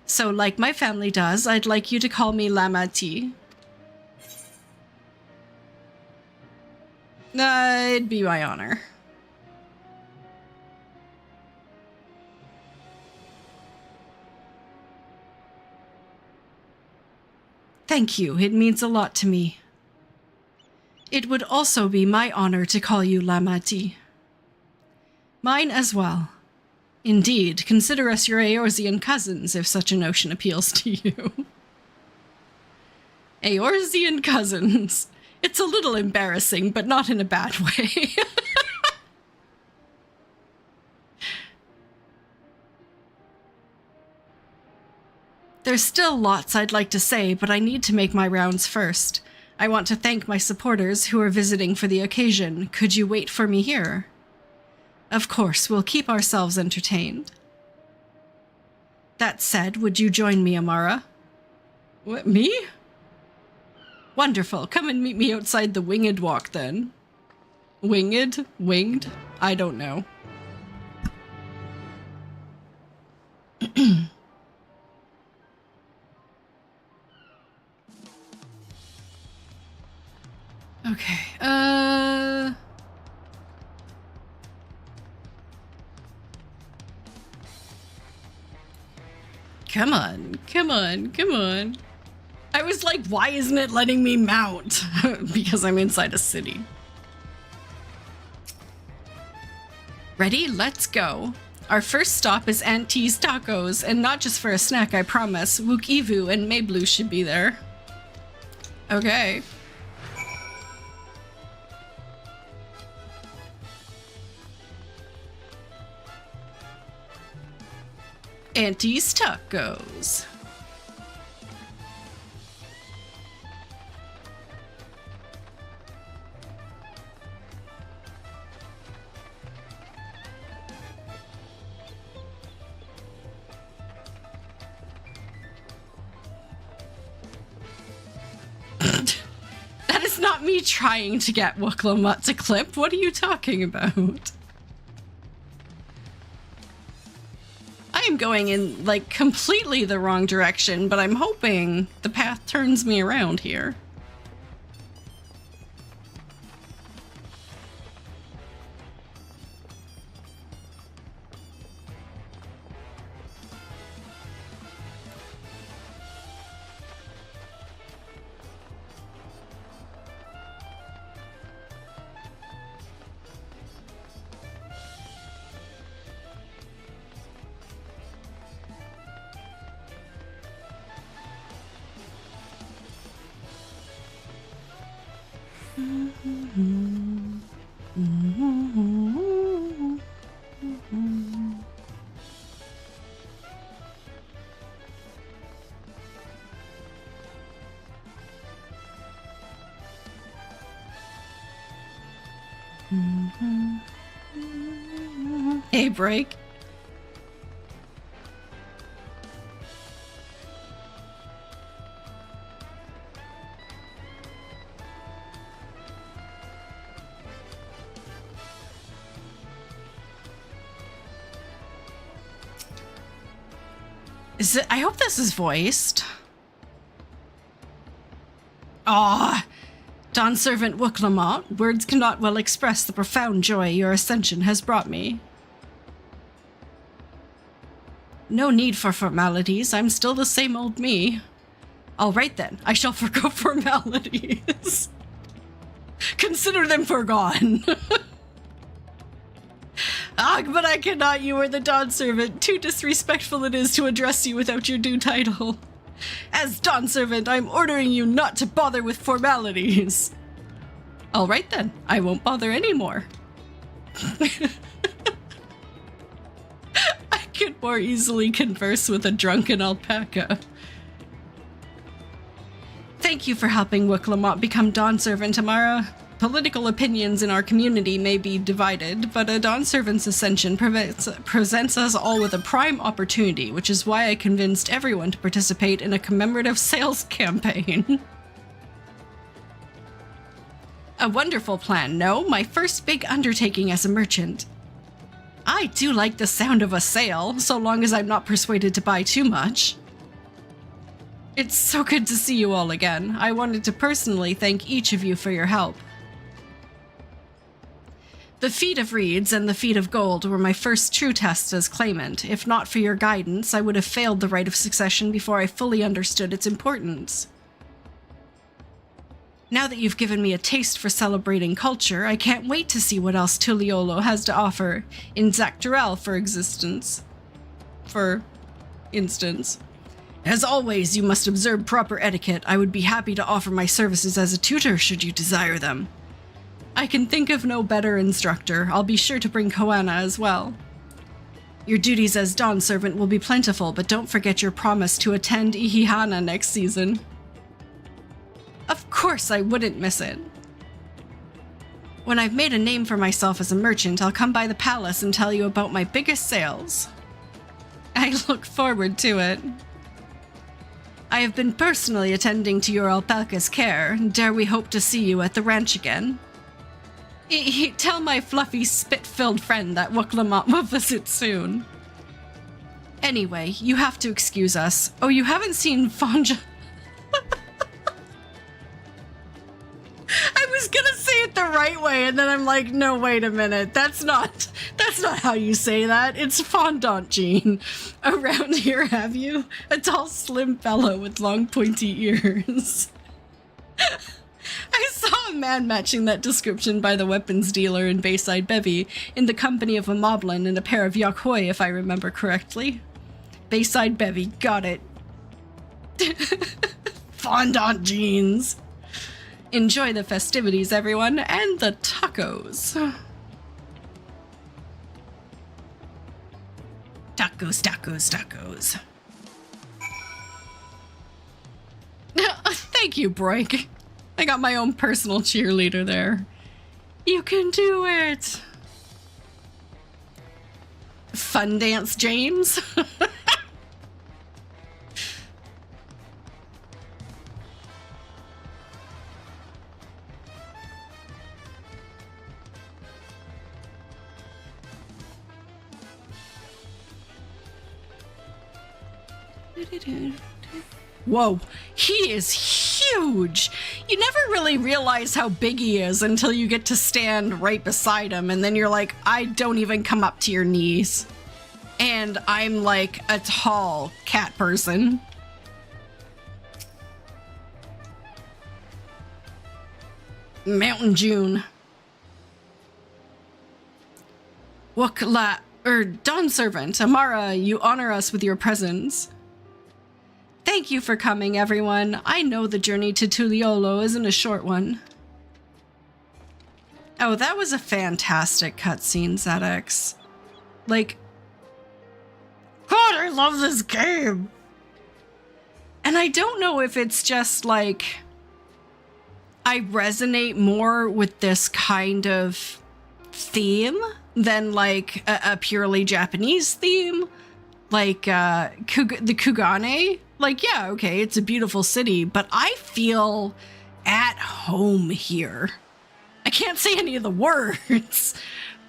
So, like my family does, I'd like you to call me Lama T. It'd be my honor. Thank you, it means a lot to me. It would also be my honor to call you Lamati. Mine as well. Indeed, consider us your Eorzean cousins, if such a notion appeals to you. Eorzean cousins. It's a little embarrassing, but not in a bad way. There's still lots I'd like to say, but I need to make my rounds first. I want to thank my supporters who are visiting for the occasion. Could you wait for me here? Of course, we'll keep ourselves entertained. That said, would you join me, Amara? What, me? Wonderful. Come and meet me outside the Winged Walk, then. Winged? Winged? I don't know. Okay, Come on, come on, come on. I was like, why isn't it letting me mount? Because I'm inside a city. Ready? Let's go. Our first stop is Aunt T's Tacos, and not just for a snack, I promise. Wook Evu and Mayblu should be there. Okay. Auntie's Tacos. That is not me trying to get Wook Lamont to clip. What are you talking about? I am going in, like, completely the wrong direction, but I'm hoping the path turns me around here. Hey, Break. Is it? I hope this is voiced. Ah, Dawn Servant Wooklamont, words cannot well express the profound joy your ascension has brought me. No need for formalities, I'm still the same old me. All right then, I shall forgo formalities. Consider them forgone. Ah, but I cannot, you are the Dawn Servant. Too disrespectful it is to address you without your due title. As Dawn Servant, I'm ordering you not to bother with formalities. All right then, I won't bother anymore. I could more easily converse with a drunken alpaca. Thank you for helping Wooklamont become Dawn Servant, Amara. Political opinions in our community may be divided, but a Dawn Servant's ascension presents us all with a prime opportunity, which is why I convinced everyone to participate in a commemorative sales campaign. A wonderful plan, no? My first big undertaking as a merchant. I do like the sound of a sale, so long as I'm not persuaded to buy too much. It's so good to see you all again. I wanted to personally thank each of you for your help. The feat of reeds and the feat of gold were my first true tests as claimant. If not for your guidance, I would have failed the rite of succession before I fully understood its importance. Now that you've given me a taste for celebrating culture, I can't wait to see what else Tuliolo has to offer in Zactorel, for instance. As always, you must observe proper etiquette. I would be happy to offer my services as a tutor should you desire them. I can think of no better instructor. I'll be sure to bring Koana as well. Your duties as Dawn Servant will be plentiful, but don't forget your promise to attend Ihihana next season. Of course I wouldn't miss it. When I've made a name for myself as a merchant, I'll come by the palace and tell you about my biggest sales. I look forward to it. I have been personally attending to your alpaca's care. Dare we hope to see you at the ranch again? Tell my fluffy, spit-filled friend that Wooklamont will visit soon. Anyway, you have to excuse us. Oh, you haven't seen Fonja... I was gonna say it the right way, and then I'm like, no, wait a minute. That's not how you say that. It's Fondant Jean. Around here, have you? A tall, slim fellow with long, pointy ears. I saw a man matching that description by the weapons dealer in Bayside Bevy in the company of a moblin and a pair of Yakhoi, if I remember correctly. Bayside Bevy, got it. Fondant jeans. Enjoy the festivities, everyone, and the tacos. Tacos, tacos, tacos. Thank you, Broik. I got my own personal cheerleader there. You can do it. Fun dance, James. Whoa, he is huge! You never really realize how big he is until you get to stand right beside him, and then you're like, I don't even come up to your knees. And I'm like a tall cat person. Mountain June. Dawn Servant, Amara, you honor us with your presence. Thank you for coming, everyone. I know the journey to Tuliolo isn't a short one. Oh, that was a fantastic cutscene, ZX. Like, God, I love this game! And I don't know if it's just like, I resonate more with this kind of theme than like a purely Japanese theme, like the Kugane. Like, yeah, okay, it's a beautiful city, but I feel at home here. I can't say any of the words,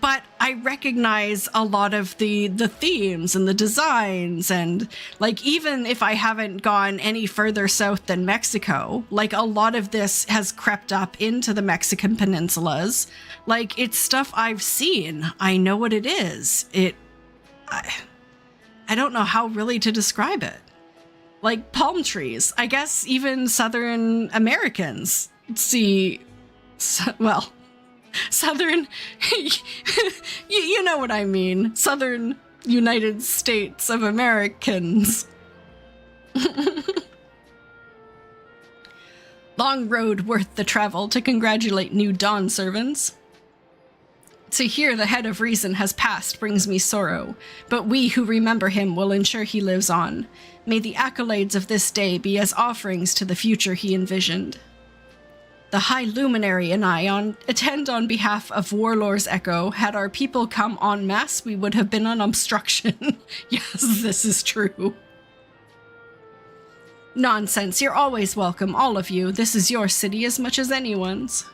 but I recognize a lot of the themes and the designs, and like, even if I haven't gone any further south than Mexico, like a lot of this has crept up into the Mexican peninsulas. Like, it's stuff I've seen. I know what it is. I don't know how really to describe it. Like palm trees. I guess even Southern Americans see, well, Southern, you know what I mean. Southern United States of Americans. Long road worth the travel to congratulate new dawn servants. To hear the head of reason has passed brings me sorrow, but we who remember him will ensure he lives on. May the accolades of this day be as offerings to the future he envisioned. The High Luminary and I attend on behalf of Warlord's Echo. Had our people come en masse, we would have been on obstruction. Yes, this is true. Nonsense, you're always welcome, all of you. This is your city as much as anyone's.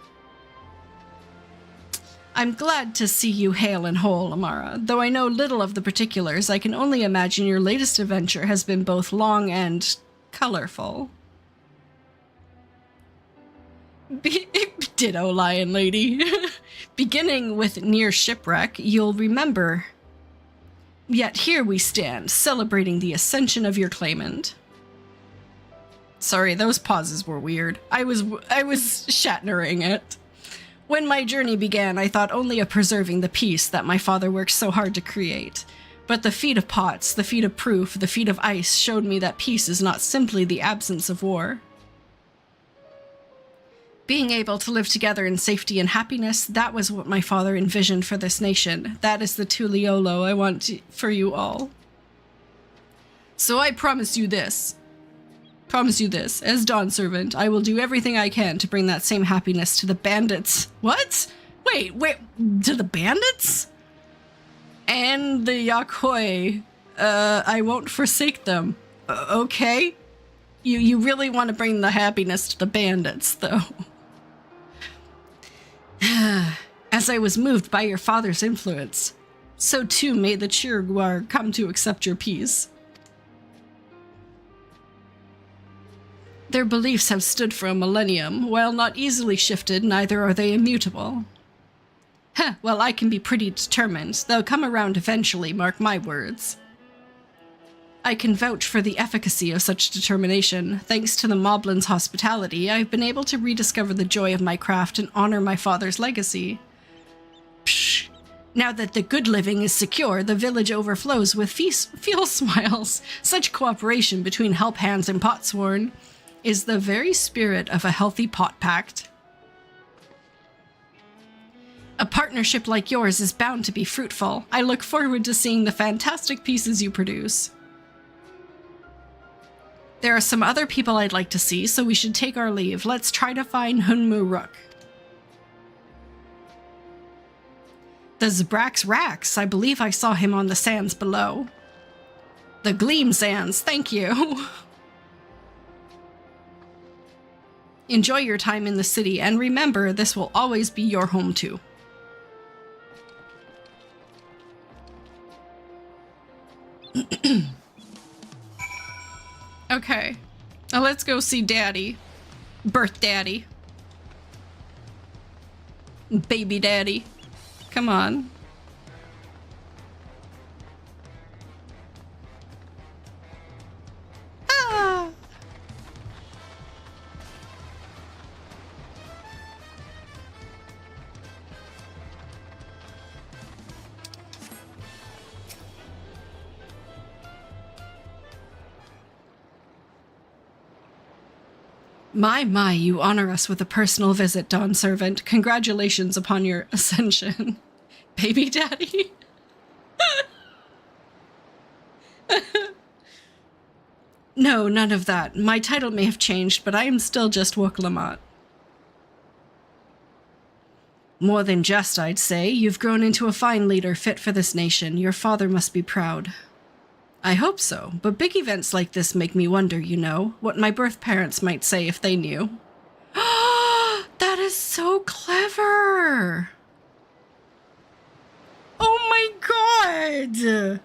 I'm glad to see you hale and whole, Amara. Though I know little of the particulars, I can only imagine your latest adventure has been both long and colorful. Ditto, Lion Lady. Beginning with near shipwreck, you'll remember. Yet here we stand, celebrating the ascension of your claimant. Sorry, those pauses were weird. I was Shatnering it. When my journey began, I thought only of preserving the peace that my father worked so hard to create. But the feat of pots, the feat of proof, the feat of ice showed me that peace is not simply the absence of war. Being able to live together in safety and happiness, that was what my father envisioned for this nation. That is the Tuliolo I want for you all. So I promise you this, as Dawn Servant, I will do everything I can to bring that same happiness to the bandits. What? Wait, to the bandits? And the Yakoi. I won't forsake them. Okay? You really want to bring the happiness to the bandits, though. As I was moved by your father's influence, so too may the Chirguar come to accept your peace. Their beliefs have stood for a millennium. While not easily shifted, neither are they immutable. Well, I can be pretty determined. They'll come around eventually, mark my words. I can vouch for the efficacy of such determination. Thanks to the Moblin's hospitality, I've been able to rediscover the joy of my craft and honor my father's legacy. Psh! Now that the good living is secure, the village overflows with fuel smiles. Such cooperation between help hands and potsworn is the very spirit of a healthy pot pact. A partnership like yours is bound to be fruitful. I look forward to seeing the fantastic pieces you produce. There are some other people I'd like to see, so we should take our leave. Let's try to find Hunmu Rook. The Zbrax Rax. I believe I saw him on the sands below. The Gleam Sands. Thank you. Enjoy your time in the city, and remember, this will always be your home too. Okay. Now let's go see Daddy. Birth Daddy. Baby Daddy. Come on. Ah! My, you honor us with a personal visit, Dawn Servant. Congratulations upon your ascension. Baby Daddy? No, none of that. My title may have changed, but I am still just Woklamat. More than just, I'd say. You've grown into a fine leader fit for this nation. Your father must be proud. I hope so, but big events like this make me wonder, you know, what my birth parents might say if they knew. That is so clever! Oh my god!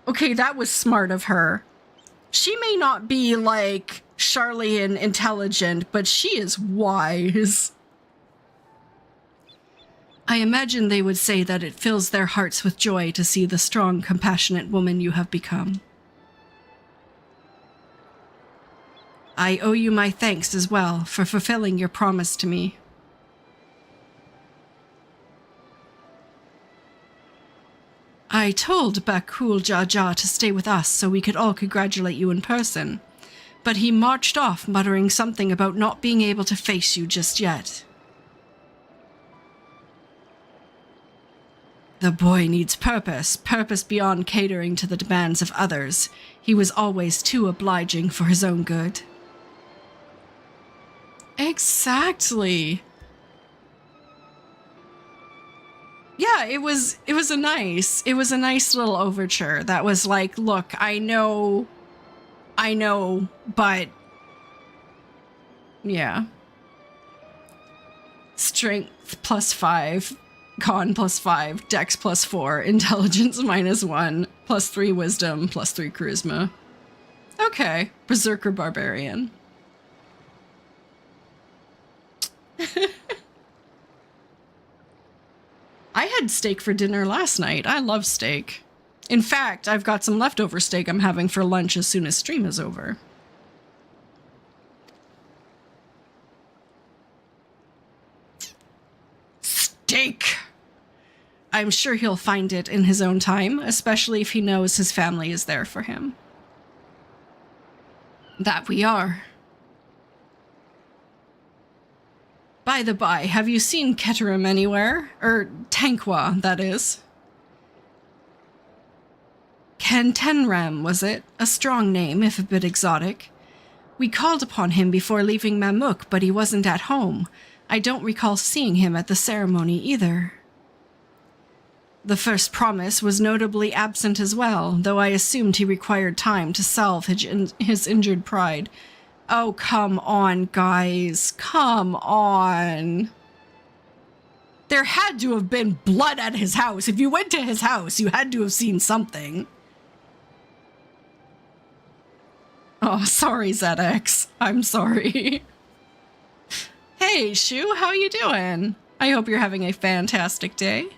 Okay, that was smart of her. She may not be, like, Charlian intelligent, but she is wise. I imagine they would say that it fills their hearts with joy to see the strong, compassionate woman you have become. I owe you my thanks as well for fulfilling your promise to me. I told Bakul Jaja to stay with us so we could all congratulate you in person, but he marched off muttering something about not being able to face you just yet. The boy needs purpose beyond catering to the demands of others. He was always too obliging for his own good. Exactly. Yeah, it was a nice little overture that was like, look, I know, but yeah. Strength +5, con +5, dex +4, intelligence -1, +3 wisdom, +3 charisma. Okay, berserker barbarian. I had steak for dinner last night. I love steak. In fact, I've got some leftover steak I'm having for lunch as soon as stream is over. Steak! I'm sure he'll find it in his own time, especially if he knows his family is there for him. That we are. By the by, have you seen Keterim anywhere? Tankwa, that is. Kentenram, was it? A strong name, if a bit exotic. We called upon him before leaving Mamuk, but he wasn't at home. I don't recall seeing him at the ceremony either. The first promise was notably absent as well, though I assumed he required time to salve his injured pride. Oh, come on, guys. Come on. There had to have been blood at his house. If you went to his house, you had to have seen something. Oh, sorry, ZX. I'm sorry. Hey, Shu, how you doing? I hope you're having a fantastic day.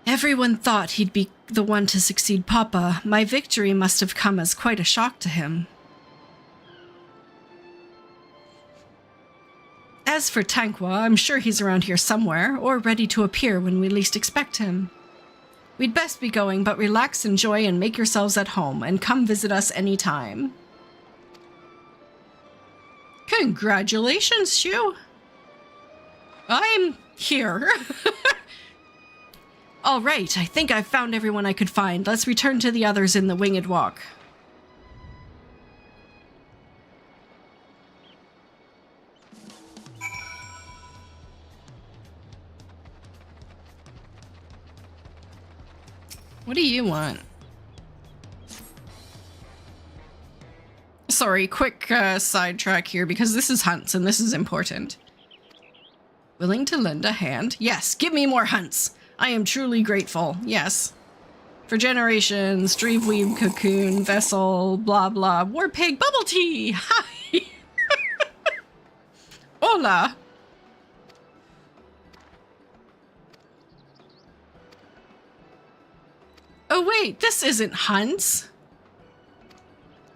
Everyone thought he'd be the one to succeed Papa. My victory must have come as quite a shock to him. As for Tankwa, I'm sure he's around here somewhere, or ready to appear when we least expect him. We'd best be going, but relax, enjoy, and make yourselves at home, and come visit us anytime. Congratulations, Shu! I'm here. All right, I think I've found everyone I could find. Let's return to the others in the Winged Walk. What do you want? Sorry, quick sidetrack here because this is hunts and this is important. Willing to lend a hand? Yes, give me more hunts. I am truly grateful. Yes. For generations, Dreamweave, Cocoon, Vessel, blah blah, War Pig, Bubble Tea! Hi! Hola! Oh wait, this isn't hunts.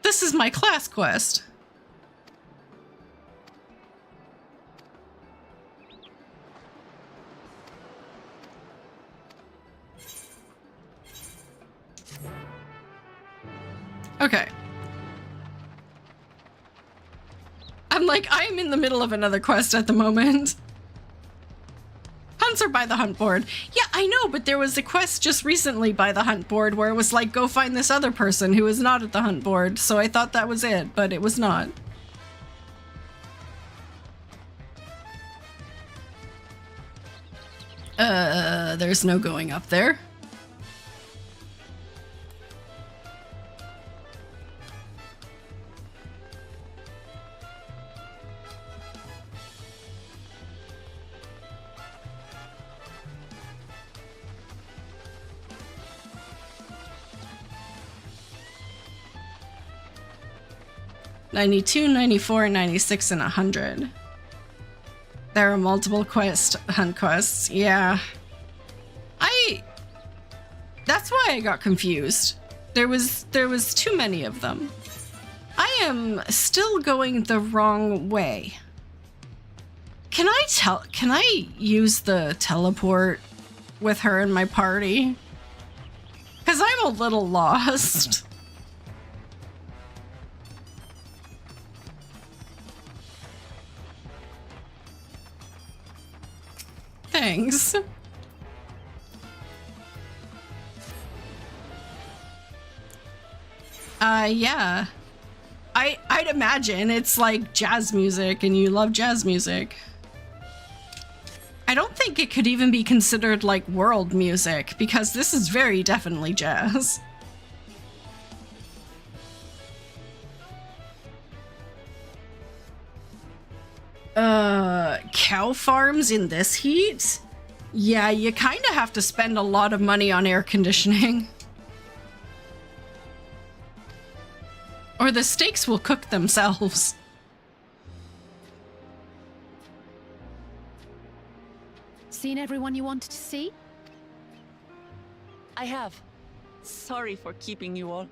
This is my class quest. Okay. I'm in the middle of another quest at the moment. ones are by the hunt board. Yeah, I know, but there was a quest just recently by the hunt board where it was like, go find this other person who is not at the hunt board. So I thought that was it, but it was not. There's no going up there. $92, $94, $96, and $100. There are multiple hunt quests. Yeah. That's why I got confused. There was too many of them. I am still going the wrong way. Can I use the teleport with her in my party? 'Cause I'm a little lost. Thanks. Yeah. I'd imagine it's like jazz music and you love jazz music. I don't think it could even be considered like world music because this is very definitely jazz. Cow farms in this heat? Yeah, you kind of have to spend a lot of money on air conditioning. Or the steaks will cook themselves. Seen everyone you wanted to see? I have. Sorry for keeping you all.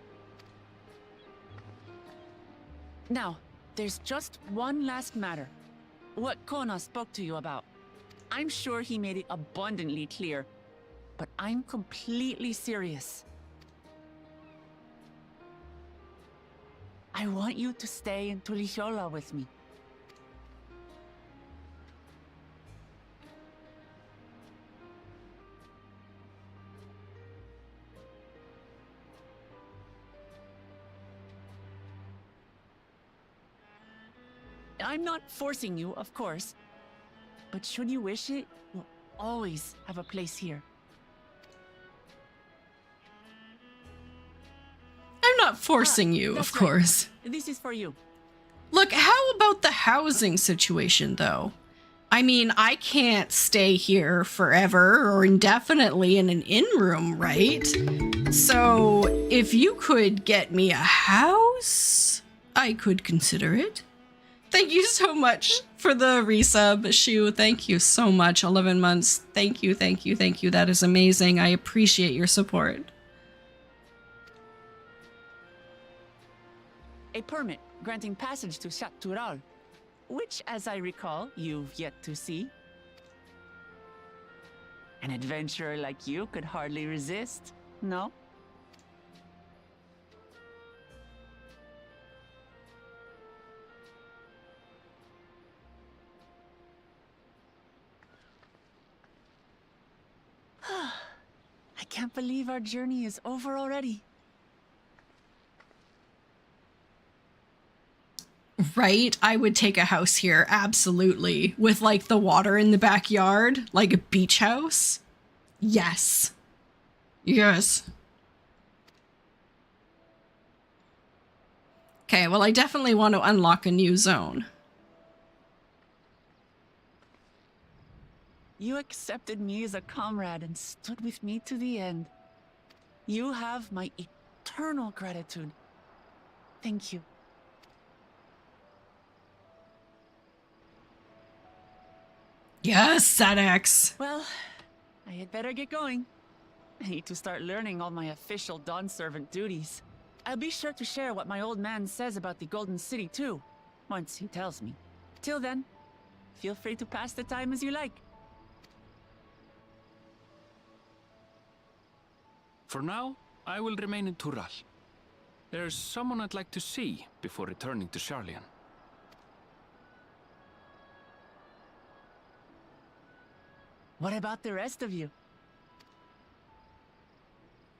Now, there's just one last matter. What Kona spoke to you about. I'm sure he made it abundantly clear, but I'm completely serious. I want you to stay in Tulichola with me. I'm not forcing you, of course, but should you wish it, you'll always have a place here. I'm not forcing you, of course. Right. This is for you. Look, how about the housing situation, though? I mean, I can't stay here forever or indefinitely in an inn room, right? So, if you could get me a house, I could consider it. Thank you so much for the resub, Shu. Thank you so much. 11 months. Thank you, thank you, thank you. That is amazing. I appreciate your support. A permit granting passage to Chat which, as I recall, you've yet to see. An adventurer like you could hardly resist, no? I can't believe our journey is over already. Right? I would take a house here, absolutely. With like the water in the backyard, like a beach house. Yes. Yes. Okay, well, I definitely want to unlock a new zone. You accepted me as a comrade and stood with me to the end. You have my eternal gratitude. Thank you. Yes, Sedex. Well, I had better get going. I need to start learning all my official Dawn Servant duties. I'll be sure to share what my old man says about the Golden City too, once he tells me. Till then, feel free to pass the time as you like. For now, I will remain in Tural. There's someone I'd like to see before returning to Sharlayan. What about the rest of you?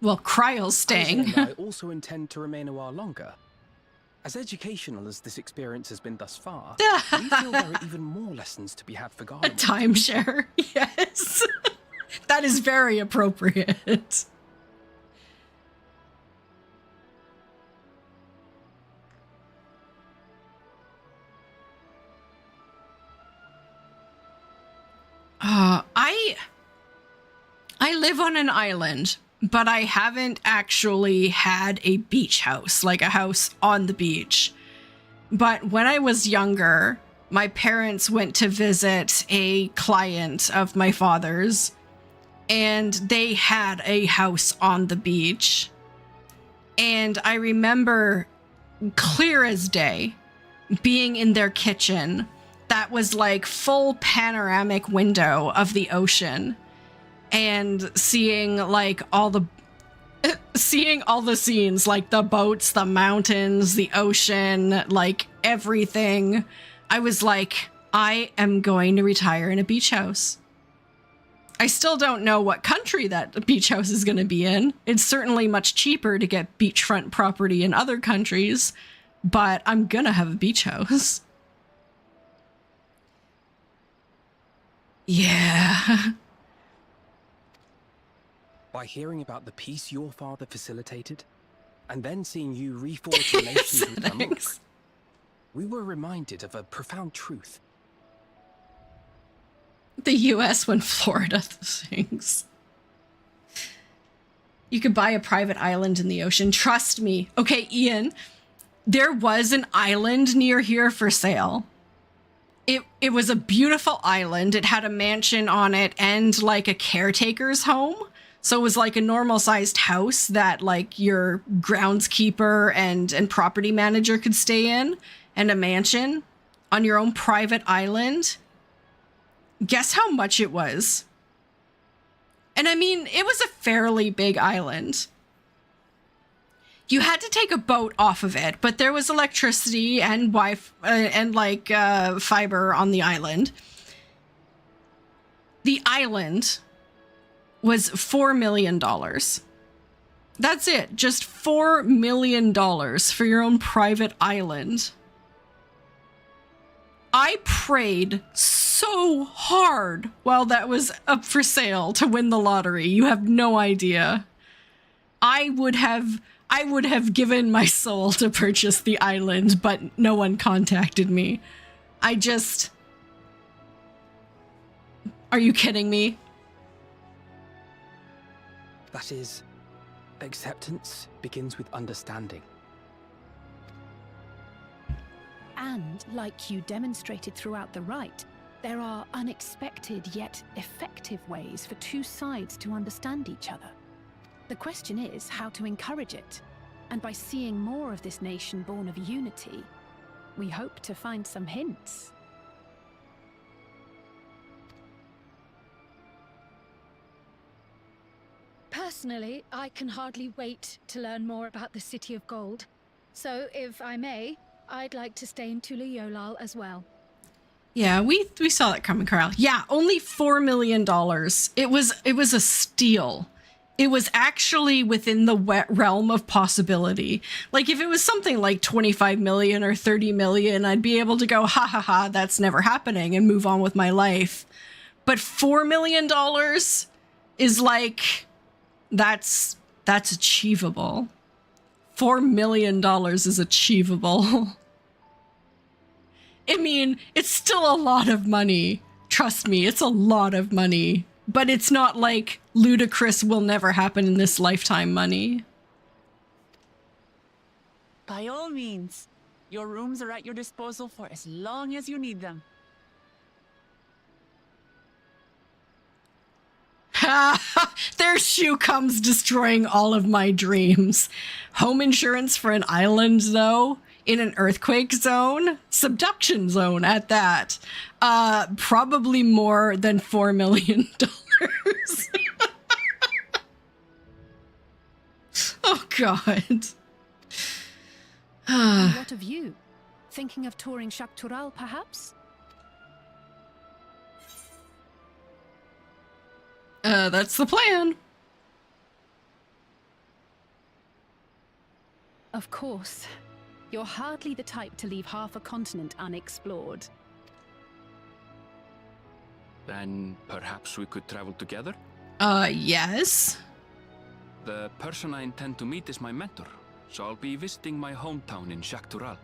Well, Cryle's staying. Angela and I also intend to remain a while longer. As educational as this experience has been thus far, we feel there are even more lessons to be had for A Garlemald. timeshare. Yes. That is very appropriate. I live on an island, but I haven't actually had a beach house, like a house on the beach. But when I was younger, my parents went to visit a client of my father's, and they had a house on the beach. And I remember clear as day being in their kitchen that was like full panoramic window of the ocean and seeing like all the scenes, like the boats, the mountains, the ocean, like everything. I was like, I am going to retire in a beach house. I still don't know what country that beach house is going to be in. It's certainly much cheaper to get beachfront property in other countries, but I'm going to have a beach house. Yeah. By hearing about the peace your father facilitated, and then seeing you reforge relations with Amuk, we were reminded of a profound truth. The US when Florida sings. You could buy a private island in the ocean. Trust me. Okay, Ian, there was an island near here for sale. It was a beautiful island. It had a mansion on it and like a caretaker's home. So it was like a normal sized house that like your groundskeeper and property manager could stay in, and a mansion on your own private island. Guess how much it was? And I mean, it was a fairly big island. You had to take a boat off of it, but there was electricity and Wi-Fi and fiber on the island. The island was $4 million. That's it. Just $4 million for your own private island. I prayed so hard while that was up for sale to win the lottery. You have no idea. I would have given my soul to purchase the island, but no one contacted me. Are you kidding me? That is, acceptance begins with understanding. And, like you demonstrated throughout the rite, there are unexpected yet effective ways for two sides to understand each other. The question is how to encourage it, and by seeing more of this nation born of unity, we hope to find some hints. Personally, I can hardly wait to learn more about the City of Gold. So, if I may, I'd like to stay in Tula-Yolal as well. Yeah, we saw that coming, Carl. Yeah, only $4 million. It was a steal. It was actually within the realm of possibility. Like, if it was something like 25 million or 30 million, I'd be able to go, ha ha ha, that's never happening, and move on with my life. But $4 million is like, that's achievable. $4 million is achievable. I mean, it's still a lot of money. Trust me, it's a lot of money. But it's not like ludicrous will never happen in this lifetime money. By all means, your rooms are at your disposal for as long as you need them. There Shu comes destroying all of my dreams. Home insurance for an island, though, in an earthquake zone, subduction zone at that. Probably more than $4 million. Oh, God. And what of you? Thinking of touring Shaktural, perhaps? That's the plan. Of course. You're hardly the type to leave half a continent unexplored. Then perhaps we could travel together? Yes. The person I intend to meet is my mentor, so I'll be visiting my hometown in Shaktural.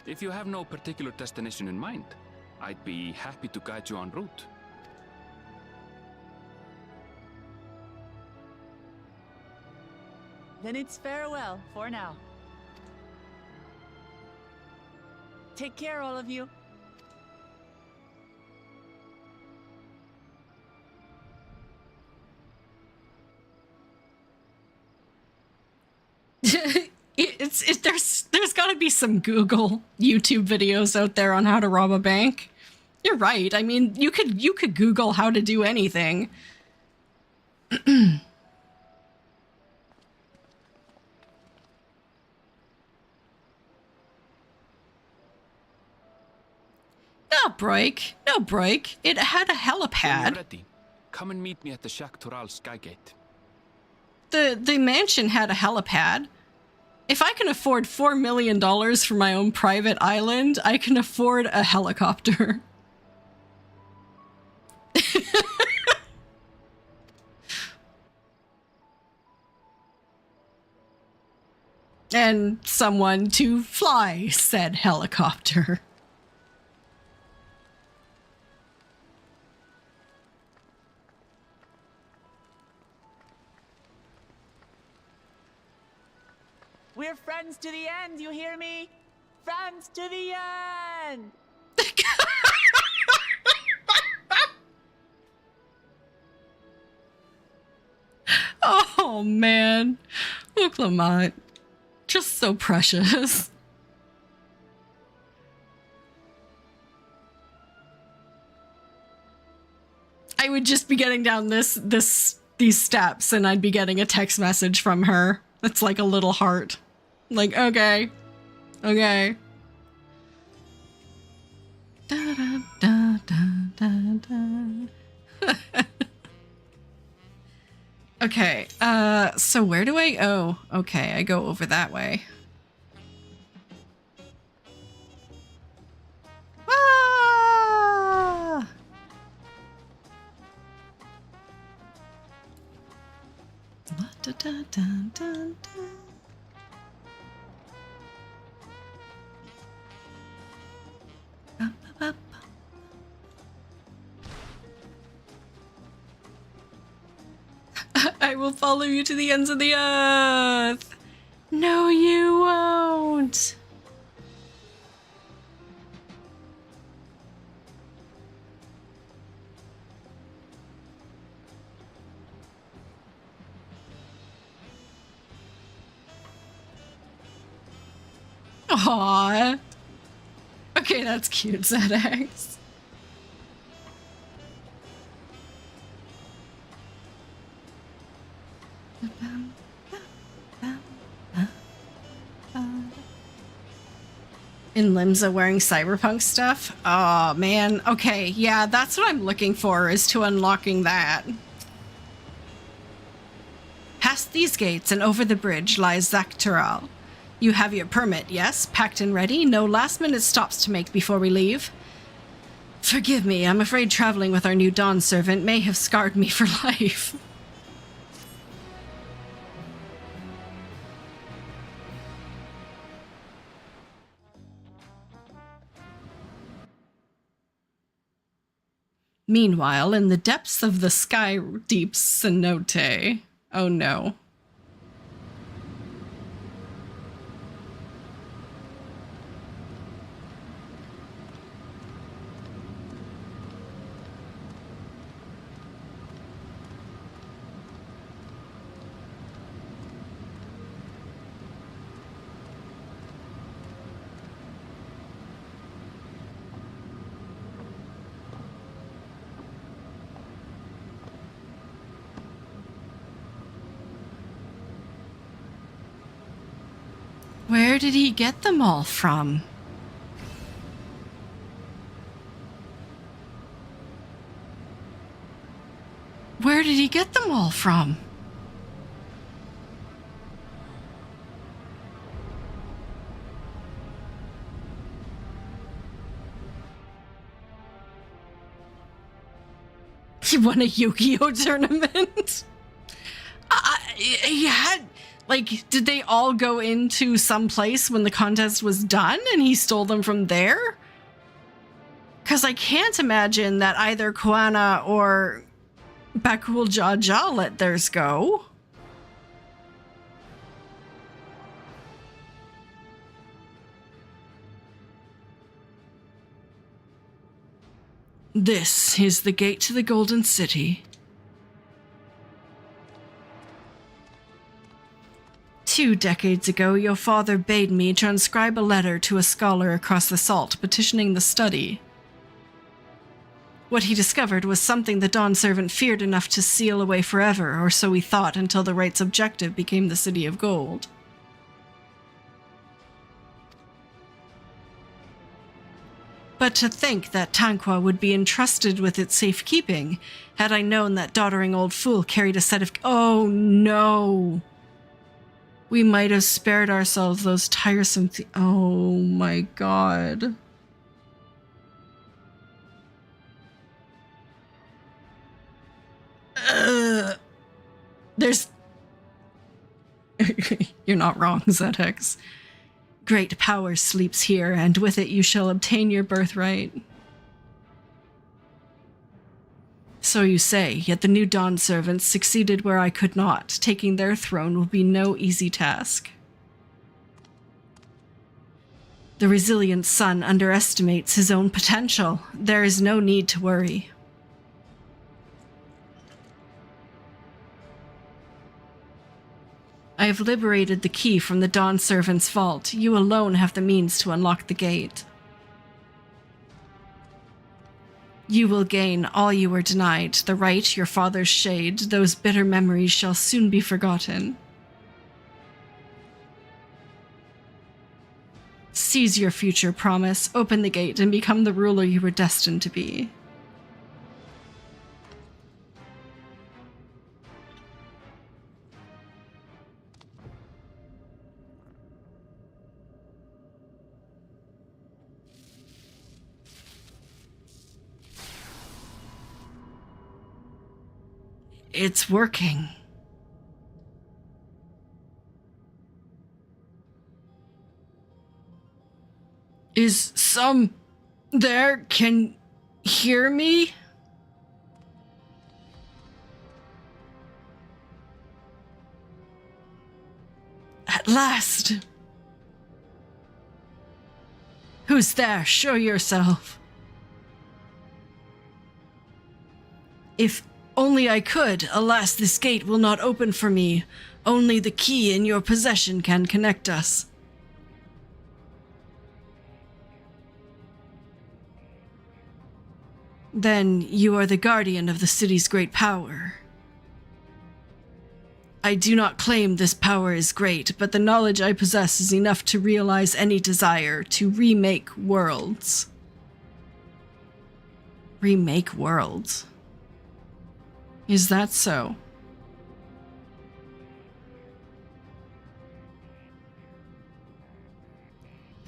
If you have no particular destination in mind, I'd be happy to guide you en route. Then it's farewell for now. Take care, all of you. There's got to be some Google YouTube videos out there on how to rob a bank. You're right. I mean, you could Google how to do anything. No break. It had a When helipad. you're ready, come and meet me at the Shaktural Skygate. The mansion had a helipad. If I can afford $4 million for my own private island, I can afford a helicopter. And someone to fly said helicopter. We're friends to the end, you hear me? Friends to the end! Oh man, look, Lamont, just so precious. I would just be getting down these steps, and I'd be getting a text message from her. That's like a little heart. Like, okay. Da, da, da, da, da. Okay, so where do I... Oh, okay, I go over that way. Ah! Da, da, da, da, da. Ba, ba, ba, ba. I will follow you to the ends of the earth. No, you won't. Aww. Okay, that's cute, ZX. In Limsa wearing cyberpunk stuff? Oh man, okay, yeah, that's what I'm looking for, is to unlocking that. Past these gates and over the bridge lies Zaktural. You have your permit, yes? Packed and ready? No last-minute stops to make before we leave? Forgive me, I'm afraid traveling with our new Dawn servant may have scarred me for life. Meanwhile, in the depths of the sky deep cenote. Oh no. Where did he get them all from? Where did he get them all from? He won a Yu-Gi-Oh tournament? He had, like, did they all go into some place when the contest was done and he stole them from there? Because I can't imagine that either Koana or Bakul Jaja let theirs go. This is the gate to the Golden City. 2 decades ago, your father bade me transcribe a letter to a scholar across the salt petitioning the study. What he discovered was something the Dawn Servant feared enough to seal away forever, or so we thought until the right's objective became the City of Gold. But to think that Tanqua would be entrusted with its safekeeping, had I known that doddering old fool carried a set of— Oh no! We might have spared ourselves those tiresome oh my god. There's— You're not wrong, Zetex. Great power sleeps here, and with it you shall obtain your birthright. So you say, yet the new Dawn Servants succeeded where I could not. Taking their throne will be no easy task. The resilient son underestimates his own potential. There is no need to worry. I have liberated the key from the Dawn Servant's vault. You alone have the means to unlock the gate. You will gain all you were denied, the right, your father's shade. Those bitter memories shall soon be forgotten. Seize your future promise, open the gate, and become the ruler you were destined to be. It's working. Is some there can hear me? At last. Who's there? Show yourself. If only I could. Alas, this gate will not open for me. Only the key in your possession can connect us. Then you are the guardian of the city's great power. I do not claim this power is great, but the knowledge I possess is enough to realize any desire to remake worlds. Remake worlds? Is that so?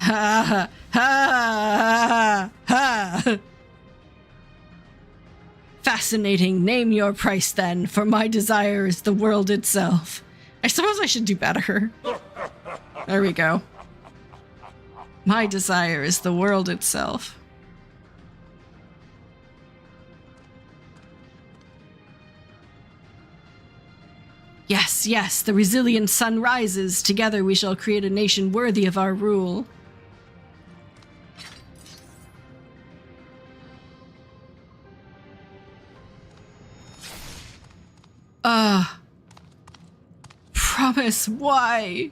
Ha ha ha ha! Fascinating. Name your price then, for my desire is the world itself. I suppose I should do better. There we go. My desire is the world itself. Yes, yes, the resilient sun rises. Together we shall create a nation worthy of our rule. Promise, why?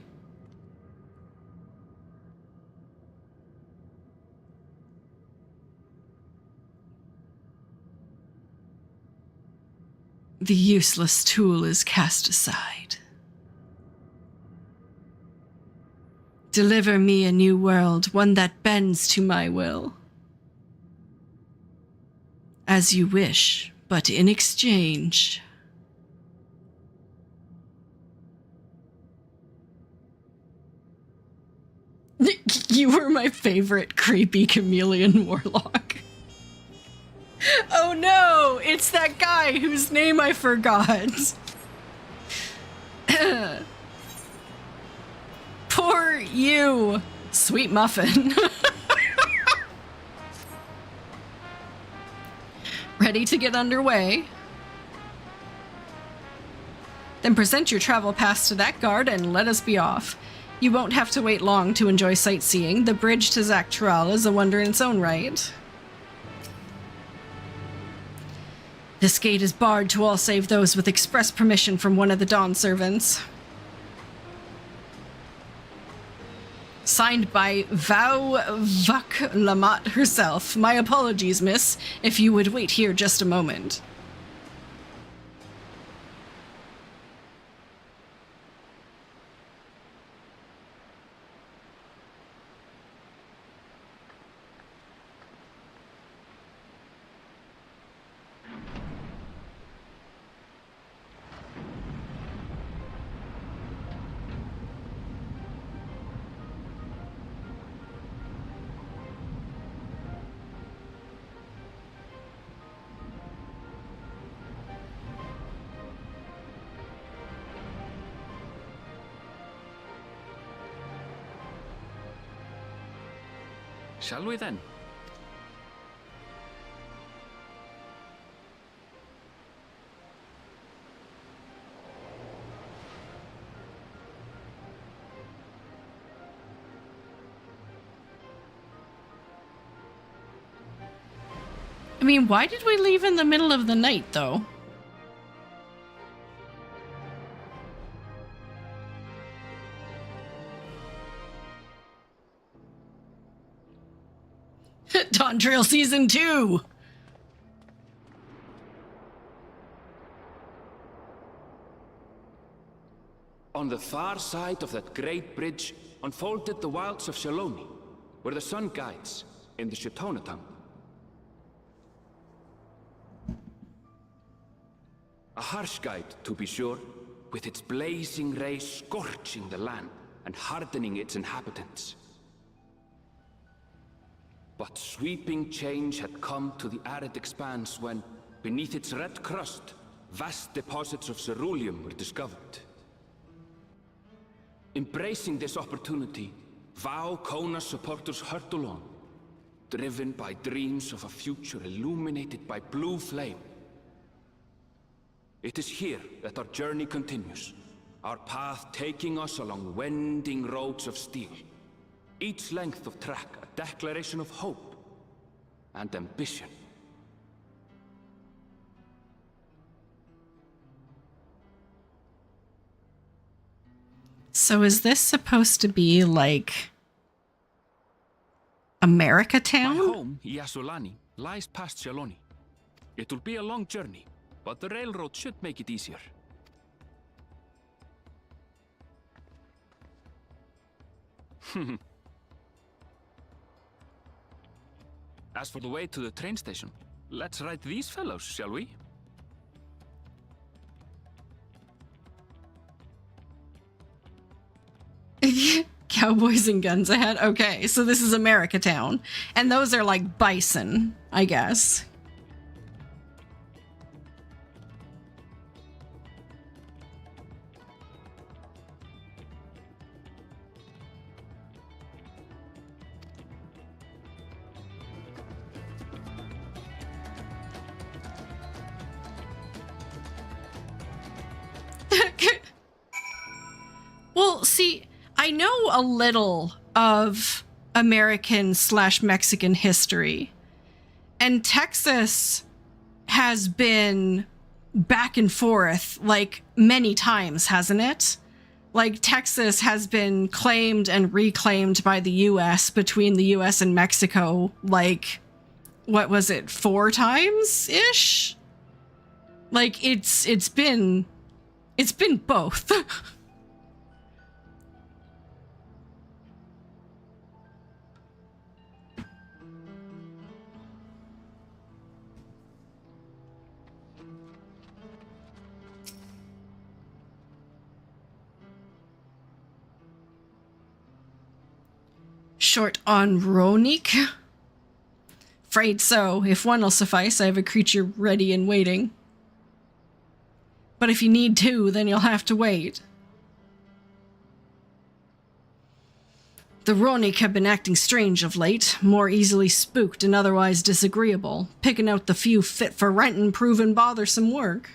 The useless tool is cast aside. Deliver me a new world, one that bends to my will. As you wish, but in exchange— You were my favorite creepy chameleon warlock. Oh no, it's that guy whose name I forgot. Poor you, sweet muffin. Ready to get underway? Then present your travel pass to that guard and let us be off. You won't have to wait long to enjoy sightseeing. The bridge to Zaktural is a wonder in its own right. This gate is barred to all save those with express permission from one of the Dawn servants. Signed by Vau Vuk Lamat herself. My apologies, miss, if you would wait here just a moment. Shall we then? I mean, why did we leave in the middle of the night, though? Dawn Trail Season 2! On the far side of that great bridge unfolded the wilds of Shaloni, where the sun guides in the Shatona tongue. A harsh guide, to be sure, with its blazing rays scorching the land and hardening its inhabitants. But sweeping change had come to the arid expanse when, beneath its red crust, vast deposits of ceruleum were discovered. Embracing this opportunity, Vau Kona's supporters hurtled on, driven by dreams of a future illuminated by blue flame. It is here that our journey continues, our path taking us along winding roads of steel. Each length of track a declaration of hope and ambition. So is this supposed to be like America Town? My home, Yasulani, lies past Shaloni. It will be a long journey, but the railroad should make it easier. As for the way to the train station, let's ride these fellows, shall we? Cowboys and guns ahead. Okay, so this is America Town. And those are like bison, I guess. Well, see, I know a little of American/Mexican history, and Texas has been back and forth like many times, hasn't it? Like Texas has been claimed and reclaimed by the US between the US and Mexico, like, what was it, 4 times ish? Like it's been both. Short on Ronik? Afraid so. If one will suffice, I have a creature ready and waiting. But if you need two, then you'll have to wait. The Ronik have been acting strange of late, more easily spooked and otherwise disagreeable, picking out the few fit for rentin' proving bothersome work.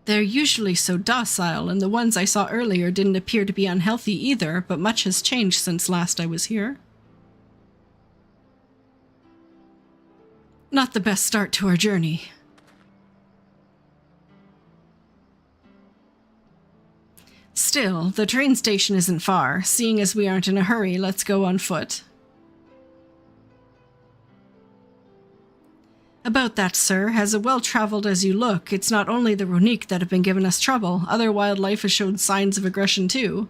They're usually so docile, and the ones I saw earlier didn't appear to be unhealthy either, but much has changed since last I was here. Not the best start to our journey. Still, the train station isn't far. Seeing as we aren't in a hurry, let's go on foot. About that, sir, as well-traveled as you look, it's not only the Ronik that have been giving us trouble. Other wildlife has shown signs of aggression too.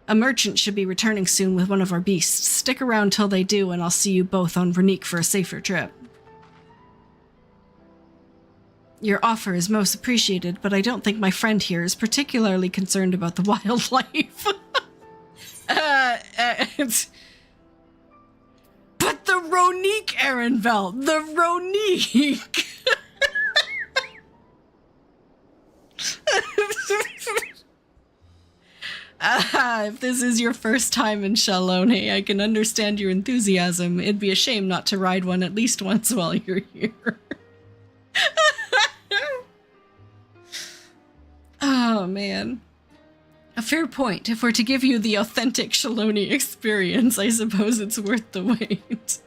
A merchant should be returning soon with one of our beasts. Stick around till they do, and I'll see you both on Ronik for a safer trip. Your offer is most appreciated, but I don't think my friend here is particularly concerned about the wildlife. But the Ronik, Ehrenfeld! The Ronik! If this is your first time in Shalone, I can understand your enthusiasm. It'd be a shame not to ride one at least once while you're here. Oh, man. A fair point. If we're to give you the authentic Shaloni experience, I suppose it's worth the wait.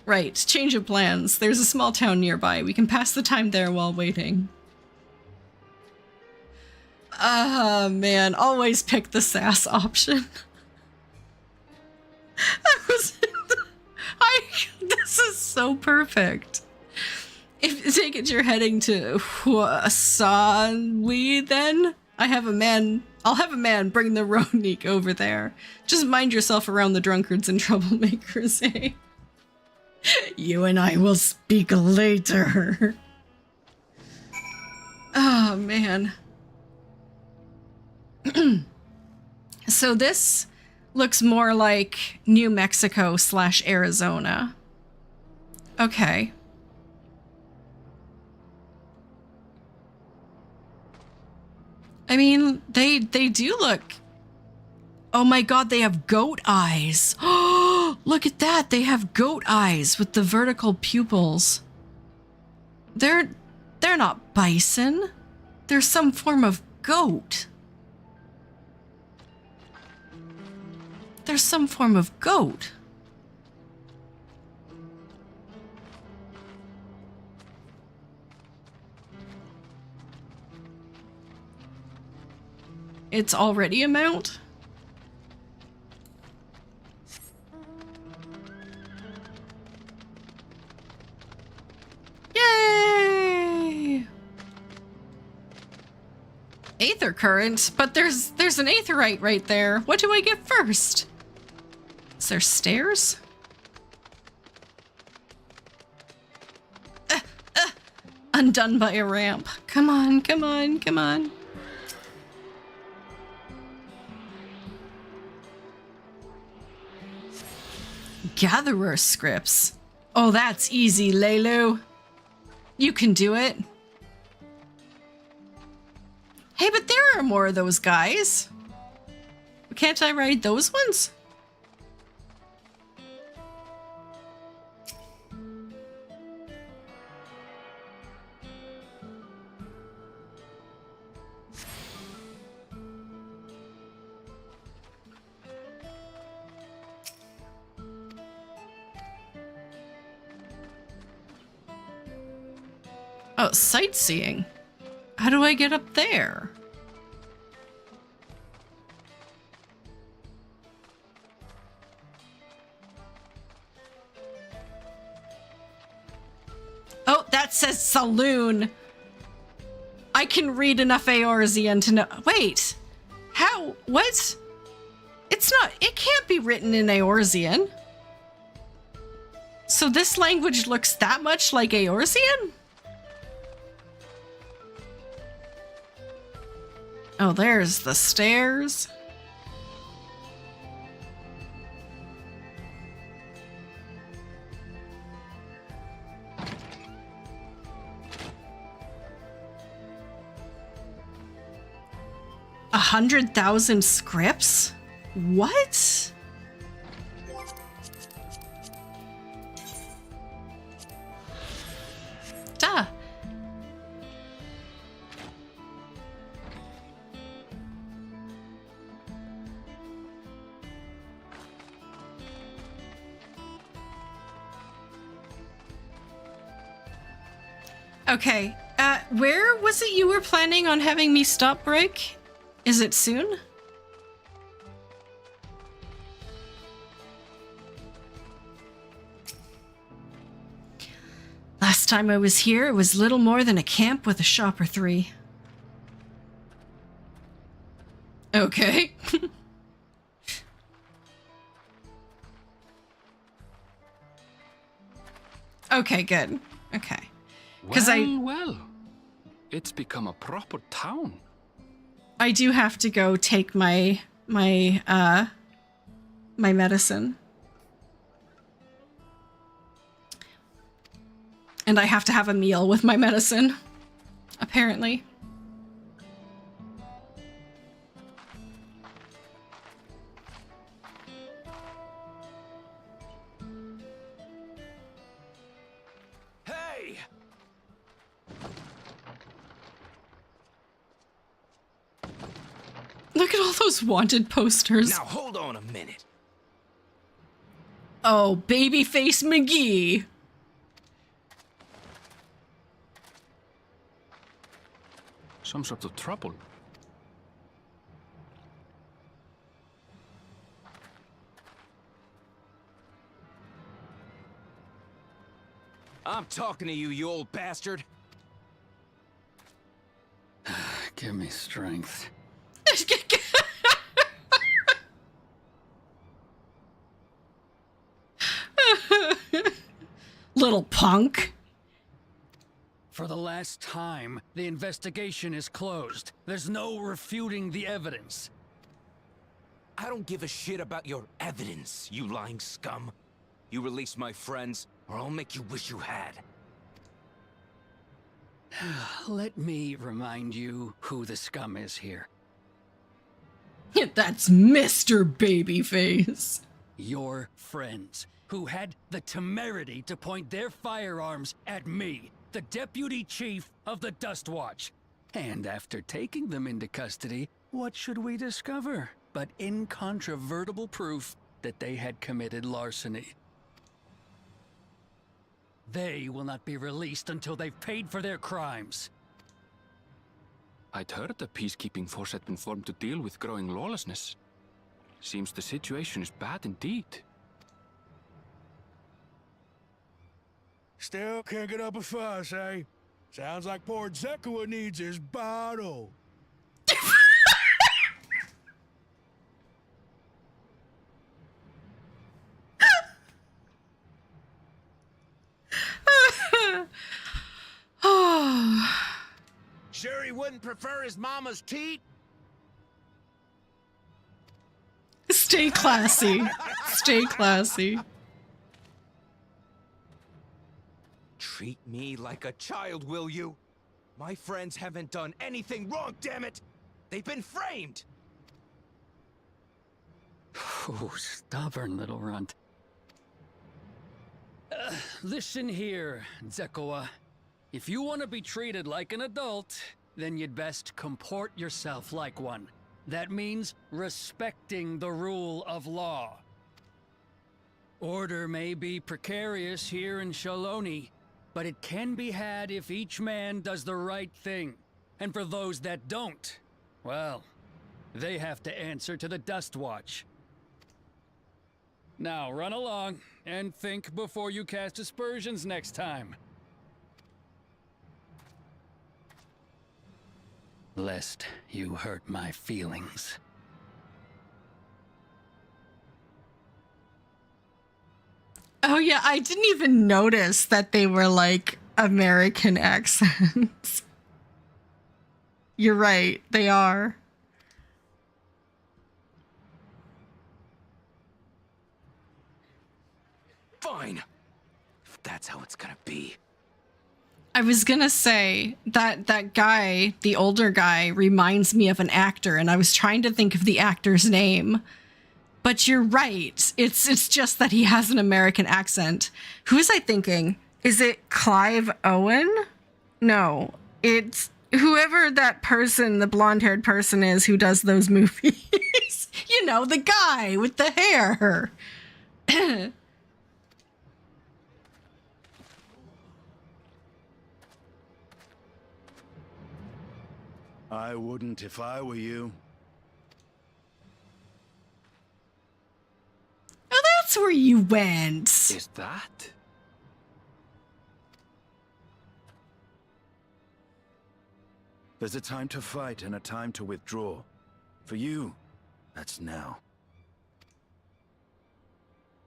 Right, change of plans. There's a small town nearby. We can pass the time there while waiting. Ah, man. Always pick the sass option. This is so perfect. If take it you're heading to Huasanwi, then I'll have a man bring the Ronik over there. Just mind yourself around the drunkards and troublemakers, eh? You and I will speak later. Oh, man. So this looks more like New Mexico / Arizona. Okay. I mean, they do look... Oh my god, they have goat eyes. Oh, look at that. They have goat eyes with the vertical pupils. They're not bison. They're some form of goat. They're some form of goat. It's already a mount? Yay! Aether current, but there's an aetherite right there. What do I get first? Is there stairs? Undone by a ramp. Come on, come on, come on. Gatherer scripts. Oh, that's easy, Lelu. You can do it. Hey, but there are more of those guys. Can't I ride those ones? Oh, sightseeing. How do I get up there? Oh, that says saloon. I can read enough Eorzean to know. Wait, how? What? It's not. It can't be written in Eorzean. So this language looks that much like Eorzean? Oh, there's the stairs. A 100,000 scripts? What? Duh. Okay, where was it you were planning on having me stop break? Is it soon? Last time I was here, it was little more than a camp with a shop or three. Okay. Okay, good. Okay. Because Well, it's become a proper town. I do have to go take my medicine. And I have to have a meal with my medicine, apparently. Hey! Look at all those wanted posters. Now hold on a minute. Oh, Babyface McGee. Some sort of trouble. I'm talking to you, you old bastard. Give me strength. Little punk. For the last time, the investigation is closed. There's no refuting the evidence. I don't give a shit about your evidence, you lying scum. You release my friends, or I'll make you wish you had. Let me remind you who the scum is here. That's Mr. Babyface. Your friends, who had the temerity to point their firearms at me, the deputy chief of the Dust Watch. And after taking them into custody, what should we discover but incontrovertible proof that they had committed larceny? They will not be released until they've paid for their crimes. I'd heard the peacekeeping force had been formed to deal with growing lawlessness. Seems the situation is bad indeed. Still can't get up a fuss, eh? Sounds like poor Zekua needs his bottle. Sure he wouldn't prefer his mama's teat? Stay classy. Stay classy. Treat me like a child, will you? My friends haven't done anything wrong, damn it! They've been framed! Oh, stubborn little runt. Listen here, Zekua. If you want to be treated like an adult, then you'd best comport yourself like one. That means respecting the rule of law. Order may be precarious here in Shaloni, but it can be had if each man does the right thing. And for those that don't, well, they have to answer to the Dust Watch. Now run along and think before you cast aspersions next time. Lest you hurt my feelings. Oh yeah, I didn't even notice that they were like American accents. You're right, they are. Fine. If that's how it's gonna be. I was gonna say that guy, the older guy, reminds me of an actor, and I was trying to think of the actor's name. But you're right. It's just that he has an American accent. Who was I thinking? Is it Clive Owen? No, it's whoever that person, the blonde-haired person is who does those movies. You know, the guy with the hair. I wouldn't if I were you. Oh, that's where you went. Is that? There's a time to fight and a time to withdraw. For you, that's now.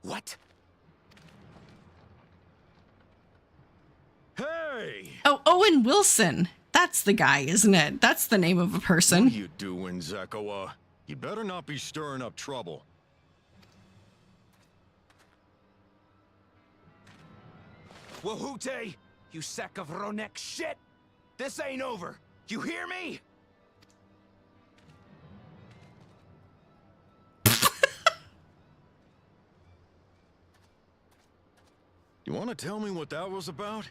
What? Hey! Oh, Owen Wilson. That's the guy, isn't it? That's the name of a person. What are you doing, Zekawa? You better not be stirring up trouble. Wahute, you sack of Ronek shit! This ain't over! You hear me? You want to tell me what that was about?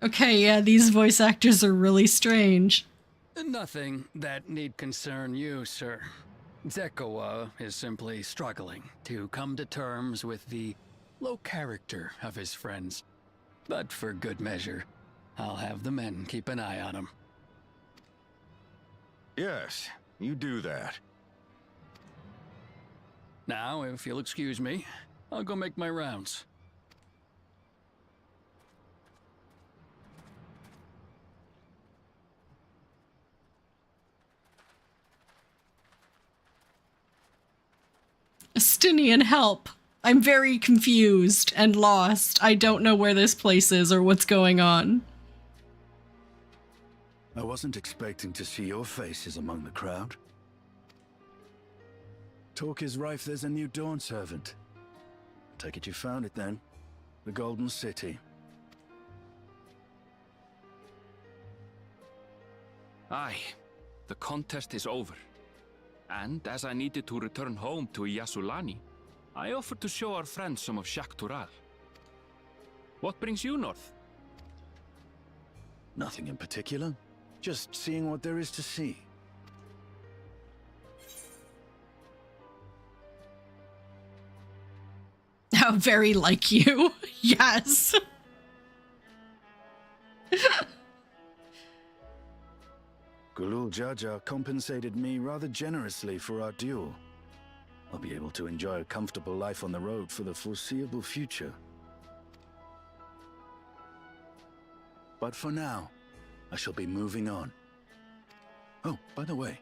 Okay, yeah, these voice actors are really strange. Nothing that need concern you, sir. Zekawa is simply struggling to come to terms with the low character of his friends. But for good measure, I'll have the men keep an eye on him. Yes, you do that. Now, if you'll excuse me, I'll go make my rounds. Estinian, help. I'm very confused and lost. I don't know where this place is or what's going on. I wasn't expecting to see your faces among the crowd. Talk is rife there's a new Dawn servant. Take it you found it then. The Golden City. Aye, the contest is over. And as I needed to return home to Yasulani, I offered to show our friends some of Shak Tural. What brings you north? Nothing in particular. Just seeing what there is to see. How very like you. Yes. Gulul Jaja compensated me rather generously for our duel. I'll be able to enjoy a comfortable life on the road for the foreseeable future. But for now, I shall be moving on. Oh, by the way,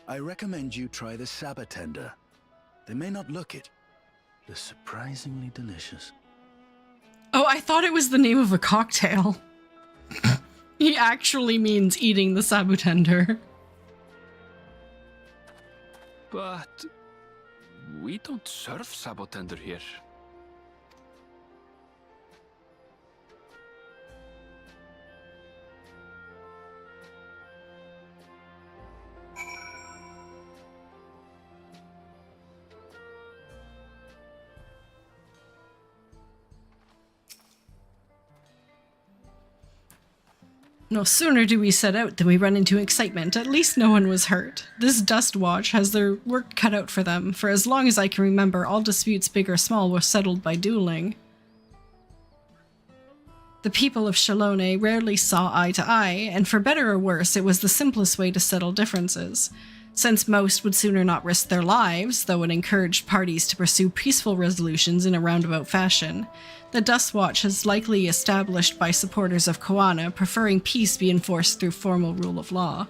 I recommend you try the Sabatender. They may not look it. They're surprisingly delicious. Oh, I thought it was the name of a cocktail. He actually means eating the sabutender. But we don't serve sabotender here. No sooner do we set out than we run into excitement. At least no one was hurt. This Dust Watch has their work cut out for them. For as long as I can remember, all disputes, big or small, were settled by dueling. The people of Shalone rarely saw eye to eye, and for better or worse, it was the simplest way to settle differences. Since most would sooner not risk their lives, though it encouraged parties to pursue peaceful resolutions in a roundabout fashion, the Dust Watch is likely established by supporters of Koana, preferring peace be enforced through formal rule of law.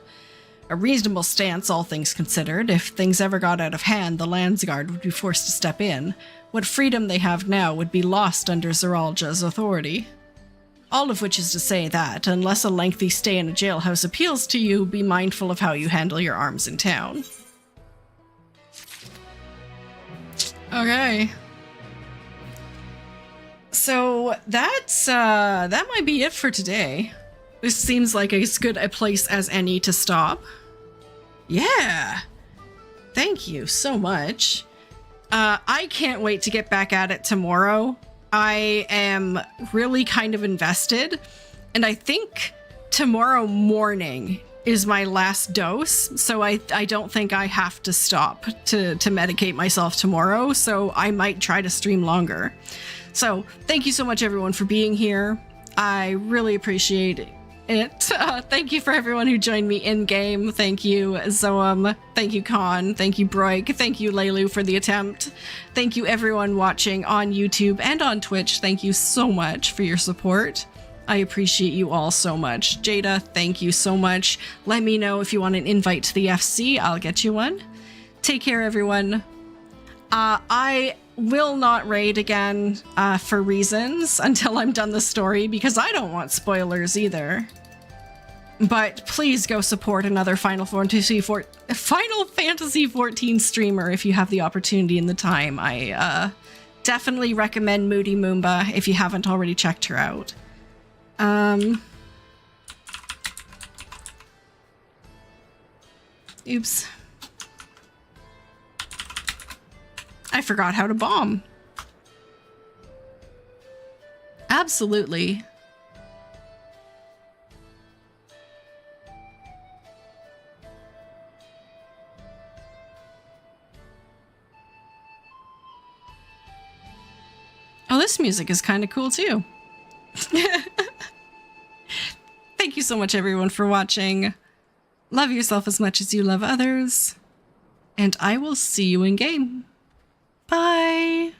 A reasonable stance, all things considered. If things ever got out of hand, the Landsguard would be forced to step in. What freedom they have now would be lost under Zeralja's authority. All of which is to say that, unless a lengthy stay in a jailhouse appeals to you, be mindful of how you handle your arms in town. Okay. So that's that might be it for today. This seems like as good a place as any to stop. Yeah. Thank you so much. I can't wait to get back at it tomorrow. I am really kind of invested, and I think tomorrow morning is my last dose, so I don't think I have to stop to medicate myself tomorrow, so I might try to stream longer. So thank you so much, everyone, for being here. I really appreciate it. Thank you for everyone who joined me in-game. Thank you, Zoam. Thank you, Khan. Thank you, Broik. Thank you, Leilu, for the attempt. Thank you, everyone watching on YouTube and on Twitch. Thank you so much for your support. I appreciate you all so much. Jada, thank you so much. Let me know if you want an invite to the FC. I'll get you one. Take care, everyone. I will not raid again for reasons until I'm done the story, because I don't want spoilers either. But please go support another Final Fantasy XIV streamer if you have the opportunity and the time. I definitely recommend Moody Moomba if you haven't already checked her out. Oops. I forgot how to bomb. Absolutely. Oh, this music is kind of cool too. Thank you so much, everyone, for watching. Love yourself as much as you love others. And I will see you in game. Bye.